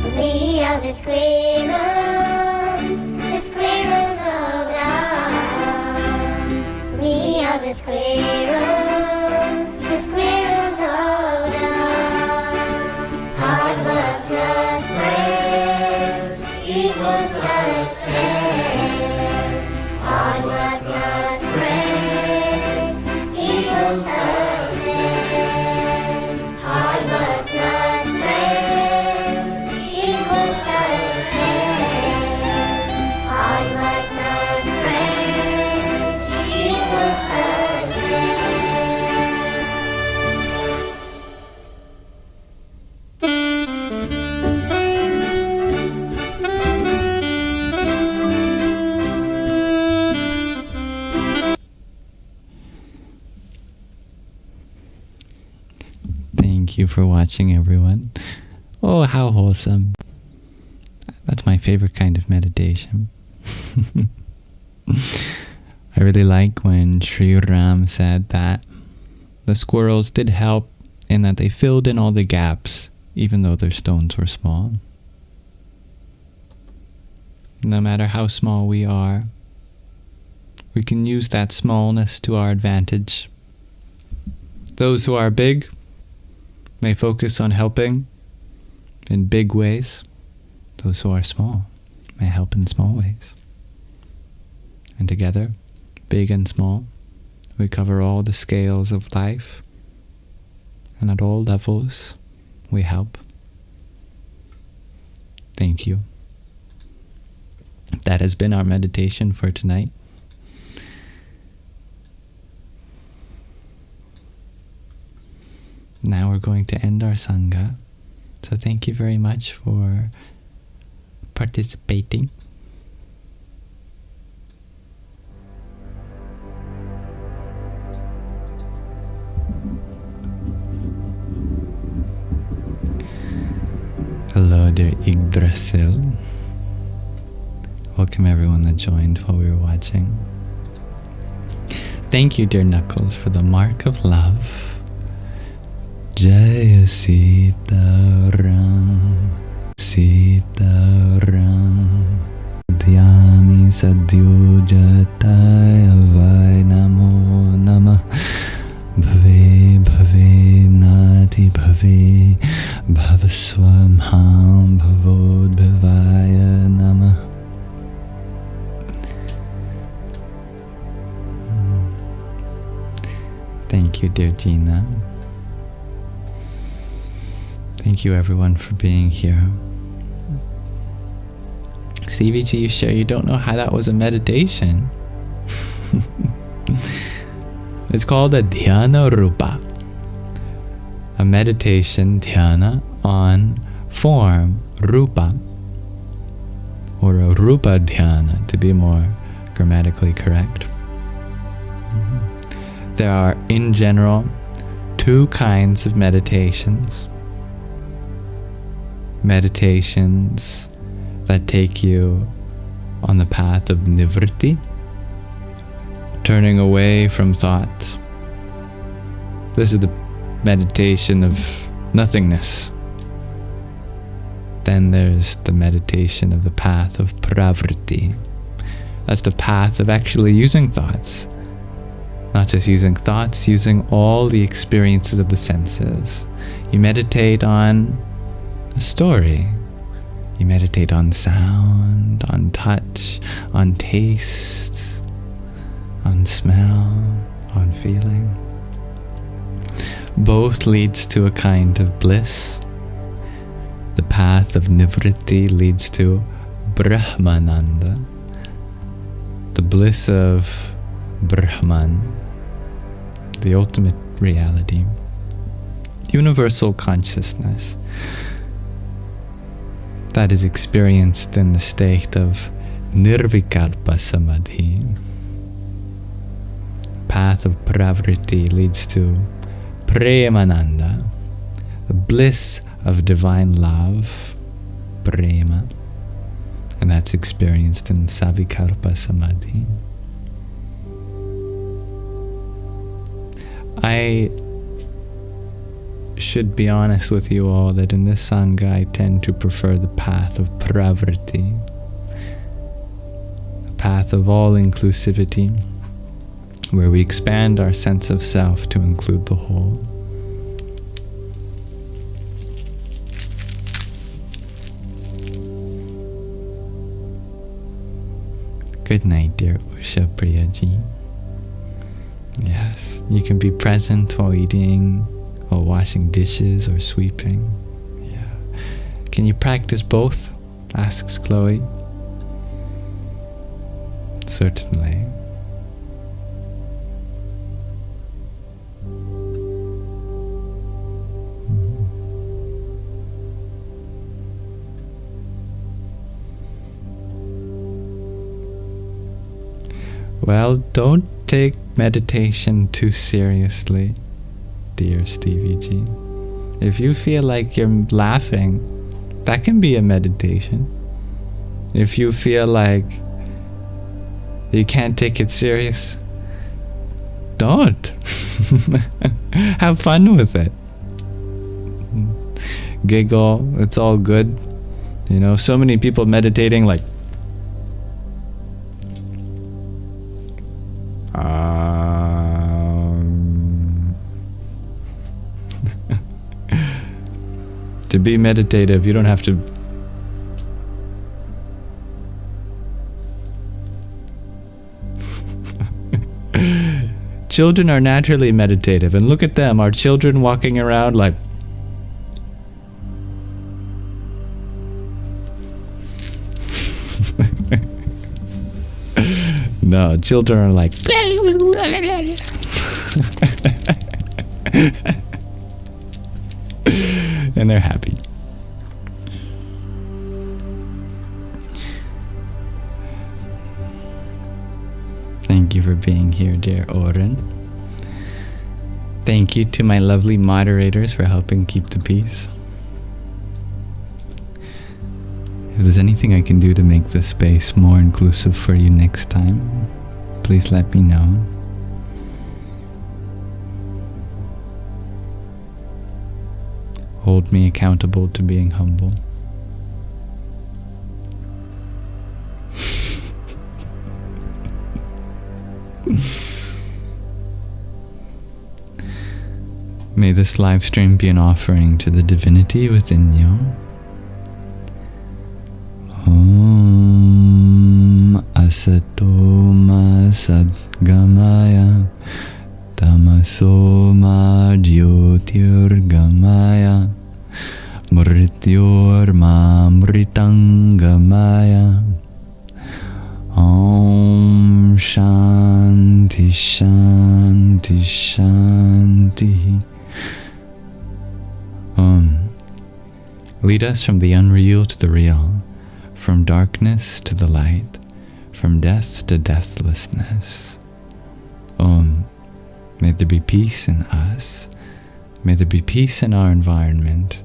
We are the squirrels of love. We are the squirrels of love. Hard work plus praise equals success. Hard work plus praise equals success. Hard work plus praise equals success. Hard work plus praise equals success. Thank you for watching, everyone. Oh, how wholesome. That's my favorite kind of meditation. I really like when Sri Ram said that the squirrels did help in that they filled in all the gaps, even though their stones were small. No matter how small we are, we can use that smallness to our advantage. Those who are big may focus on helping in big ways. Those who are small may help in small ways. And together, big and small, we cover all the scales of life, and at all levels, we help. Thank you. That has been our meditation for tonight. Now we're going to end our sangha. So thank you very much for participating. Hello, dear Yggdrasil. Welcome everyone that joined while we were watching. Thank you, dear Knuckles, for the mark of love. Jaya Sita Ram, Sita Ram, Dhyami Sadyojataya Vai Namo Namah, Bhave Bhave Nati Bhave, Bhavaswam Ham Bhavod Bhavaya Namah. Thank you, dear Gina. Thank you everyone for being here. CVG, you share you don't know how that was a meditation. It's called a dhyana rupa. A meditation, dhyana, on form, rupa. Or a rupa dhyana, to be more grammatically correct. There are, in general, two kinds of meditations. Meditations that take you on the path of Nivṛtti, turning away from thoughts. This is the meditation of nothingness. Then there's the meditation of the path of Pravṛtti. That's the path of actually using thoughts. Not just using thoughts, using all the experiences of the senses. You meditate on a story. You meditate on sound, on touch, on taste, on smell, on feeling. Both leads to a kind of bliss. The path of Nivṛtti leads to Brahmananda, the bliss of Brahman, the ultimate reality, universal consciousness that is experienced in the state of Nirvikalpa Samadhi. Path of Pravṛtti leads to Premananda, the bliss of divine love, Prema, and that's experienced in Savikalpa Samadhi. I should be honest with you all that in this sangha I tend to prefer the path of Pravṛtti, the path of all inclusivity, where we expand our sense of self to include the whole. Good night, dear Usha Priyaji. Yes, you can be present while eating, while washing dishes or sweeping. Yeah. Can you practice both? Asks Chloe. Certainly. Well, don't take meditation too seriously, dear Stevie G. If you feel like you're laughing, that can be a meditation. If you feel like you can't take it serious, don't. Have fun with it. Giggle, it's all good. You know, so many people meditating like, to be meditative, you don't have to children are naturally meditative, and look at them, our children walking around like no, children are like and they're happy. Thank you for being here, dear Oren. Thank you to my lovely moderators for helping keep the peace. If there's anything I can do to make this space more inclusive for you next time, please let me know. Hold me accountable to being humble. May this live stream be an offering to the divinity within you. Om Asato Ma Sadgamaya Tamaso Ma Jyotirgamaya Mrityor Ma Mritangamaya. Om Shanti Shanti Shanti. Lead us from the unreal to the real, from darkness to the light, from death to deathlessness. May there be peace in us, may there be peace in our environment,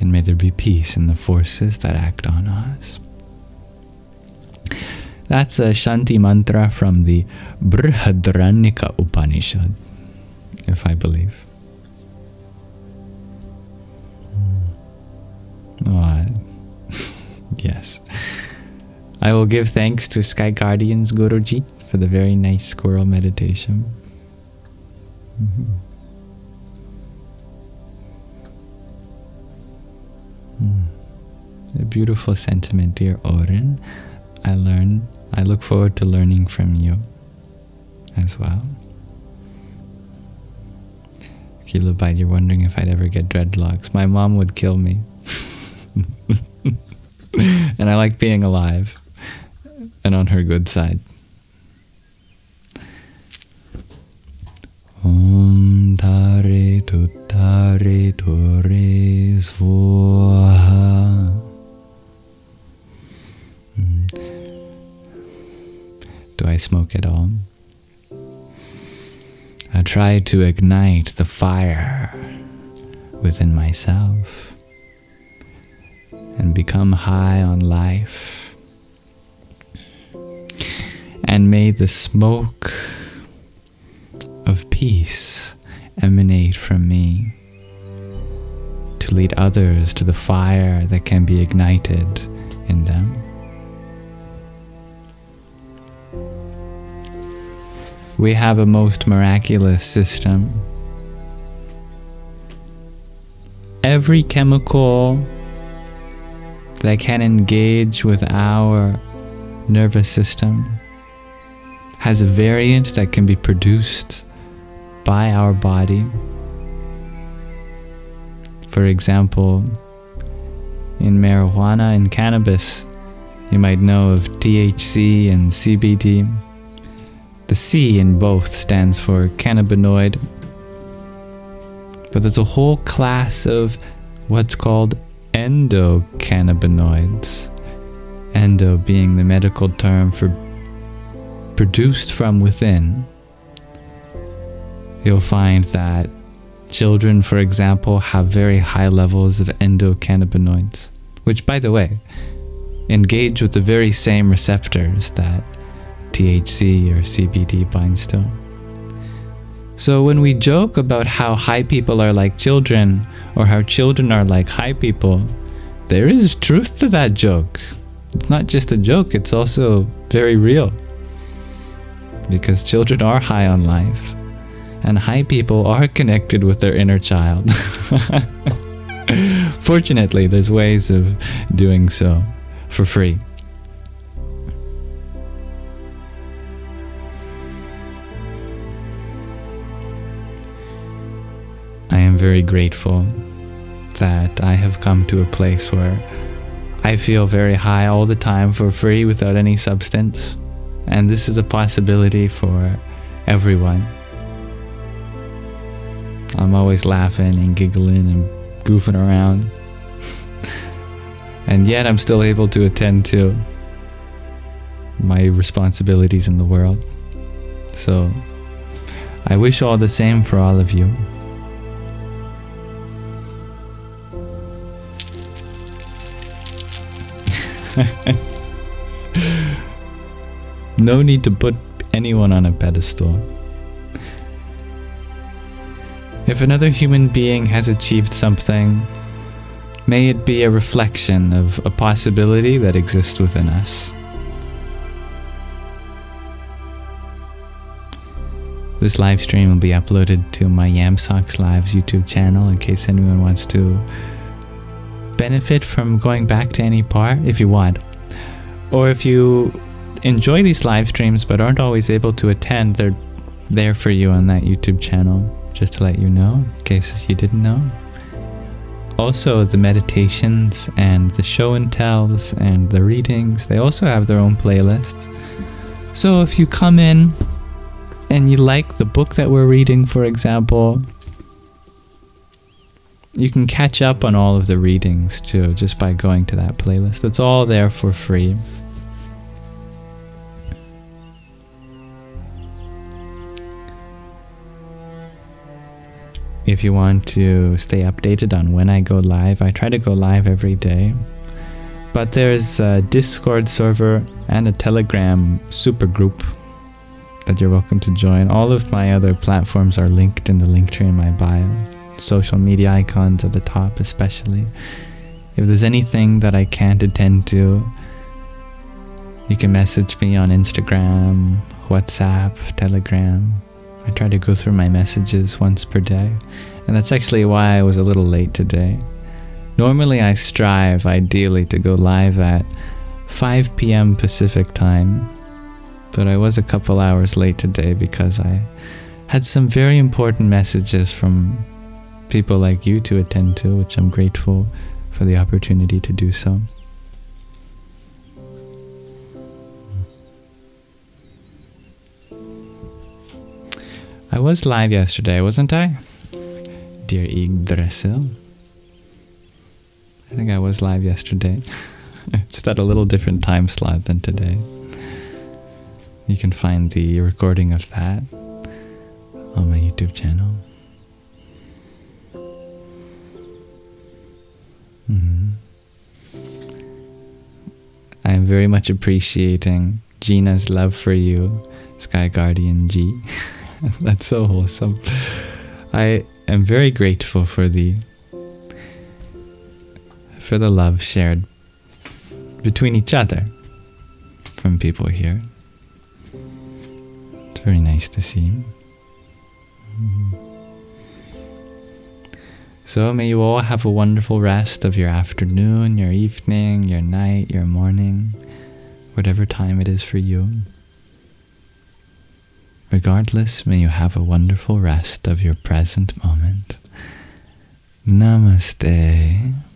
and may there be peace in the forces that act on us. That's a Shanti mantra from the Brihadaranyaka Upanishad, if I believe. Oh, yes. I will give thanks to Sky Guardians Guruji for the very nice squirrel meditation. A beautiful sentiment, dear Oren. I look forward to learning from you as well. Kilobyte, you're wondering if I'd ever get dreadlocks. My mom would kill me. And I like being alive and on her good side. Om Tare Tutare Tore Svoha. Do I smoke at all? I try to ignite the fire within myself and become high on life. And may the smoke of peace emanate from me. to lead others to the fire that can be ignited in them. We have a most miraculous system. Every chemical that can engage with our nervous system has a variant that can be produced by our body. For example, in marijuana and cannabis, you might know of THC and CBD. The C in both stands for cannabinoid, but there's a whole class of what's called endocannabinoids. Endo being the medical term for produced from within. You'll find that children, for example, have very high levels of endocannabinoids, which, by the way, engage with the very same receptors that THC or CBD binds to. So when we joke about how high people are like children, or how children are like high people, there is truth to that joke. It's not just a joke, it's also very real. Because children are high on life, and high people are connected with their inner child. Fortunately, there's ways of doing so for free. I am very grateful that I have come to a place where I feel very high all the time for free without any substance. And this is a possibility for everyone. I'm always laughing and giggling and goofing around. And yet I'm still able to attend to my responsibilities in the world. So I wish all the same for all of you. No need to put anyone on a pedestal. If another human being has achieved something, may it be a reflection of a possibility that exists within us. This live stream will be uploaded to my Yamsox Lives YouTube channel in case anyone wants to benefit from going back to any part, if you want. Or if you enjoy these live streams but aren't always able to attend, they're there for you on that YouTube channel, just to let you know, in case you didn't know. Also, the meditations and the show and tells and the readings, they also have their own playlists. So if you come in and you like the book that we're reading, for example, you can catch up on all of the readings too, just by going to that playlist. It's all there for free. If you want to stay updated on when I go live, I try to go live every day. But there's a Discord server and a Telegram super group that you're welcome to join. All of my other platforms are linked in the link tree in my bio. Social media icons at the top especially. If there's anything that I can't attend to, you can message me on Instagram, WhatsApp, Telegram. I try to go through my messages once per day, and that's actually why I was a little late today. Normally I strive ideally to go live at 5 p.m. Pacific time, but I was a couple hours late today because I had some very important messages from people like you to attend to, which I'm grateful for the opportunity to do so. I was live yesterday, wasn't I? Dear Yggdrasil. I think I was live yesterday. Just at a little different time slot than today. You can find the recording of that on my YouTube channel. I am very much appreciating Gina's love for you, Sky Guardian G. That's so wholesome. I am very grateful for the for the love shared between each other from people here. It's very nice to see. So may you all have a wonderful rest of your afternoon, your evening, your night, your morning, whatever time it is for you. Regardless, may you have a wonderful rest of your present moment. Namaste.